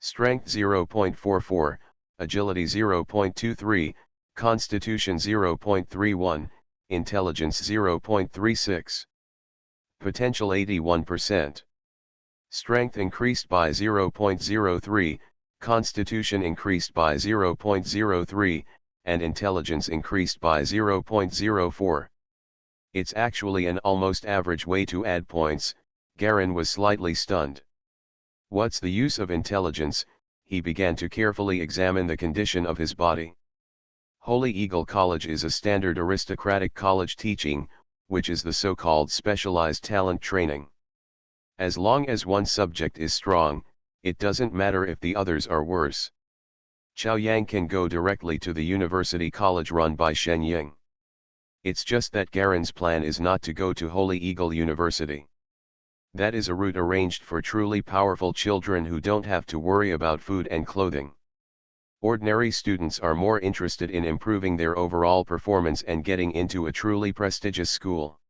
Strength 0.44, Agility 0.23, Constitution 0.31, Intelligence 0.36. Potential 81%. Strength increased by 0.03, Constitution increased by 0.03, and Intelligence increased by 0.04. It's actually an almost average way to add points. Garin was slightly stunned. What's the use of intelligence? He began to carefully examine the condition of his body. Holy Eagle College is a standard aristocratic college teaching, which is the so-called specialized talent training. As long as one subject is strong, it doesn't matter if the others are worse. Chao Yang can go directly to the university college run by Shen Ying. It's just that Garin's plan is not to go to Holy Eagle University. That is a route arranged for truly powerful children who don't have to worry about food and clothing. Ordinary students are more interested in improving their overall performance and getting into a truly prestigious school.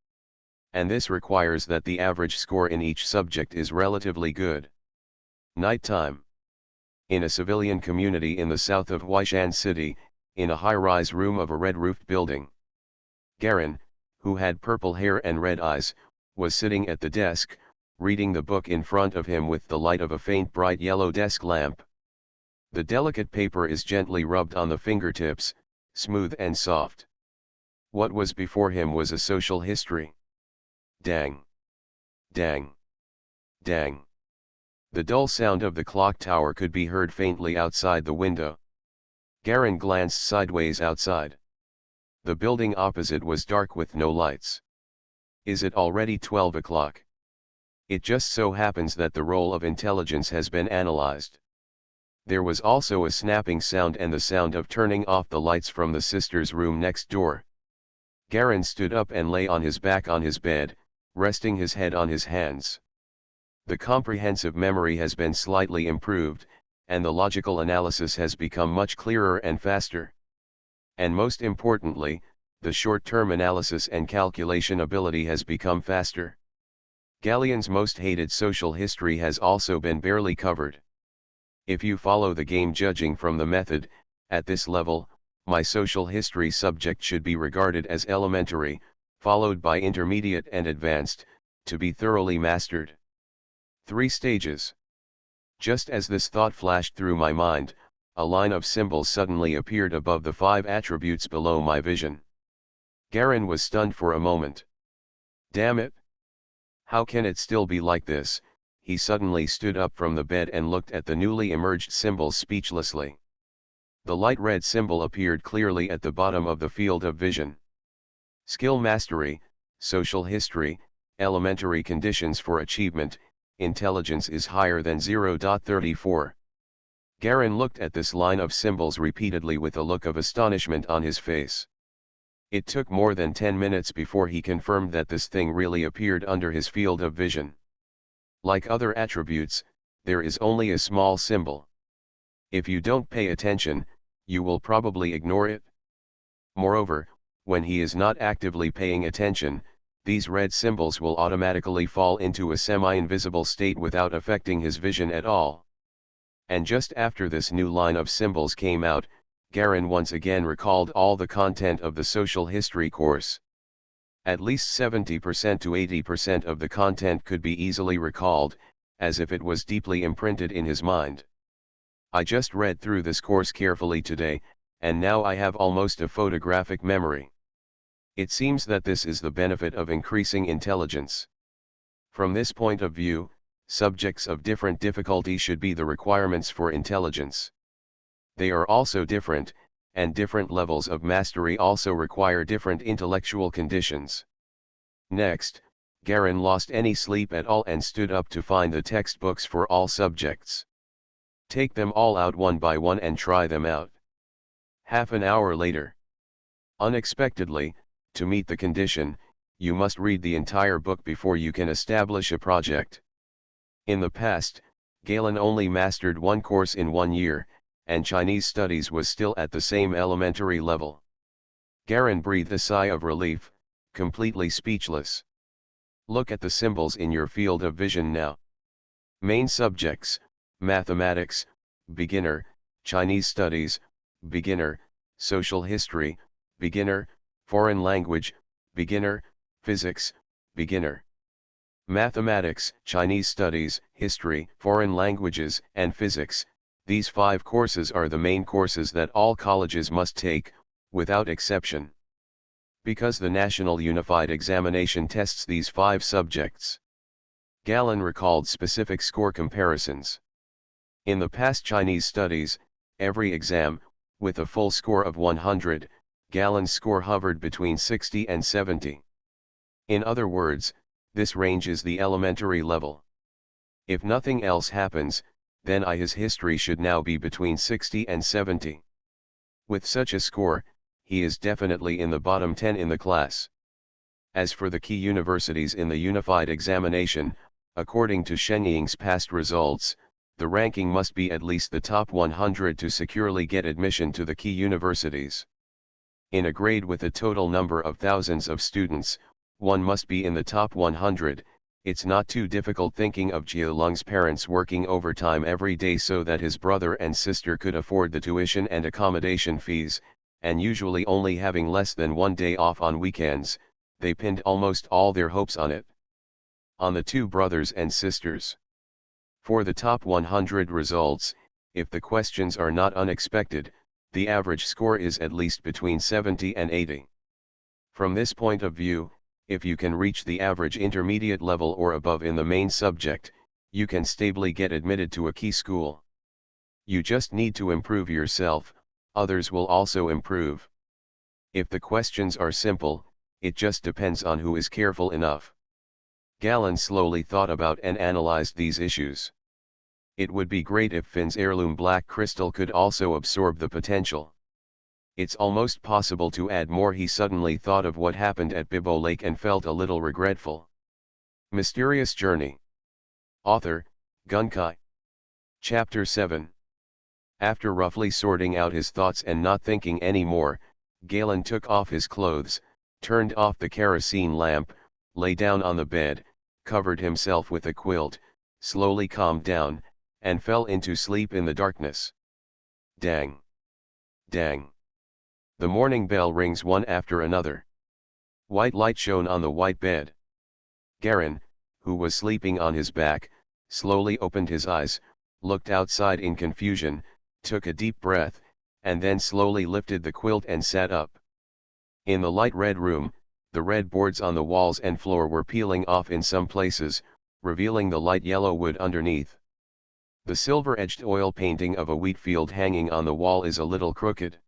And this requires that the average score in each subject is relatively good. Nighttime. In a civilian community in the south of Huaishan City, in a high-rise room of a red-roofed building. Garin, who had purple hair and red eyes, was sitting at the desk, reading the book in front of him with the light of a faint bright yellow desk lamp. The delicate paper is gently rubbed on the fingertips, smooth and soft. What was before him was a social history. Dang! Dang! Dang! The dull sound of the clock tower could be heard faintly outside the window. Garin glanced sideways outside. The building opposite was dark with no lights. Is it already 12 o'clock? It just so happens that the role of intelligence has been analyzed. There was also a snapping sound and the sound of turning off the lights from the sister's room next door. Garin stood up and lay on his back on his bed, resting his head on his hands. The comprehensive memory has been slightly improved, and the logical analysis has become much clearer and faster. And most importantly, the short-term analysis and calculation ability has become faster. Galleon's most hated social history has also been barely covered. If you follow the game judging from the method, at this level, my social history subject should be regarded as elementary, followed by intermediate and advanced, to be thoroughly mastered. 3 stages. Just as this thought flashed through my mind, a line of symbols suddenly appeared above the 5 attributes below my vision. Garin was stunned for a moment. Damn it! How can it still be like this? He suddenly stood up from the bed and looked at the newly emerged symbols speechlessly. The light red symbol appeared clearly at the bottom of the field of vision. Skill mastery, social history, elementary conditions for achievement, intelligence is higher than 0.34. Garin looked at this line of symbols repeatedly with a look of astonishment on his face. It took more than 10 minutes before he confirmed that this thing really appeared under his field of vision. Like other attributes, there is only a small symbol. If you don't pay attention, you will probably ignore it. Moreover, when he is not actively paying attention, these red symbols will automatically fall into a semi-invisible state without affecting his vision at all. And just after this new line of symbols came out, Garin once again recalled all the content of the social history course. At least 70% to 80% of the content could be easily recalled, as if it was deeply imprinted in his mind. I just read through this course carefully today, and now I have almost a photographic memory. It seems that this is the benefit of increasing intelligence. From this point of view, subjects of different difficulty should be the requirements for intelligence. They are also different, and different levels of mastery also require different intellectual conditions. Next, Garin lost any sleep at all and stood up to find the textbooks for all subjects. Take them all out one by one and try them out. Half an hour later. Unexpectedly, to meet the condition, you must read the entire book before you can establish a project. In the past, Galen only mastered one course in 1 year, and Chinese studies was still at the same elementary level. Garen breathed a sigh of relief, completely speechless. Look at the symbols in your field of vision now. Main subjects: mathematics, beginner; Chinese studies, beginner; social history, beginner; foreign language, beginner; physics, beginner. Mathematics, Chinese studies, history, foreign languages, and physics, these 5 courses are the main courses that all colleges must take, without exception. Because the National Unified Examination tests these 5 subjects. Galen recalled specific score comparisons. In the past Chinese studies, every exam, with a full score of 100, Galen's score hovered between 60 and 70. In other words, this range is the elementary level. If nothing else happens, then his history should now be between 60 and 70. With such a score, he is definitely in the bottom 10 in the class. As for the key universities in the unified examination, according to Shenying's past results, the ranking must be at least the top 100 to securely get admission to the key universities. In a grade with a total number of thousands of students, one must be in the top 100. It's not too difficult thinking of Jia Lung's parents working overtime every day so that his brother and sister could afford the tuition and accommodation fees, and usually only having less than 1 day off on weekends. They pinned almost all their hopes on it. On the 2 brothers and sisters. For the top 100 results, if the questions are not unexpected, the average score is at least between 70 and 80. From this point of view, if you can reach the average intermediate level or above in the main subject, you can stably get admitted to a key school. You just need to improve yourself, others will also improve. If the questions are simple, it just depends on who is careful enough. Galen slowly thought about and analyzed these issues. It would be great if Finn's heirloom black crystal could also absorb the potential. It's almost possible to add more. He suddenly thought of what happened at Bibo Lake and felt a little regretful. Mysterious Journey. Author, Gunkai. Chapter 7. After roughly sorting out his thoughts and not thinking any more, Galen took off his clothes, turned off the kerosene lamp, lay down on the bed, covered himself with a quilt, slowly calmed down, and fell into sleep in the darkness. Dang! Dang! The morning bell rings one after another. White light shone on the white bed. Garen, who was sleeping on his back, slowly opened his eyes, looked outside in confusion, took a deep breath, and then slowly lifted the quilt and sat up. In the light red room, the red boards on the walls and floor were peeling off in some places, revealing the light yellow wood underneath. The silver-edged oil painting of a wheat field hanging on the wall is a little crooked.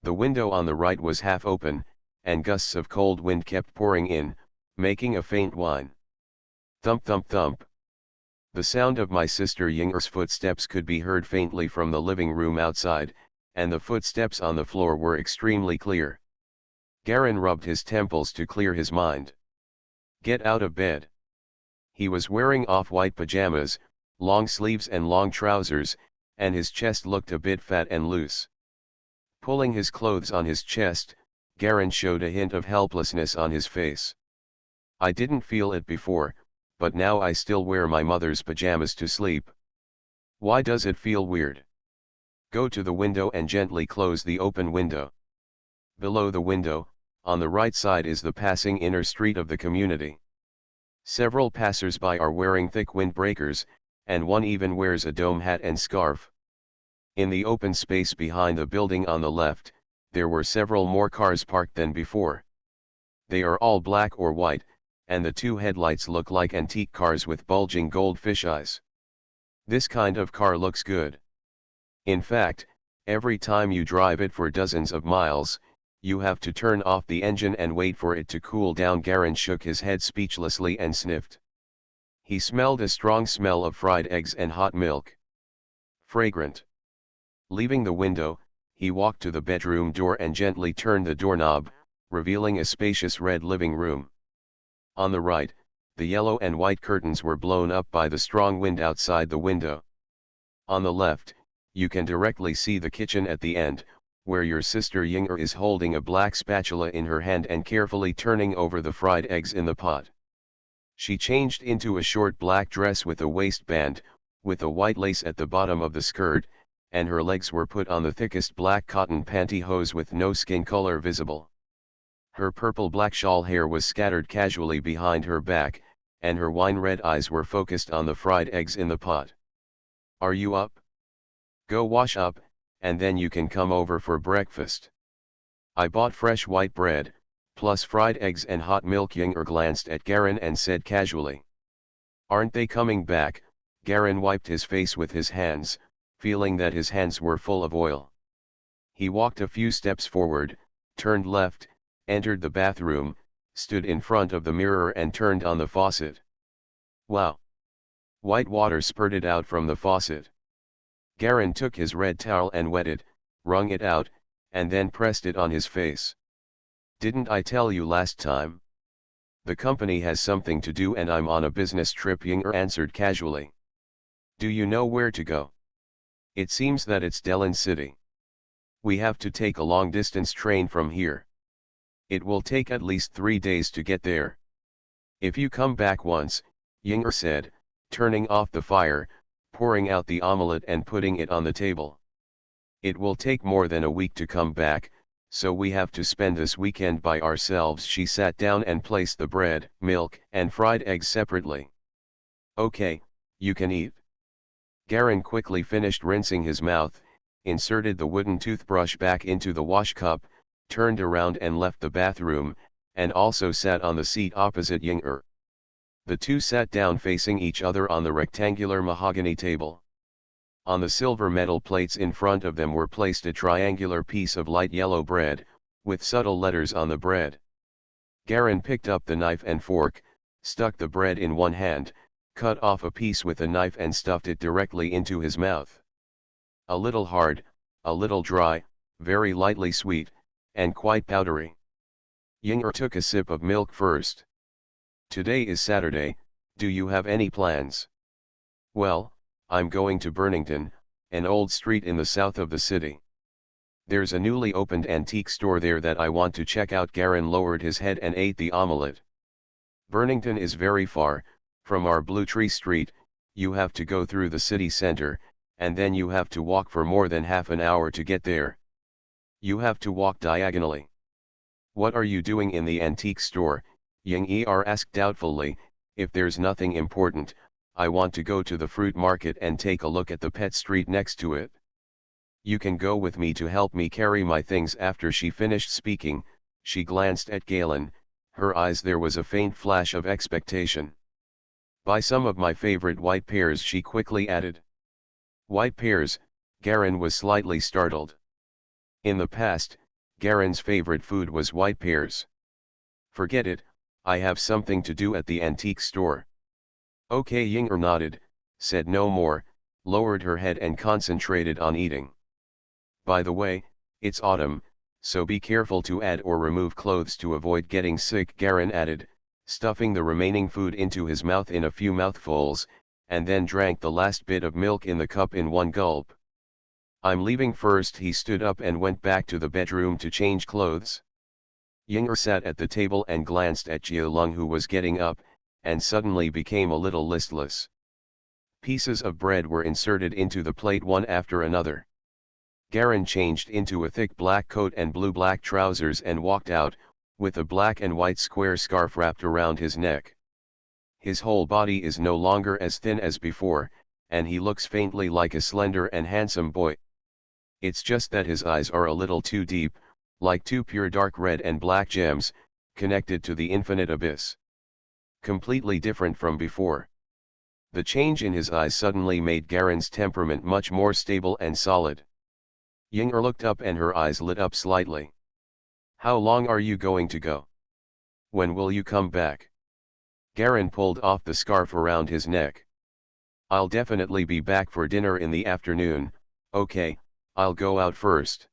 The window on the right was half open, and gusts of cold wind kept pouring in, making a faint whine. Thump thump thump. The sound of my sister Ying'er's footsteps could be heard faintly from the living room outside, and the footsteps on the floor were extremely clear. Garen rubbed his temples to clear his mind. Get out of bed. He was wearing off-white pajamas, long sleeves and long trousers, and his chest looked a bit fat and loose. Pulling his clothes on his chest, Garen showed a hint of helplessness on his face. I didn't feel it before, but now I still wear my mother's pajamas to sleep. Why does it feel weird? Go to the window and gently close the open window. Below the window, on the right side, is the passing inner street of the community. Several passers-by are wearing thick windbreakers, and one even wears a dome hat and scarf. In the open space behind the building on the left, there were several more cars parked than before. They are all black or white, and the 2 headlights look like antique cars with bulging gold fisheyes. This kind of car looks good. In fact, every time you drive it for dozens of miles, you have to turn off the engine and wait for it to cool down. Garen shook his head speechlessly and sniffed. He smelled a strong smell of fried eggs and hot milk. Fragrant. Leaving the window, he walked to the bedroom door and gently turned the doorknob, revealing a spacious red living room. On the right, The yellow and white curtains were blown up by the strong wind outside the window. On the left, you can directly see the kitchen at the end, where your sister Yinger is holding a black spatula in her hand and carefully turning over the fried eggs in the pot. She changed into a short black dress with a waistband, with a white lace at the bottom of the skirt, and her legs were put on the thickest black cotton pantyhose with no skin color visible. Her purple-black shawl hair was scattered casually behind her back, and her wine-red eyes were focused on the fried eggs in the pot. "Are you up? Go wash up, and then you can come over for breakfast. I bought fresh white bread, plus fried eggs and hot milk." Yinger glanced at Garen and said casually. "Aren't they coming back?" Garen wiped his face with his hands, feeling that his hands were full of oil. He walked a few steps forward, turned left, entered the bathroom, stood in front of the mirror and turned on the faucet. Wow! White water spurted out from the faucet. Garen took his red towel and wet it, wrung it out, and then pressed it on his face. "Didn't I tell you last time? The company has something to do and I'm on a business trip," Yinger answered casually. "Do you know where to go?" "It seems that it's Delin City. We have to take a long-distance train from here. It will take at least 3 days to get there. If you come back once," Yinger said, turning off the fire, pouring out the omelette and putting it on the table. "It will take more than a week to come back, so we have to spend this weekend by ourselves." She sat down and placed the bread, milk, and fried eggs separately. "Okay, you can eat." Garen quickly finished rinsing his mouth, inserted the wooden toothbrush back into the wash cup, turned around and left the bathroom, and also sat on the seat opposite Yinger. The two sat down facing each other on the rectangular mahogany table. On the silver metal plates in front of them were placed a triangular piece of light yellow bread, with subtle letters on the bread. Garen picked up the knife and fork, stuck the bread in one hand, cut off a piece with a knife and stuffed it directly into his mouth. A little hard, a little dry, very lightly sweet, and quite powdery. Yinger took a sip of milk first. "Today is Saturday, do you have any plans?" "Well, I'm going to Burnington, an old street in the south of the city. There's a newly opened antique store there that I want to check out." Garen lowered his head and ate the omelette. "Burnington is very far, from our Blue Tree Street. You have to go through the city center, and then you have to walk for more than half an hour to get there. You have to walk diagonally." "What are you doing in the antique store?" Yinger asked doubtfully. "If there's nothing important, I want to go to the fruit market and take a look at the pet street next to it." "You can go with me to help me carry my things." After she finished speaking, she glanced at Galen, her eyes there was a faint flash of expectation. "Buy some of my favorite white pears," she quickly added. White pears, Garen was slightly startled. In the past, Garen's favorite food was white pears. "Forget it, I have something to do at the antique store." "Okay." Yinger nodded, said no more, lowered her head and concentrated on eating. "By the way, it's autumn, so be careful to add or remove clothes to avoid getting sick," Garen added, stuffing the remaining food into his mouth in a few mouthfuls, and then drank the last bit of milk in the cup in one gulp. "I'm leaving first." He stood up and went back to the bedroom to change clothes. Yinger sat at the table and glanced at Jiolung, who was getting up, and suddenly became a little listless. Pieces of bread were inserted into the plate one after another. Garen changed into a thick black coat and blue-black trousers and walked out, with a black and white square scarf wrapped around his neck. His whole body is no longer as thin as before, and he looks faintly like a slender and handsome boy. It's just that his eyes are a little too deep, like two pure dark red and black gems, connected to the infinite abyss. Completely different from before. The change in his eyes suddenly made Garen's temperament much more stable and solid. Yinger looked up and her eyes lit up slightly. "How long are you going to go? When will you come back?" Garen pulled off the scarf around his neck. "I'll definitely be back for dinner in the afternoon. Okay, I'll go out first."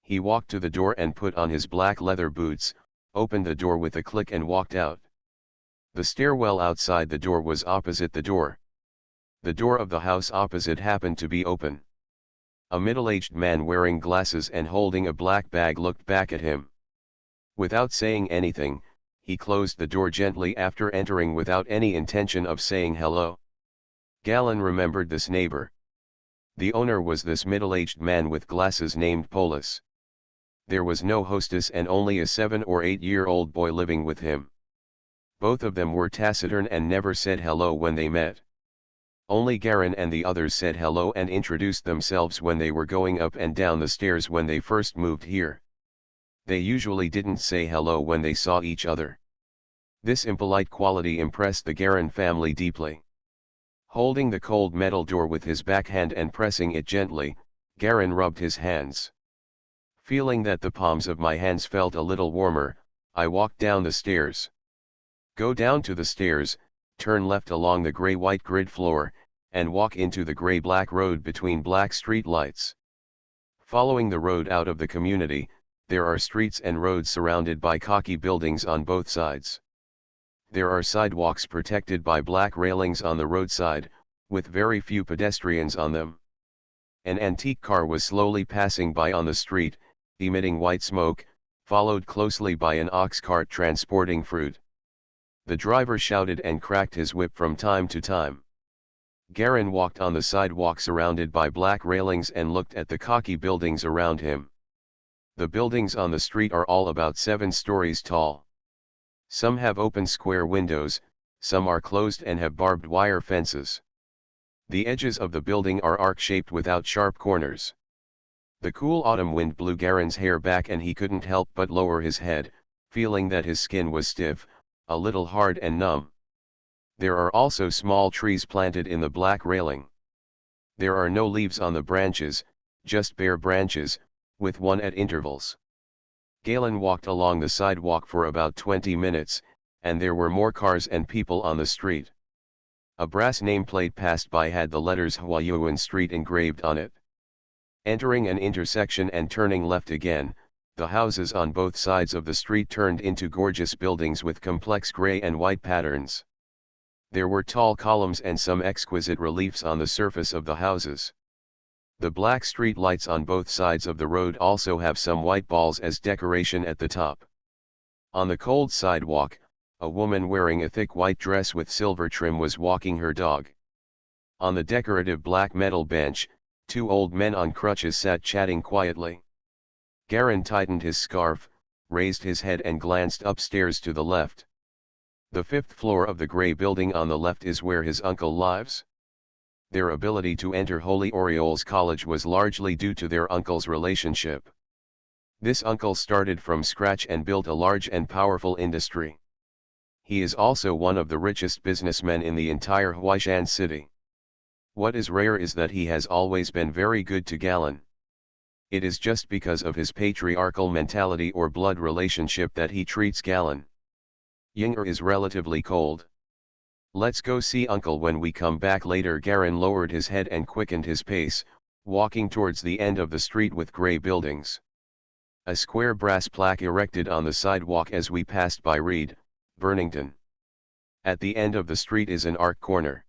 He walked to the door and put on his black leather boots, opened the door with a click and walked out. The stairwell outside the door was opposite the door. The door of the house opposite happened to be open. A middle-aged man wearing glasses and holding a black bag looked back at him. Without saying anything, he closed the door gently after entering without any intention of saying hello. Galen remembered this neighbor. The owner was this middle-aged man with glasses named Polis. There was no hostess and only a 7 or 8-year-old boy living with him. Both of them were taciturn and never said hello when they met. Only Garen and the others said hello and introduced themselves when they were going up and down the stairs when they first moved here. They usually didn't say hello when they saw each other. This impolite quality impressed the Garen family deeply. Holding the cold metal door with his backhand and pressing it gently, Garen rubbed his hands. Feeling that the palms of my hands felt a little warmer, I walked down the stairs. Go down to the stairs, turn left along the gray-white grid floor, and walk into the gray-black road between black street lights. Following the road out of the community, there are streets and roads surrounded by cocky buildings on both sides. There are sidewalks protected by black railings on the roadside, with very few pedestrians on them. An antique car was slowly passing by on the street, emitting white smoke, followed closely by an ox cart transporting fruit. The driver shouted and cracked his whip from time to time. Garen walked on the sidewalk surrounded by black railings and looked at the cocky buildings around him. The buildings on the street are all about 7 stories tall. Some have open square windows, some are closed and have barbed wire fences. The edges of the building are arc-shaped without sharp corners. The cool autumn wind blew Garen's hair back and he couldn't help but lower his head, feeling that his skin was stiff, a little hard and numb. There are also small trees planted in the black railing. There are no leaves on the branches, just bare branches, with one at intervals. Galen walked along the sidewalk for about 20 minutes, and there were more cars and people on the street. A brass nameplate passed by had the letters Huayuan Street engraved on it. Entering an intersection and turning left again, the houses on both sides of the street turned into gorgeous buildings with complex gray and white patterns. There were tall columns and some exquisite reliefs on the surface of the houses. The black street lights on both sides of the road also have some white balls as decoration at the top. On the cold sidewalk, a woman wearing a thick white dress with silver trim was walking her dog. On the decorative black metal bench, 2 old men on crutches sat chatting quietly. Garen tightened his scarf, raised his head and glanced upstairs to the left. The 5th floor of the gray building on the left is where his uncle lives. Their ability to enter Holy Orioles College was largely due to their uncle's relationship. This uncle started from scratch and built a large and powerful industry. He is also one of the richest businessmen in the entire Huaishan city. What is rare is that he has always been very good to Galen. It is just because of his patriarchal mentality or blood relationship that he treats Galen. Yinger is relatively cold. Let's go see uncle when we come back later. Garen lowered his head and quickened his pace, walking towards the end of the street with gray buildings. A square brass plaque erected on the sidewalk as we passed by read, Burnington. At the end of the street is an arc corner.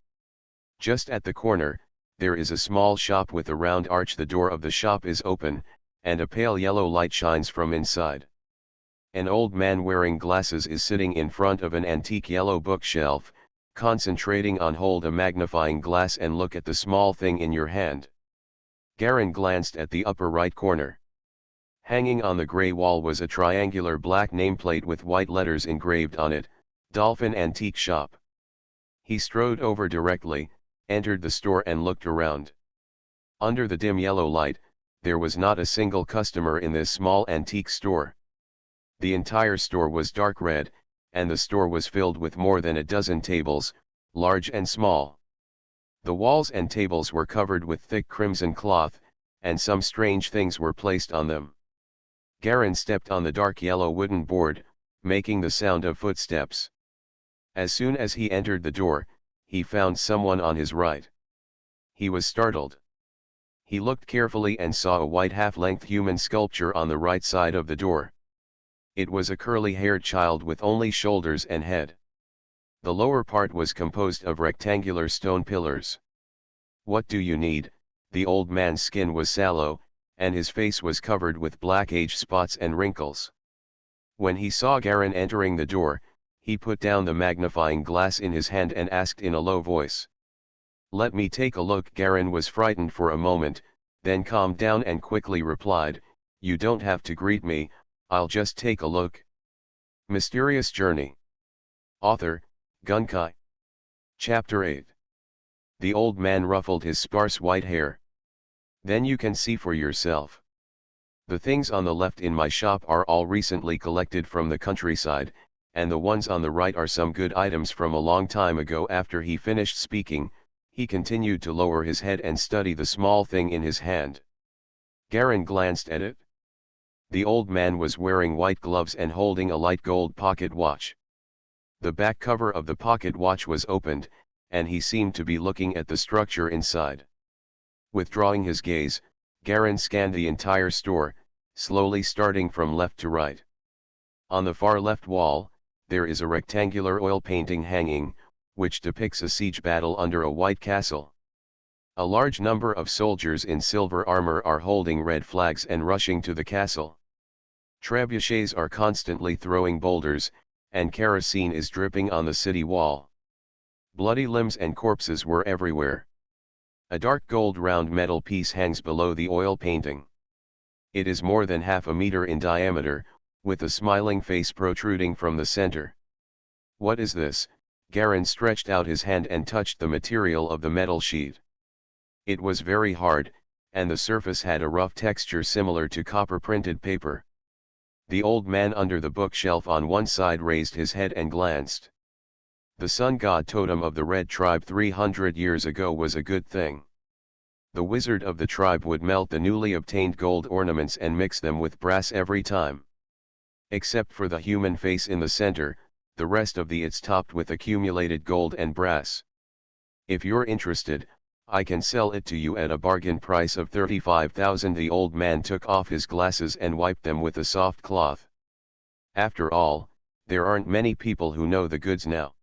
Just at the corner, there is a small shop with a round arch. The door of the shop is open, and a pale yellow light shines from inside. An old man wearing glasses is sitting in front of an antique yellow bookshelf, concentrating on hold a magnifying glass and look at the small thing in your hand. Garen glanced at the upper right corner. Hanging on the gray wall was a triangular black nameplate with white letters engraved on it, Dolphin Antique Shop. He strode over directly, entered the store and looked around. Under the dim yellow light, there was not a single customer in this small antique store. The entire store was dark red, and the store was filled with more than a dozen tables, large and small. The walls and tables were covered with thick crimson cloth, and some strange things were placed on them. Garen stepped on the dark yellow wooden board, making the sound of footsteps. As soon as he entered the door, he found someone on his right. He was startled. He looked carefully and saw a white half-length human sculpture on the right side of the door. It was a curly-haired child with only shoulders and head. The lower part was composed of rectangular stone pillars. "What do you need?" The old man's skin was sallow, and his face was covered with black age spots and wrinkles. When he saw Garin entering the door, he put down the magnifying glass in his hand and asked in a low voice. "Let me take a look." Garin was frightened for a moment, then calmed down and quickly replied, "You don't have to greet me, I'll just take a look." Mysterious Journey. Author, Gunkai. Chapter 8. The old man ruffled his sparse white hair. "Then you can see for yourself. The things on the left in my shop are all recently collected from the countryside, and the ones on the right are some good items from a long time ago." After he finished speaking, he continued to lower his head and study the small thing in his hand. Garin glanced at it. The old man was wearing white gloves and holding a light gold pocket watch. The back cover of the pocket watch was opened, and he seemed to be looking at the structure inside. Withdrawing his gaze, Garin scanned the entire store, slowly starting from left to right. On the far left wall, there is a rectangular oil painting hanging, which depicts a siege battle under a white castle. A large number of soldiers in silver armor are holding red flags and rushing to the castle. Trebuchets are constantly throwing boulders, and kerosene is dripping on the city wall. Bloody limbs and corpses were everywhere. A dark gold round metal piece hangs below the oil painting. It is more than half a meter in diameter, with a smiling face protruding from the center. "What is this?" Garin stretched out his hand and touched the material of the metal sheet. It was very hard, and the surface had a rough texture similar to copper-printed paper. The old man under the bookshelf on one side raised his head and glanced. The sun god totem of the red tribe 300 years ago was a good thing. The wizard of the tribe would melt the newly obtained gold ornaments and mix them with brass every time. Except for the human face in the center, the rest of it's topped with accumulated gold and brass. "If you're interested, I can sell it to you at a bargain price of 35,000. The old man took off his glasses and wiped them with a soft cloth. "After all, there aren't many people who know the goods now.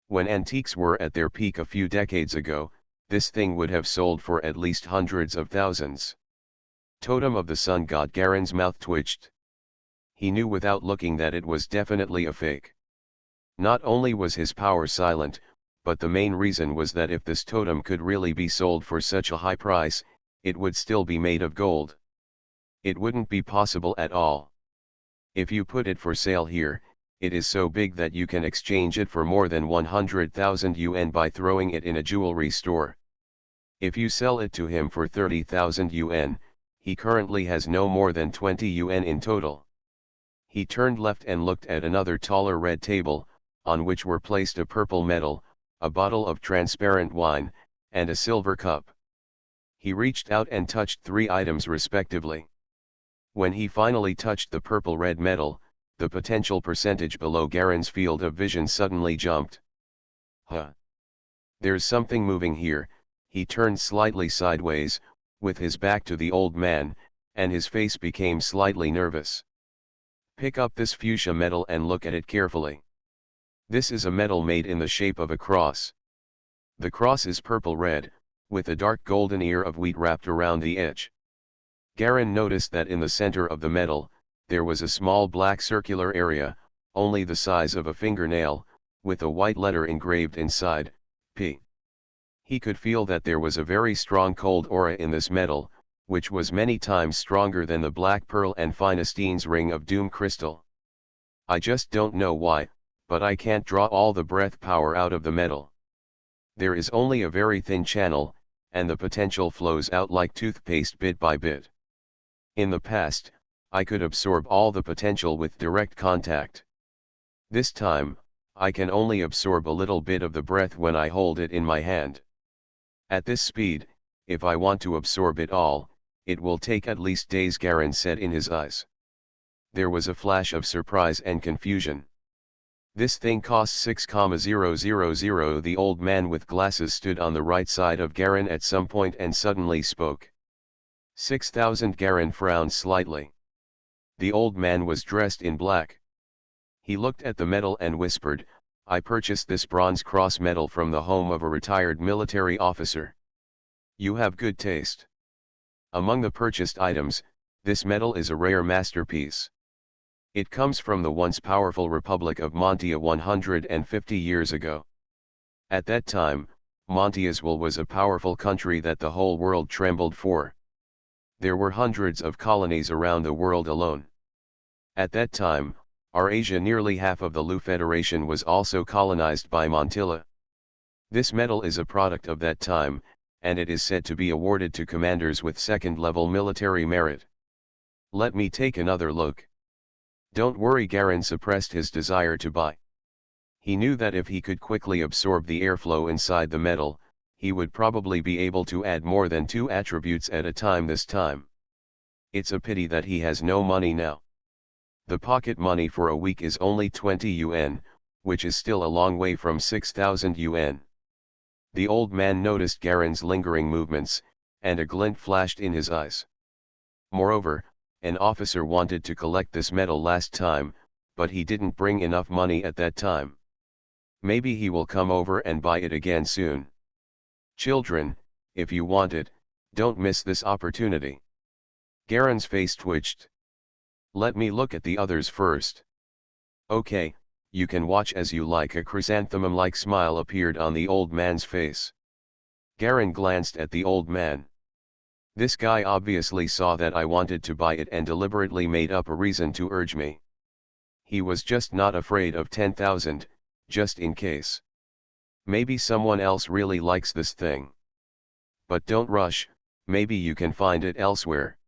When antiques were at their peak a few decades ago, this thing would have sold for at least hundreds of thousands." Totem of the sun god. Garin's mouth twitched. He knew without looking that it was definitely a fake. Not only was his power silent, but the main reason was that if this totem could really be sold for such a high price, it would still be made of gold. It wouldn't be possible at all. If you put it for sale here, it is so big that you can exchange it for more than 100,000 yuan by throwing it in a jewelry store. If you sell it to him for 30,000 yuan, he currently has no more than 20 yuan in total. He turned left and looked at another taller red table, on which were placed a purple medal, a bottle of transparent wine, and a silver cup. He reached out and touched 3 items respectively. When he finally touched the purple-red medal, the potential percentage below Garin's field of vision suddenly jumped. "Huh. There's something moving here." He turned slightly sideways, with his back to the old man, and his face became slightly nervous. "Pick up this fuchsia medal and look at it carefully. This is a medal made in the shape of a cross. The cross is purple-red, with a dark golden ear of wheat wrapped around the edge." Garin noticed that in the center of the medal, there was a small black circular area, only the size of a fingernail, with a white letter engraved inside, P. He could feel that there was a very strong cold aura in this medal, which was many times stronger than the black pearl and Finestein's ring of doom crystal. "I just don't know why, but I can't draw all the breath power out of the medal. There is only a very thin channel, and the potential flows out like toothpaste bit by bit. In the past, I could absorb all the potential with direct contact. This time, I can only absorb a little bit of the breath when I hold it in my hand. At this speed, if I want to absorb it all, it will take at least days." Garin said in his eyes. There was a flash of surprise and confusion. "This thing costs 6,000. The old man with glasses stood on the right side of Garin at some point and suddenly spoke. 6,000. Garin frowned slightly. The old man was dressed in black. He looked at the medal and whispered, I purchased this bronze cross medal from the home of a retired military officer. You have good taste. Among the purchased items, this medal is a rare masterpiece. It comes from the once powerful Republic of Montia 150 years ago. At that time, Montiaswil was a powerful country that the whole world trembled for. There were hundreds of colonies around the world alone. At that time, our Asia, nearly half of the Lu Federation, was also colonized by Montilla. This medal is a product of that time, and it is said to be awarded to commanders with second-level military merit. Let me take another look. Don't worry, Garin suppressed his desire to buy. He knew that if he could quickly absorb the airflow inside the medal, he would probably be able to add more than 2 attributes at a time this time. It's a pity that he has no money now. The pocket money for a week is only 20 yuan, which is still a long way from 6,000 yuan. The old man noticed Garin's lingering movements, and a glint flashed in his eyes. Moreover, an officer wanted to collect this medal last time, but he didn't bring enough money at that time. Maybe he will come over and buy it again soon. Children, if you want it, don't miss this opportunity. Garin's face twitched. Let me look at the others first. Okay, you can watch as you like. A chrysanthemum-like smile appeared on the old man's face. Garin glanced at the old man. This guy obviously saw that I wanted to buy it and deliberately made up a reason to urge me. He was just not afraid of 10,000, just in case. Maybe someone else really likes this thing. But don't rush, maybe you can find it elsewhere.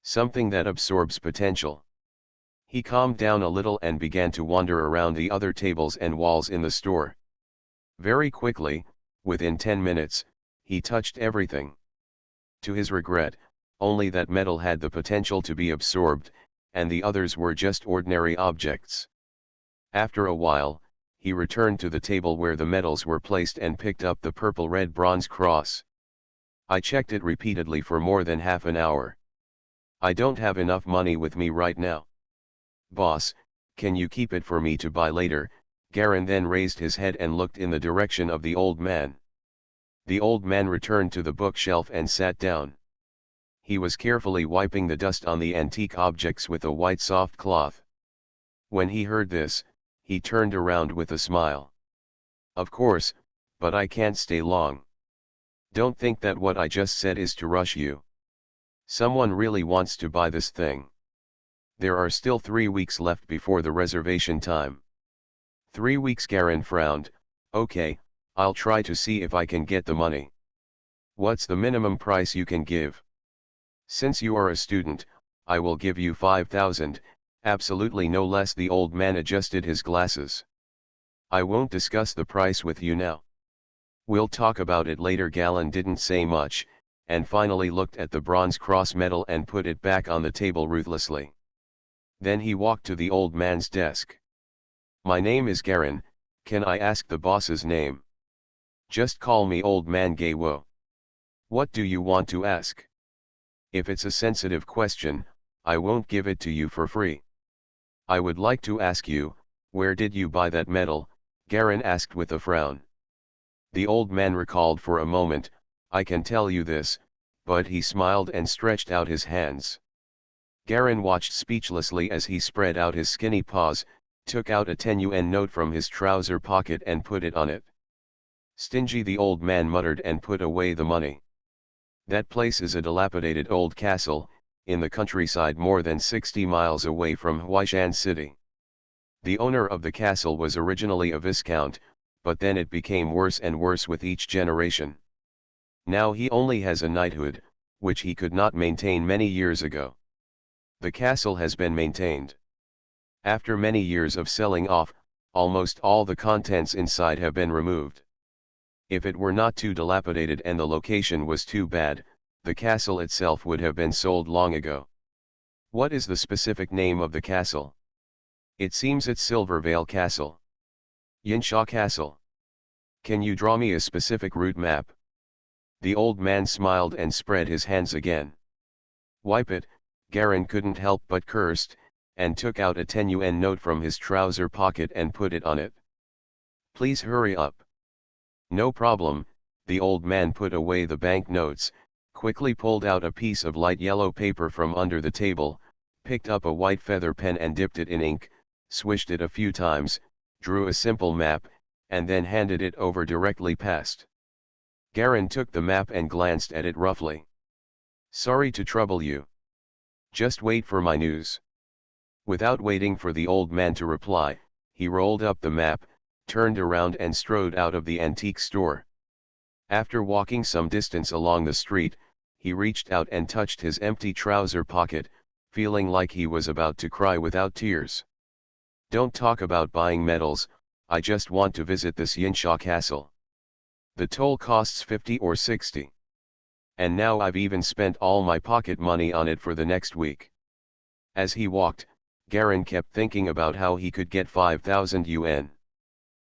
Something that absorbs potential. He calmed down a little and began to wander around the other tables and walls in the store. Very quickly, within 10 minutes, he touched everything. To his regret, only that metal had the potential to be absorbed, and the others were just ordinary objects. After a while, he returned to the table where the medals were placed and picked up the purple-red bronze cross. I checked it repeatedly for more than half an hour. I don't have enough money with me right now. Boss, can you keep it for me to buy later? Garin then raised his head and looked in the direction of the old man. The old man returned to the bookshelf and sat down. He was carefully wiping the dust on the antique objects with a white soft cloth. When he heard this, he turned around with a smile. Of course, but I can't stay long. Don't think that what I just said is to rush you. Someone really wants to buy this thing. There are still 3 weeks left before the reservation time. 3 weeks? Garin frowned. Okay, I'll try to see if I can get the money. What's the minimum price you can give? Since you are a student, I will give you 5,000, absolutely no less. The old man adjusted his glasses. I won't discuss the price with you now. We'll talk about it later. Garin didn't say much, and finally looked at the bronze cross medal and put it back on the table ruthlessly. Then he walked to the old man's desk. My name is Garin, can I ask the boss's name? Just call me Old Man Gaywo. What do you want to ask? If it's a sensitive question, I won't give it to you for free. I would like to ask you, where did you buy that medal? Garin asked with a frown. The old man recalled for a moment. I can tell you this, but he smiled and stretched out his hands. Garin watched speechlessly as he spread out his skinny paws, took out a 10 yuan note from his trouser pocket and put it on it. Stingy, the old man muttered and put away the money. That place is a dilapidated old castle, in the countryside more than 60 miles away from Huaishan City. The owner of the castle was originally a viscount, but then it became worse and worse with each generation. Now he only has a knighthood, which he could not maintain many years ago. The castle has been maintained. After many years of selling off, almost all the contents inside have been removed. If it were not too dilapidated and the location was too bad, the castle itself would have been sold long ago. What is the specific name of the castle? It seems it's Silvervale Castle. Yinshaw Castle. Can you draw me a specific route map? The old man smiled and spread his hands again. Wipe it. Garin couldn't help but cursed, and took out a 10 yuan note from his trouser pocket and put it on it. Please hurry up. No problem, the old man put away the bank notes, quickly pulled out a piece of light yellow paper from under the table, picked up a white feather pen and dipped it in ink, swished it a few times, drew a simple map, and then handed it over directly past. Garin took the map and glanced at it roughly. Sorry to trouble you. Just wait for my news. Without waiting for the old man to reply, he rolled up the map, turned around and strode out of the antique store. After walking some distance along the street, he reached out and touched his empty trouser pocket, feeling like he was about to cry without tears. Don't talk about buying medals, I just want to visit this Yinsha castle. The toll costs 50 or 60. And now I've even spent all my pocket money on it for the next week. As he walked, Garin kept thinking about how he could get 5,000 yuan.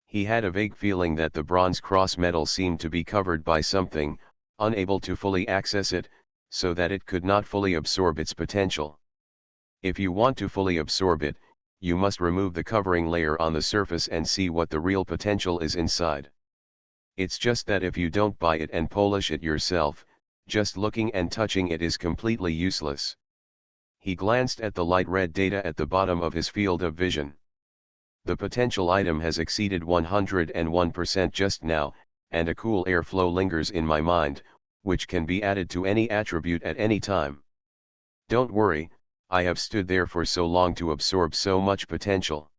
He had a vague feeling that the bronze cross medal seemed to be covered by something, unable to fully access it, so that it could not fully absorb its potential. If you want to fully absorb it, you must remove the covering layer on the surface and see what the real potential is inside. It's just that if you don't buy it and polish it yourself, just looking and touching it is completely useless. He glanced at the light red data at the bottom of his field of vision. The potential item has exceeded 101% just now, and a cool airflow lingers in my mind, which can be added to any attribute at any time. Don't worry, I have stood there for so long to absorb so much potential.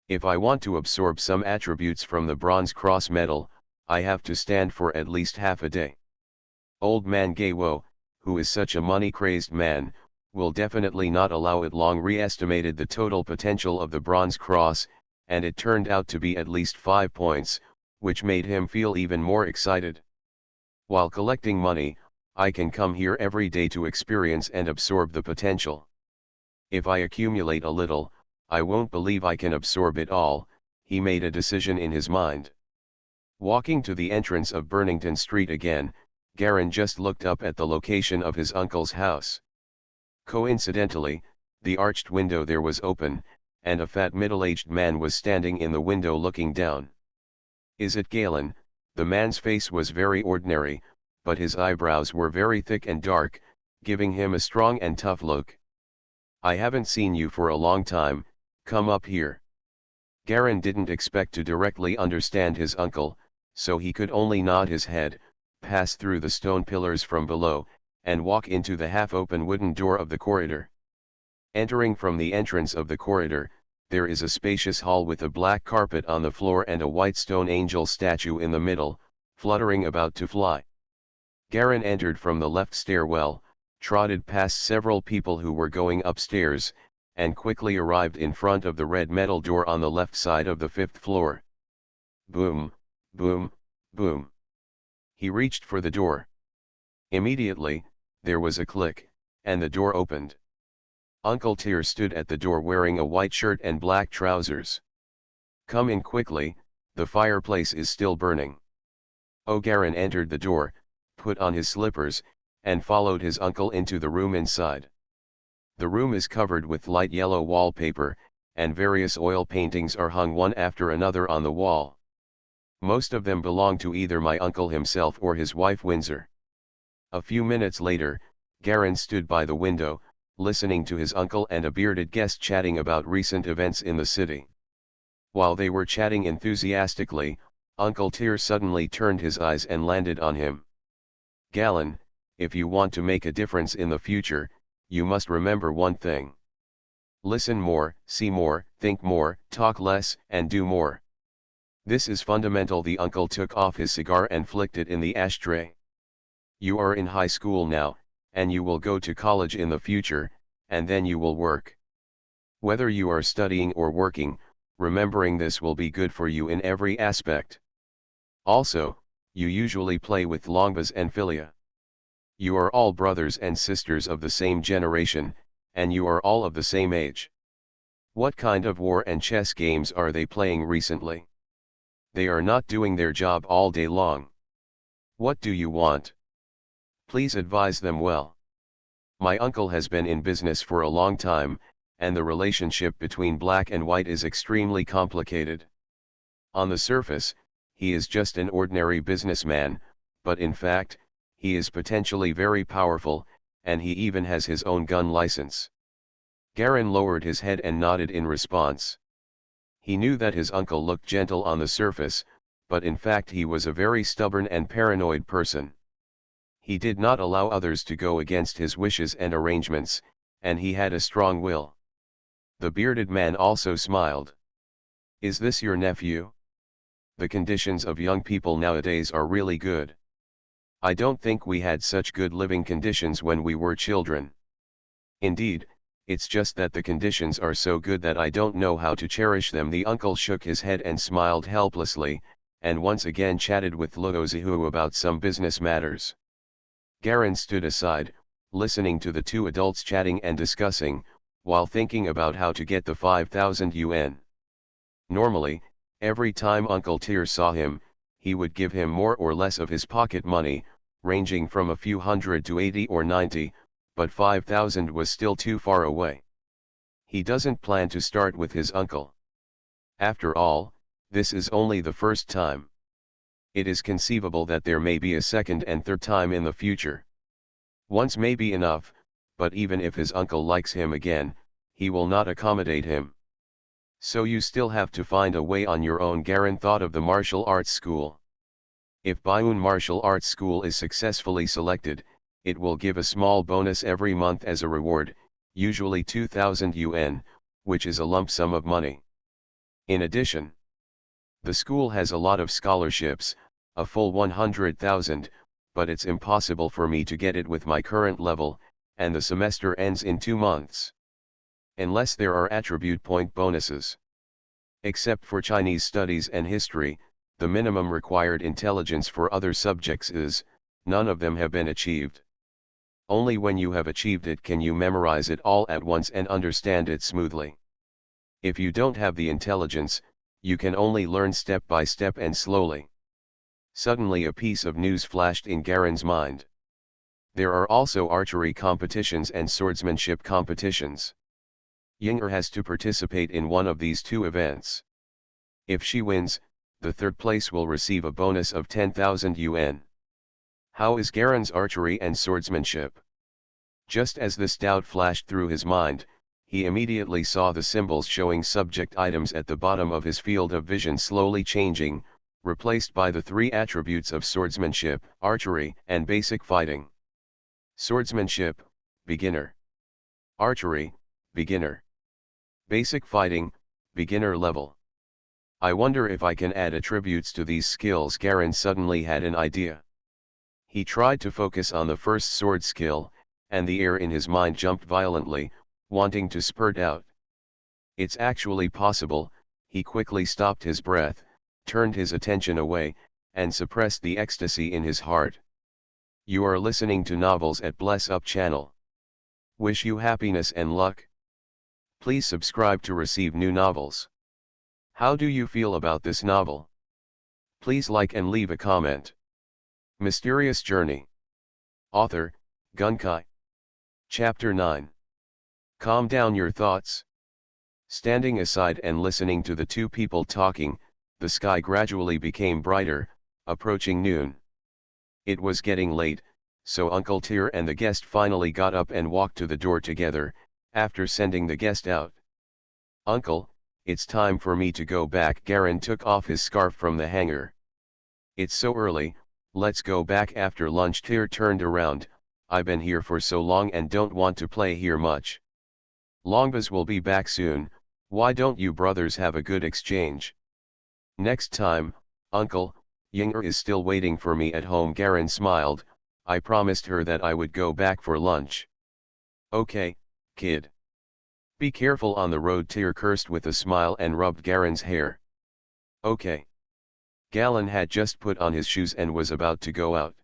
If I want to absorb some attributes from the bronze cross medal, I have to stand for at least half a day. Old man Geiwo, who is such a money-crazed man, will definitely not allow it. Long re-estimated the total potential of the bronze cross, and it turned out to be at least 5 points, which made him feel even more excited. While collecting money, I can come here every day to experience and absorb the potential. If I accumulate a little, I won't believe I can absorb it all, he made a decision in his mind. Walking to the entrance of Burnington Street again, Garin just looked up at the location of his uncle's house. Coincidentally, the arched window there was open, and a fat middle-aged man was standing in the window looking down. Is it Galen? The man's face was very ordinary, but his eyebrows were very thick and dark, giving him a strong and tough look. I haven't seen you for a long time, come up here. Garin didn't expect to directly understand his uncle, so he could only nod his head, pass through the stone pillars from below, and walk into the half-open wooden door of the corridor. Entering from the entrance of the corridor, there is a spacious hall with a black carpet on the floor and a white stone angel statue in the middle, fluttering about to fly. Garin entered from the left stairwell, trotted past several people who were going upstairs, and quickly arrived in front of the red metal door on the left side of the 5th floor. Boom, boom, boom. He reached for the door. Immediately, there was a click, and the door opened. Uncle Tyr stood at the door wearing a white shirt and black trousers. Come in quickly, the fireplace is still burning. Garin entered the door, put on his slippers, and followed his uncle into the room inside. The room is covered with light yellow wallpaper, and various oil paintings are hung one after another on the wall. Most of them belong to either my uncle himself or his wife Windsor. A few minutes later, Garin stood by the window, listening to his uncle and a bearded guest chatting about recent events in the city. While they were chatting enthusiastically, Uncle Tyr suddenly turned his eyes and landed on him. Galen, if you want to make a difference in the future, you must remember one thing. Listen more, see more, think more, talk less, and do more. This is fundamental. The uncle took off his cigar and flicked it in the ashtray. You are in high school now, and you will go to college in the future, and then you will work. Whether you are studying or working, remembering this will be good for you in every aspect. Also, you usually play with Longbas and Philia. You are all brothers and sisters of the same generation, and you are all of the same age. What kind of war and chess games are they playing recently? They are not doing their job all day long. What do you want? Please advise them well. My uncle has been in business for a long time, and the relationship between black and white is extremely complicated. On the surface, he is just an ordinary businessman, but in fact, he is potentially very powerful, and he even has his own gun license. Garin lowered his head and nodded in response. He knew that his uncle looked gentle on the surface, but in fact he was a very stubborn and paranoid person. He did not allow others to go against his wishes and arrangements, and he had a strong will. The bearded man also smiled. "Is this your nephew? The conditions of young people nowadays are really good. I don't think we had such good living conditions when we were children. Indeed, it's just that the conditions are so good that I don't know how to cherish them." The uncle shook his head and smiled helplessly, and once again chatted with Luo Zihu about some business matters. Garin stood aside, listening to the two adults chatting and discussing, while thinking about how to get the 5,000 yuan. Normally, every time Uncle Tyr saw him, he would give him more or less of his pocket money, ranging from a few hundred to 80 or 90, but 5,000 was still too far away. He doesn't plan to start with his uncle. After all, this is only the first time. It is conceivable that there may be a second and third time in the future. Once may be enough, but even if his uncle likes him again, he will not accommodate him. So you still have to find a way on your own. Garin thought of the martial arts school. If Baiyun Martial Arts School is successfully selected, it will give a small bonus every month as a reward, usually 2,000 yuan, which is a lump sum of money. In addition, the school has a lot of scholarships, a full 100,000, but it's impossible for me to get it with my current level, and the semester ends in 2 months. Unless there are attribute point bonuses. Except for Chinese studies and history, the minimum required intelligence for other subjects is, none of them have been achieved. Only when you have achieved it can you memorize it all at once and understand it smoothly. If you don't have the intelligence, you can only learn step by step and slowly. Suddenly a piece of news flashed in Garin's mind. There are also archery competitions and swordsmanship competitions. Yinger has to participate in one of these two events. If she wins, the third place will receive a bonus of 10,000 yuan. How is Garin's archery and swordsmanship? Just as this doubt flashed through his mind, he immediately saw the symbols showing subject items at the bottom of his field of vision slowly changing, replaced by the 3 attributes of swordsmanship, archery, and basic fighting. Swordsmanship, beginner. Archery, beginner. Basic fighting, beginner level. I wonder if I can add attributes to these skills. Garin suddenly had an idea. He tried to focus on the first sword skill, and the air in his mind jumped violently, wanting to spurt out. It's actually possible. He quickly stopped his breath, turned his attention away, and suppressed the ecstasy in his heart. You are listening to Novels at Bless Up channel. Wish you happiness and luck. Please subscribe to receive new novels. How do you feel about this novel? Please like and leave a comment. Mysterious Journey. Author, Gunkai. Chapter 9. Calm down your thoughts. Standing aside and listening to the two people talking, the sky gradually became brighter, approaching noon. It was getting late, so Uncle Tyr and the guest finally got up and walked to the door together, after sending the guest out. Uncle, it's time for me to go back. Garin took off his scarf from the hanger. It's so early, let's go back after lunch. Tyr turned around. I've been here for so long and don't want to play here much. Longbaz will be back soon, why don't you brothers have a good exchange? Next time, Uncle, Yinger is still waiting for me at home. Garin smiled. I promised her that I would go back for lunch. Okay, kid. Be careful on the road. Tyr cursed with a smile and rubbed Garin's hair. Okay. Galen had just put on his shoes and was about to go out.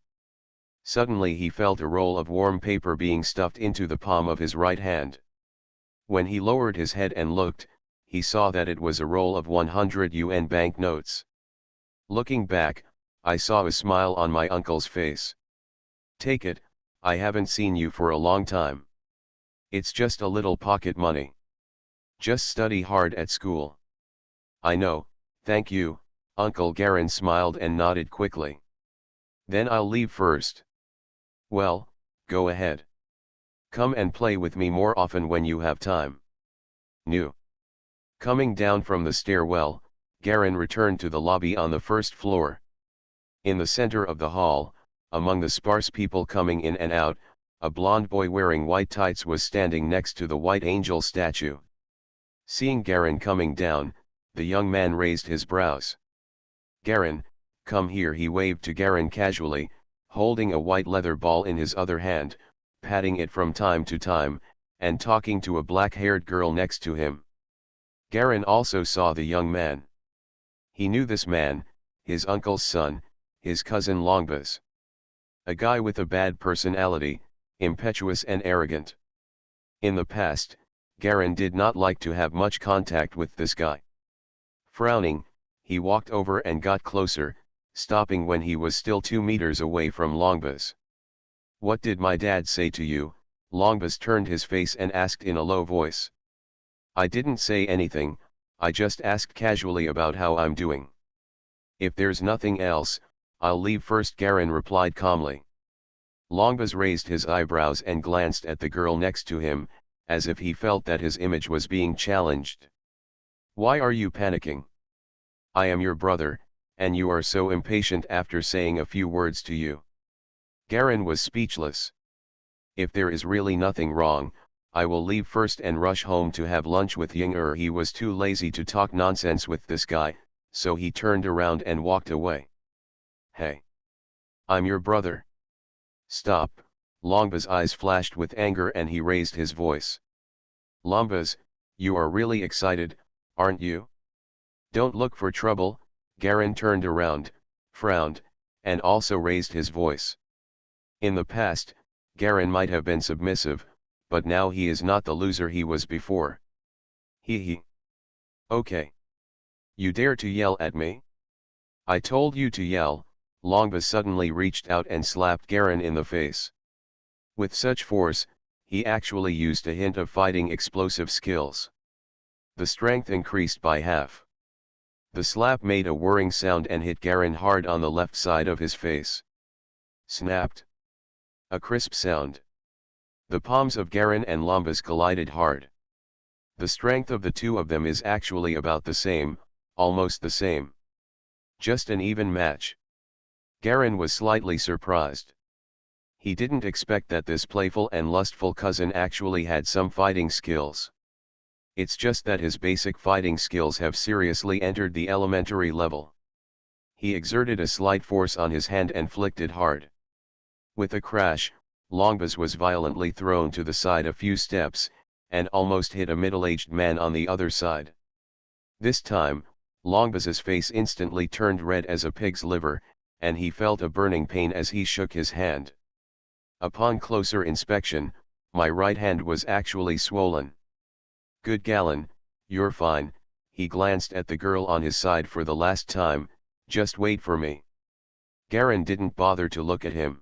Suddenly he felt a roll of warm paper being stuffed into the palm of his right hand. When he lowered his head and looked, he saw that it was a roll of 100 yuan banknotes. Looking back, I saw a smile on my uncle's face. Take it, I haven't seen you for a long time. It's just a little pocket money. Just study hard at school. I know, thank you, Uncle Garin smiled and nodded quickly. Then I'll leave first. Well, go ahead. Come and play with me more often when you have time. New. Coming down from the stairwell, Garin returned to the lobby on the first floor. In the center of the hall, among the sparse people coming in and out, a blond boy wearing white tights was standing next to the white angel statue. Seeing Garin coming down, the young man raised his brows. Garin, come here, he waved to Garin casually, holding a white leather ball in his other hand, patting it from time to time, and talking to a black-haired girl next to him. Garin also saw the young man. He knew this man, his uncle's son, his cousin Longbus. A guy with a bad personality, impetuous and arrogant. In the past, Garin did not like to have much contact with this guy. Frowning, he walked over and got closer, stopping when he was still 2 meters away from Longbus. What did my dad say to you? Longbus turned his face and asked in a low voice. I didn't say anything, I just asked casually about how I'm doing. If there's nothing else, I'll leave first, Garin replied calmly. Longbus raised his eyebrows and glanced at the girl next to him, as if he felt that his image was being challenged. Why are you panicking? I am your brother, and you are so impatient after saying a few words to you. Garin was speechless. If there is really nothing wrong, I will leave first and rush home to have lunch with Ying. He was too lazy to talk nonsense with this guy, so he turned around and walked away. Hey! I'm your brother. Stop! Longbus' eyes flashed with anger and he raised his voice. Longbus, you are really excited, aren't you? Don't look for trouble. Garin turned around, frowned, and also raised his voice. In the past, Garin might have been submissive, but now he is not the loser he was before. Hee. Okay. You dare to yell at me? I told you to yell. Longbus suddenly reached out and slapped Garin in the face. With such force, he actually used a hint of fighting explosive skills. The strength increased by half. The slap made a whirring sound and hit Garin hard on the left side of his face. Snapped. A crisp sound. The palms of Garin and Longbus collided hard. The strength of the two of them is actually about the same, almost the same. Just an even match. Garin was slightly surprised. He didn't expect that this playful and lustful cousin actually had some fighting skills. It's just that his basic fighting skills have seriously entered the elementary level. He exerted a slight force on his hand and flicked it hard. With a crash, Longbus was violently thrown to the side a few steps, and almost hit a middle-aged man on the other side. This time, Longbus's face instantly turned red as a pig's liver, and he felt a burning pain as he shook his hand. Upon closer inspection, my right hand was actually swollen. Good Garin, you're fine. He glanced at the girl on his side for the last time. Just wait for me. Garin didn't bother to look at him.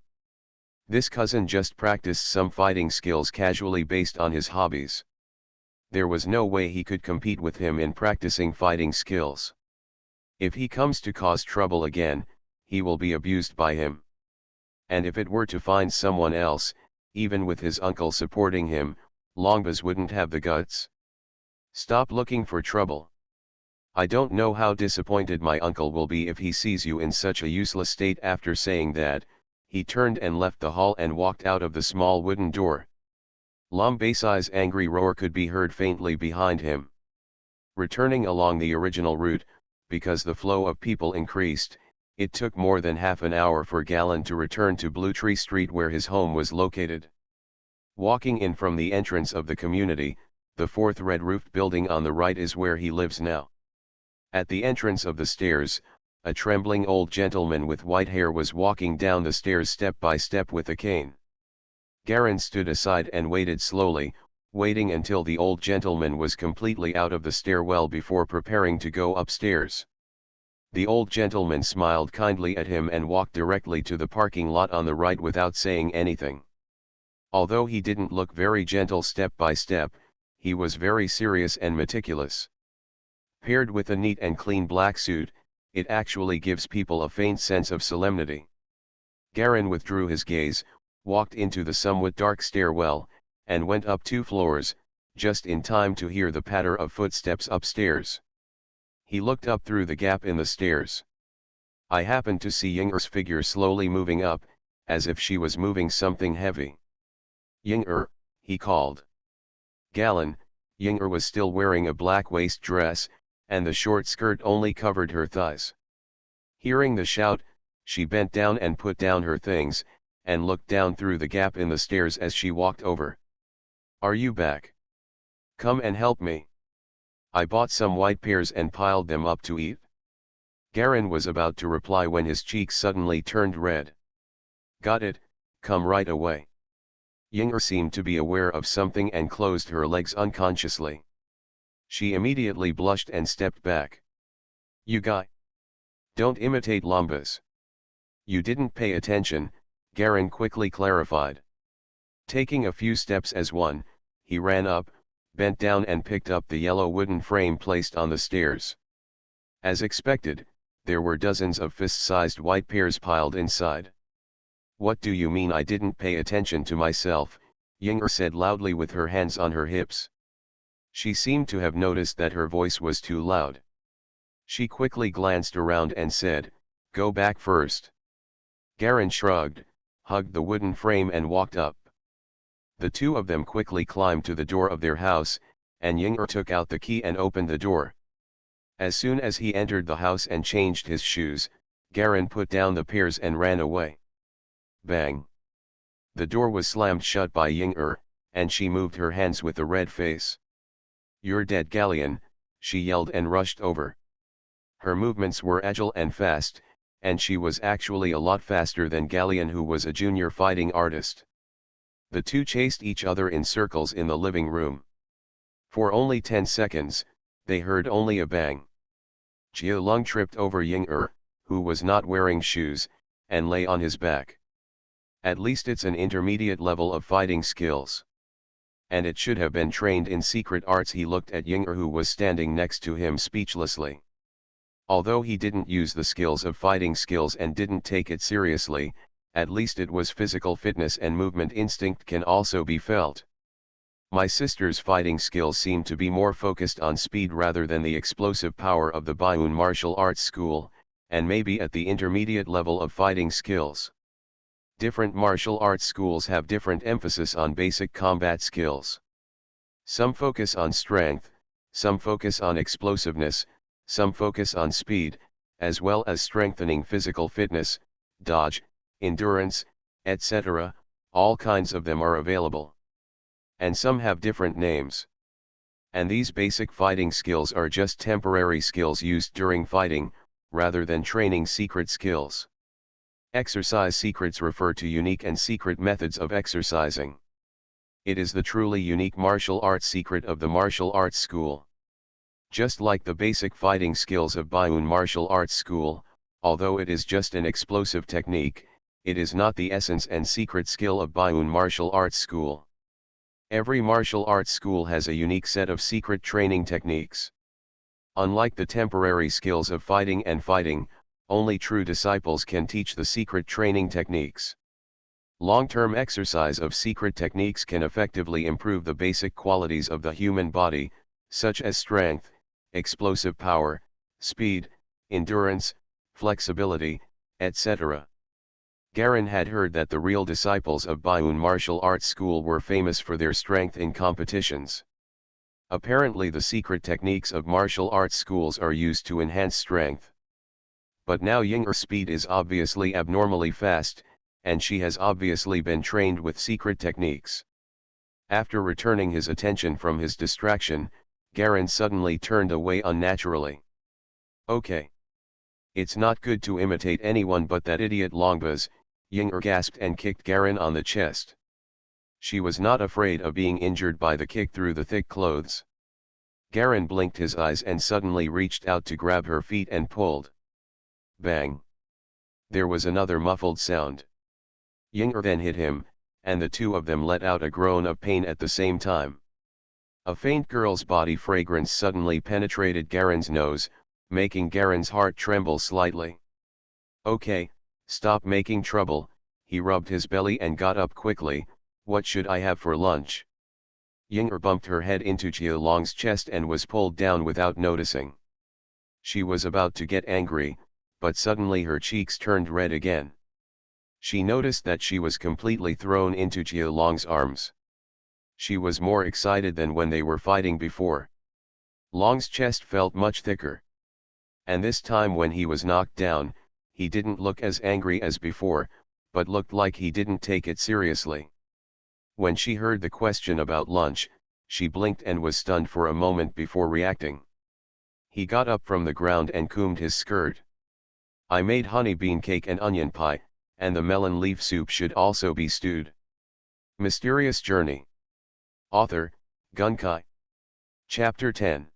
This cousin just practiced some fighting skills casually based on his hobbies. There was no way he could compete with him in practicing fighting skills. If he comes to cause trouble again, he will be abused by him. And if it were to find someone else, even with his uncle supporting him, Longbus wouldn't have the guts. Stop looking for trouble. I don't know how disappointed my uncle will be if he sees you in such a useless state. After saying that, he turned and left the hall and walked out of the small wooden door. Longbus's angry roar could be heard faintly behind him. Returning along the original route, because the flow of people increased, it took more than half an hour for Garin to return to Blue Tree Street where his home was located. Walking in from the entrance of the community, the fourth red-roofed building on the right is where he lives now. At the entrance of the stairs, a trembling old gentleman with white hair was walking down the stairs step by step with a cane. Garin stood aside and waited slowly, waiting until the old gentleman was completely out of the stairwell before preparing to go upstairs. The old gentleman smiled kindly at him and walked directly to the parking lot on the right without saying anything. Although he didn't look very gentle step by step, he was very serious and meticulous. Paired with a neat and clean black suit, it actually gives people a faint sense of solemnity. Garen withdrew his gaze, walked into the somewhat dark stairwell, and went up 2 floors, just in time to hear the patter of footsteps upstairs. He looked up through the gap in the stairs. I happened to see Ying'er's figure slowly moving up, as if she was moving something heavy. Ying'er, he called. Galen, Ying'er was still wearing a black waist dress, and the short skirt only covered her thighs. Hearing the shout, she bent down and put down her things, and looked down through the gap in the stairs as she walked over. Are you back? Come and help me. I bought some white pears and piled them up to eat. Garen was about to reply when his cheeks suddenly turned red. Got it, come right away. Ying'er seemed to be aware of something and closed her legs unconsciously. She immediately blushed and stepped back. You guy. Don't imitate Lambas. You didn't pay attention, Garen quickly clarified. Taking a few steps as one, he ran up, bent down and picked up the yellow wooden frame placed on the stairs. As expected, there were dozens of fist-sized white pears piled inside. What do you mean I didn't pay attention to myself? Ying'er said loudly with her hands on her hips. She seemed to have noticed that her voice was too loud. She quickly glanced around and said, Go back first. Garen shrugged, hugged the wooden frame and walked up. The two of them quickly climbed to the door of their house, and Ying'er took out the key and opened the door. As soon as he entered the house and changed his shoes, Garen put down the pears and ran away. Bang! The door was slammed shut by Ying'er, and she moved her hands with a red face. You're dead, Galleon, she yelled and rushed over. Her movements were agile and fast, and she was actually a lot faster than Galleon, who was a junior fighting artist. The two chased each other in circles in the living room. For only 10 seconds, they heard only a bang. Jia Lung tripped over Ying'er, who was not wearing shoes, and lay on his back. At least it's an intermediate level of fighting skills. And it should have been trained in secret arts. He looked at Ying'er, who was standing next to him speechlessly. Although he didn't use the skills of fighting skills and didn't take it seriously, at least it was physical fitness, and movement instinct can also be felt. My sister's fighting skills seem to be more focused on speed rather than the explosive power of the Baiyun martial arts school, and maybe at the intermediate level of fighting skills. Different martial arts schools have different emphasis on basic combat skills. Some focus on strength, some focus on explosiveness, some focus on speed, as well as strengthening physical fitness, dodge, endurance, etc. All kinds of them are available. And some have different names. And these basic fighting skills are just temporary skills used during fighting, rather than training secret skills. Exercise secrets refer to unique and secret methods of exercising. It is the truly unique martial arts secret of the martial arts school. Just like the basic fighting skills of Baiyun martial arts school, although it is just an explosive technique, it is not the essence and secret skill of Baiyun martial arts school. Every martial arts school has a unique set of secret training techniques. Unlike the temporary skills of fighting and fighting, only true disciples can teach the secret training techniques. Long-term exercise of secret techniques can effectively improve the basic qualities of the human body, such as strength, explosive power, speed, endurance, flexibility, etc. Garen had heard that the real disciples of Baiyun martial arts school were famous for their strength in competitions. Apparently the secret techniques of martial arts schools are used to enhance strength. But now Ying'er's speed is obviously abnormally fast, and she has obviously been trained with secret techniques. After returning his attention from his distraction, Garen suddenly turned away unnaturally. Okay. It's not good to imitate anyone but that idiot Longbaz, Ying'er gasped and kicked Garen on the chest. She was not afraid of being injured by the kick through the thick clothes. Garen blinked his eyes and suddenly reached out to grab her feet and pulled. Bang! There was another muffled sound. Ying'er then hit him, and the two of them let out a groan of pain at the same time. A faint girl's body fragrance suddenly penetrated Garen's nose, making Garen's heart tremble slightly. Okay, stop making trouble, he rubbed his belly and got up quickly. What should I have for lunch? Yinger bumped her head into Jia Long's chest and was pulled down without noticing. She was about to get angry, but suddenly her cheeks turned red again. She noticed that she was completely thrown into Jia Long's arms. She was more excited than when they were fighting before. Long's chest felt much thicker. And this time when he was knocked down, he didn't look as angry as before, but looked like he didn't take it seriously. When she heard the question about lunch, she blinked and was stunned for a moment before reacting. He got up from the ground and combed his skirt. I made honey bean cake and onion pie, and the melon leaf soup should also be stewed. Mysterious Journey. Author, Gunkai. Chapter 10.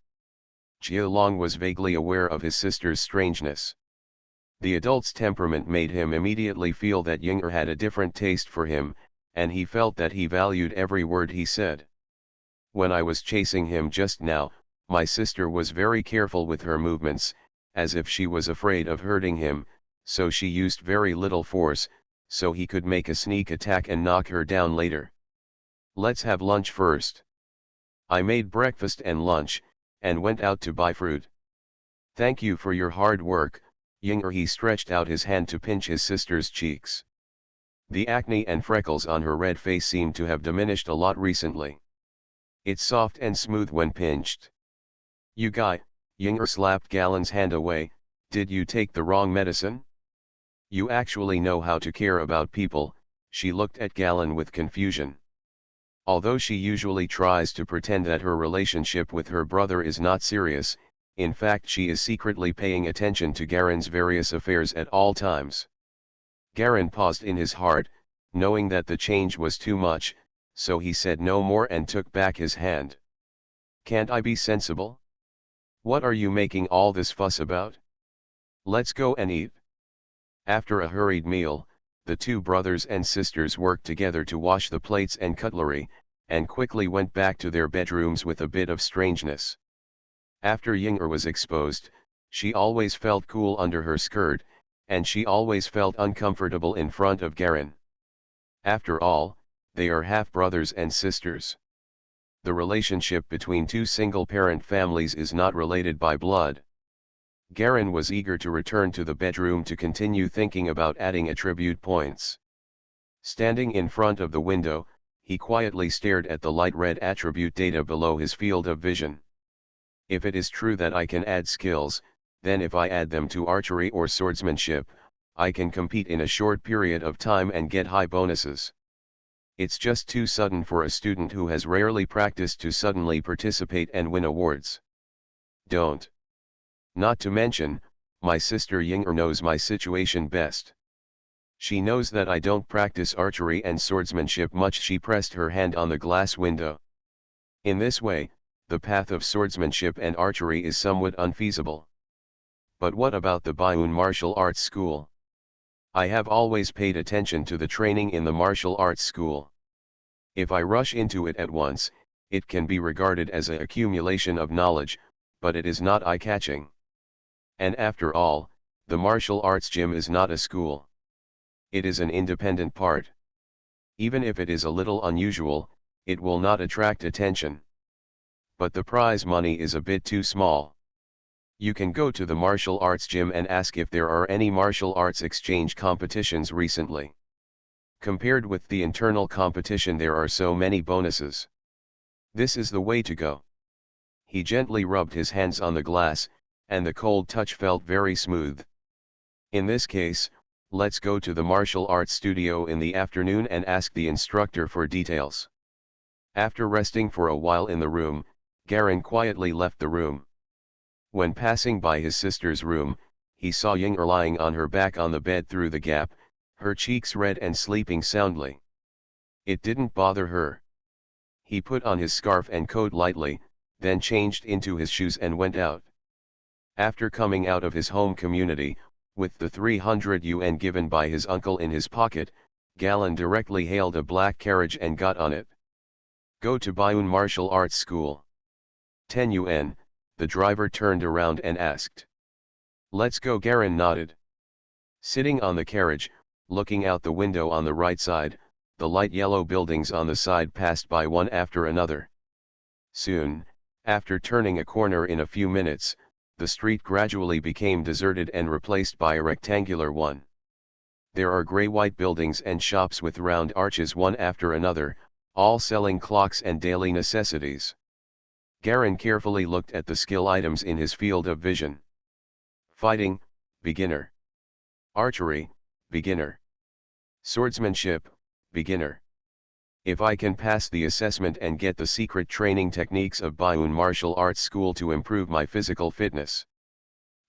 Jia Long was vaguely aware of his sister's strangeness. The adult's temperament made him immediately feel that Yinger had a different taste for him, and he felt that he valued every word he said. When I was chasing him just now, my sister was very careful with her movements, as if she was afraid of hurting him, so she used very little force, so he could make a sneak attack and knock her down later. Let's have lunch first. I made breakfast and lunch, and went out to buy fruit. Thank you for your hard work, Yinger. He stretched out his hand to pinch his sister's cheeks. The acne and freckles on her red face seemed to have diminished a lot recently. It's soft and smooth when pinched. You guy, Yinger slapped Galen's hand away, did you take the wrong medicine? You actually know how to care about people. She looked at Galen with confusion. Although she usually tries to pretend that her relationship with her brother is not serious, in fact she is secretly paying attention to Garen's various affairs at all times. Garen paused in his heart, knowing that the change was too much, so he said no more and took back his hand. Can't I be sensible? What are you making all this fuss about? Let's go and eat. After a hurried meal, the two brothers and sisters worked together to wash the plates and cutlery, and quickly went back to their bedrooms with a bit of strangeness. After Yinger was exposed, she always felt cool under her skirt, and she always felt uncomfortable in front of Garen. After all, they are half-brothers and sisters. The relationship between two single-parent families is not related by blood. Garen was eager to return to the bedroom to continue thinking about adding attribute points. Standing in front of the window, he quietly stared at the light red attribute data below his field of vision. If it is true that I can add skills, then if I add them to archery or swordsmanship, I can compete in a short period of time and get high bonuses. It's just too sudden for a student who has rarely practiced to suddenly participate and win awards. Don't. Not to mention, my sister Yinger knows my situation best. She knows that I don't practice archery and swordsmanship much. She pressed her hand on the glass window. In this way, the path of swordsmanship and archery is somewhat unfeasible. But what about the Bayun martial arts school? I have always paid attention to the training in the martial arts school. If I rush into it at once, it can be regarded as an accumulation of knowledge, but it is not eye-catching. And after all, the martial arts gym is not a school. It is an independent part. Even if it is a little unusual, it will not attract attention. But the prize money is a bit too small. You can go to the martial arts gym and ask if there are any martial arts exchange competitions recently. Compared with the internal competition, there are so many bonuses. This is the way to go. He gently rubbed his hands on the glass, and the cold touch felt very smooth. In this case, let's go to the martial arts studio in the afternoon and ask the instructor for details. After resting for a while in the room, Garen quietly left the room. When passing by his sister's room, he saw Yinger lying on her back on the bed through the gap, her cheeks red and sleeping soundly. It didn't bother her. He put on his scarf and coat lightly, then changed into his shoes and went out. After coming out of his home community, with the 300 yuan given by his uncle in his pocket, Galen directly hailed a black carriage and got on it. Go to Bayun Martial Arts School. 10 yuan, the driver turned around and asked. Let's go, Garen nodded. Sitting on the carriage, looking out the window on the right side, the light yellow buildings on the side passed by one after another. Soon, after turning a corner in a few minutes, the street gradually became deserted and replaced by a rectangular one. There are gray-white buildings and shops with round arches one after another, all selling clocks and daily necessities. Garen carefully looked at the skill items in his field of vision. Fighting, beginner. Archery, beginner. Swordsmanship, beginner. If I can pass the assessment and get the secret training techniques of Baiyun Martial Arts School to improve my physical fitness,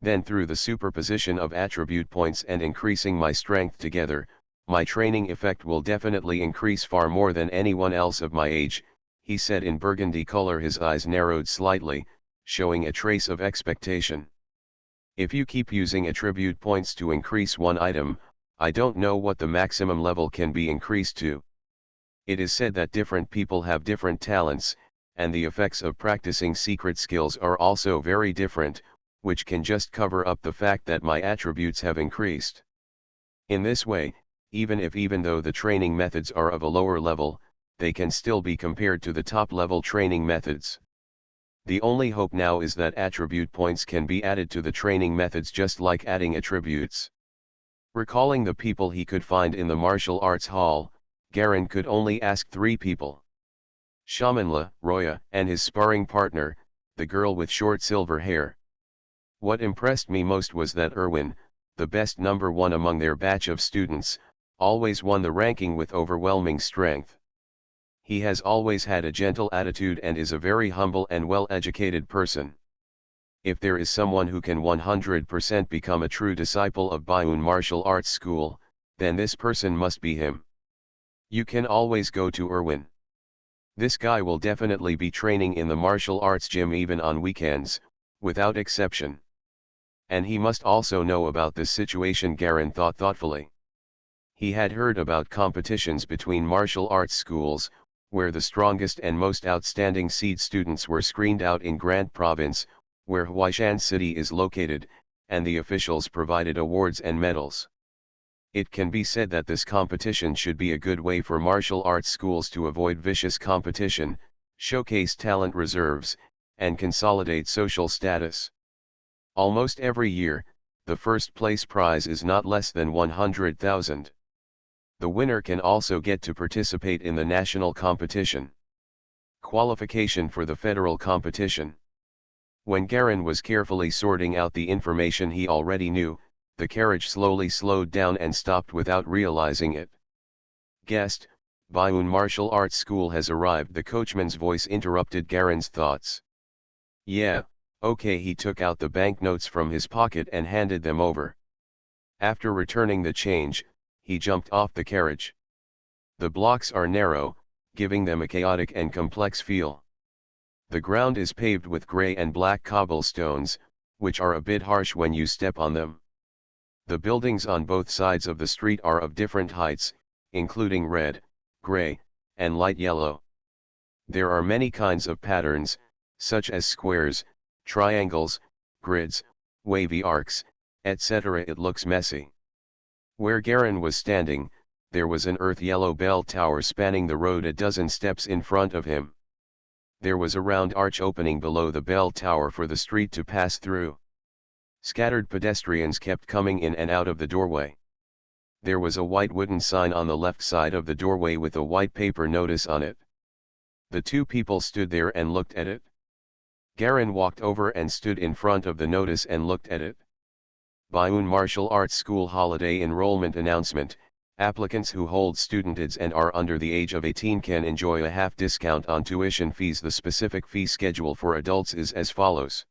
then through the superposition of attribute points and increasing my strength together, my training effect will definitely increase far more than anyone else of my age, he said in burgundy color. His eyes narrowed slightly, showing a trace of expectation. If you keep using attribute points to increase one item, I don't know what the maximum level can be increased to. It is said that different people have different talents, and the effects of practicing secret skills are also very different, which can just cover up the fact that my attributes have increased. In this way, even though the training methods are of a lower level, they can still be compared to the top level training methods. The only hope now is that attribute points can be added to the training methods just like adding attributes. Recalling the people he could find in the martial arts hall, Garen could only ask 3 people. Shamanla, Roya, and his sparring partner, the girl with short silver hair. What impressed me most was that Erwin, the best number 1 among their batch of students, always won the ranking with overwhelming strength. He has always had a gentle attitude and is a very humble and well-educated person. If there is someone who can 100% become a true disciple of Baiyun Martial Arts School, then this person must be him. You can always go to Erwin. This guy will definitely be training in the martial arts gym even on weekends, without exception. And he must also know about this situation, Garen thought thoughtfully. He had heard about competitions between martial arts schools, where the strongest and most outstanding seed students were screened out in Grand Province, where Huaishan City is located, and the officials provided awards and medals. It can be said that this competition should be a good way for martial arts schools to avoid vicious competition, showcase talent reserves, and consolidate social status. Almost every year, the first place prize is not less than 100,000. The winner can also get to participate in the national competition. Qualification for the federal competition. When Garen was carefully sorting out the information he already knew, the carriage slowly slowed down and stopped without realizing it. Guest, Baiyun Martial Arts School has arrived. The coachman's voice interrupted Garen's thoughts. Yeah, okay. He took out the banknotes from his pocket and handed them over. After returning the change, he jumped off the carriage. The blocks are narrow, giving them a chaotic and complex feel. The ground is paved with gray and black cobblestones, which are a bit harsh when you step on them. The buildings on both sides of the street are of different heights, including red, gray, and light yellow. There are many kinds of patterns, such as squares, triangles, grids, wavy arcs, etc. It looks messy. Where Garen was standing, there was an earth-yellow bell tower spanning the road a dozen steps in front of him. There was a round arch opening below the bell tower for the street to pass through. Scattered pedestrians kept coming in and out of the doorway. There was a white wooden sign on the left side of the doorway with a white paper notice on it. The 2 people stood there and looked at it. Garen walked over and stood in front of the notice and looked at it. Baiyun Martial Arts School Holiday Enrollment Announcement. Applicants who hold student IDs and are under the age of 18 can enjoy a half discount on tuition fees. The specific fee schedule for adults is as follows.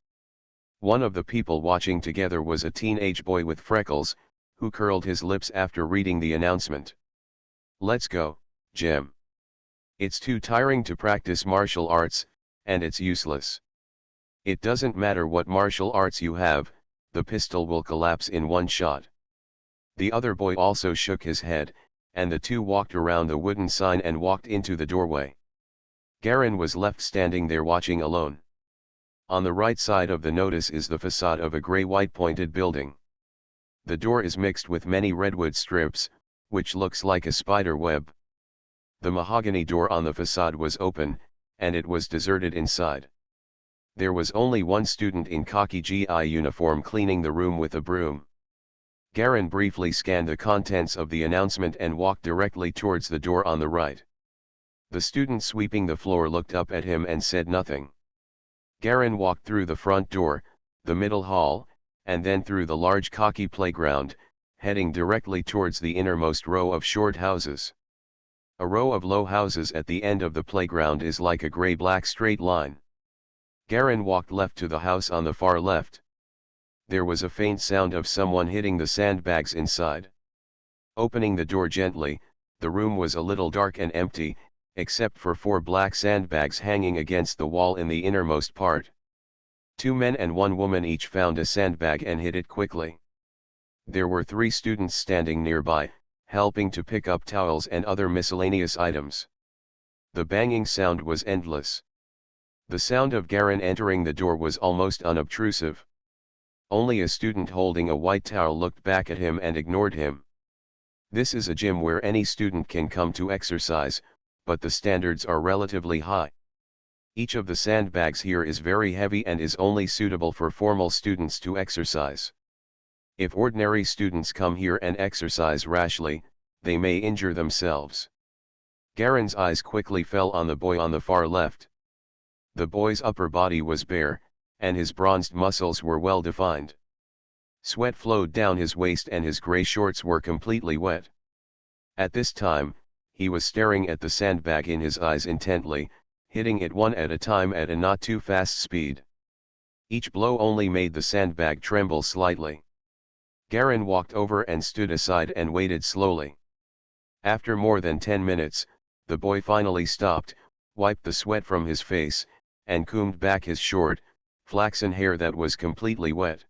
One of the people watching together was a teenage boy with freckles, who curled his lips after reading the announcement. Let's go, Jem. It's too tiring to practice martial arts, and it's useless. It doesn't matter what martial arts you have, the pistol will collapse in one shot. The other boy also shook his head, and the 2 walked around the wooden sign and walked into the doorway. Garen was left standing there watching alone. On the right side of the notice is the facade of a gray-white pointed building. The door is mixed with many redwood strips, which looks like a spider web. The mahogany door on the facade was open, and it was deserted inside. There was only one student in khaki GI uniform cleaning the room with a broom. Garin briefly scanned the contents of the announcement and walked directly towards the door on the right. The student sweeping the floor looked up at him and said nothing. Garin walked through the front door, the middle hall, and then through the large khaki playground, heading directly towards the innermost row of short houses. A row of low houses at the end of the playground is like a gray-black straight line. Garin walked left to the house on the far left. There was a faint sound of someone hitting the sandbags inside. Opening the door gently, the room was a little dark and empty, except for 4 black sandbags hanging against the wall in the innermost part. 2 men and 1 woman each found a sandbag and hid it quickly. There were 3 students standing nearby, helping to pick up towels and other miscellaneous items. The banging sound was endless. The sound of Garin entering the door was almost unobtrusive. Only a student holding a white towel looked back at him and ignored him. This is a gym where any student can come to exercise, but the standards are relatively high. Each of the sandbags here is very heavy and is only suitable for formal students to exercise. If ordinary students come here and exercise rashly, they may injure themselves. Garin's eyes quickly fell on the boy on the far left. The boy's upper body was bare, and his bronzed muscles were well defined. Sweat flowed down his waist and his gray shorts were completely wet. At this time, he was staring at the sandbag in his eyes intently, hitting it one at a time at a not too fast speed. Each blow only made the sandbag tremble slightly. Garin walked over and stood aside and waited slowly. After more than 10 minutes, the boy finally stopped, wiped the sweat from his face, and combed back his short, flaxen hair that was completely wet.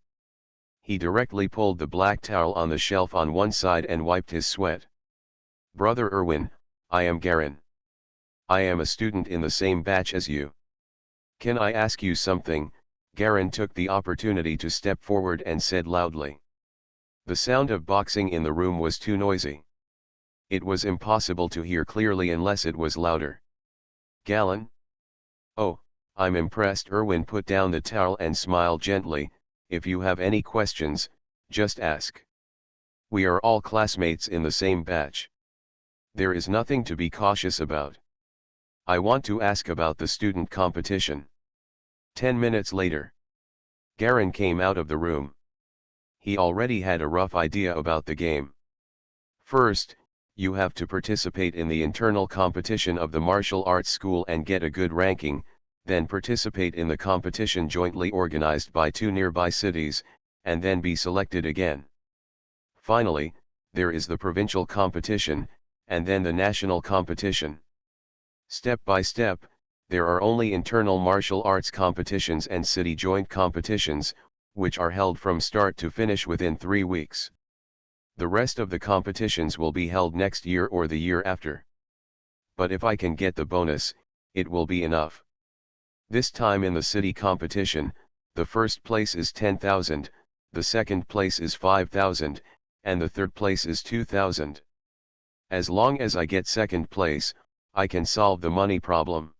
He directly pulled the black towel on the shelf on one side and wiped his sweat. "Brother Erwin, I am Garin. I am a student in the same batch as you. Can I ask you something?" Garin took the opportunity to step forward and said loudly. The sound of boxing in the room was too noisy. It was impossible to hear clearly unless it was louder. "Galen? Oh, I'm impressed." Erwin put down the towel and smiled gently. "If you have any questions, just ask. We are all classmates in the same batch. There is nothing to be cautious about. I want to ask about the student competition." 10 minutes later, Garin came out of the room. He already had a rough idea about the game. First, you have to participate in the internal competition of the martial arts school and get a good ranking, then participate in the competition jointly organized by 2 nearby cities, and then be selected again. Finally, there is the provincial competition, and then the national competition. Step by step, there are only internal martial arts competitions and city joint competitions, which are held from start to finish within 3 weeks. The rest of the competitions will be held next year or the year after. But if I can get the bonus, it will be enough. This time in the city competition, the first place is 10,000, the second place is 5,000, and the third place is 2,000. As long as I get second place, I can solve the money problem.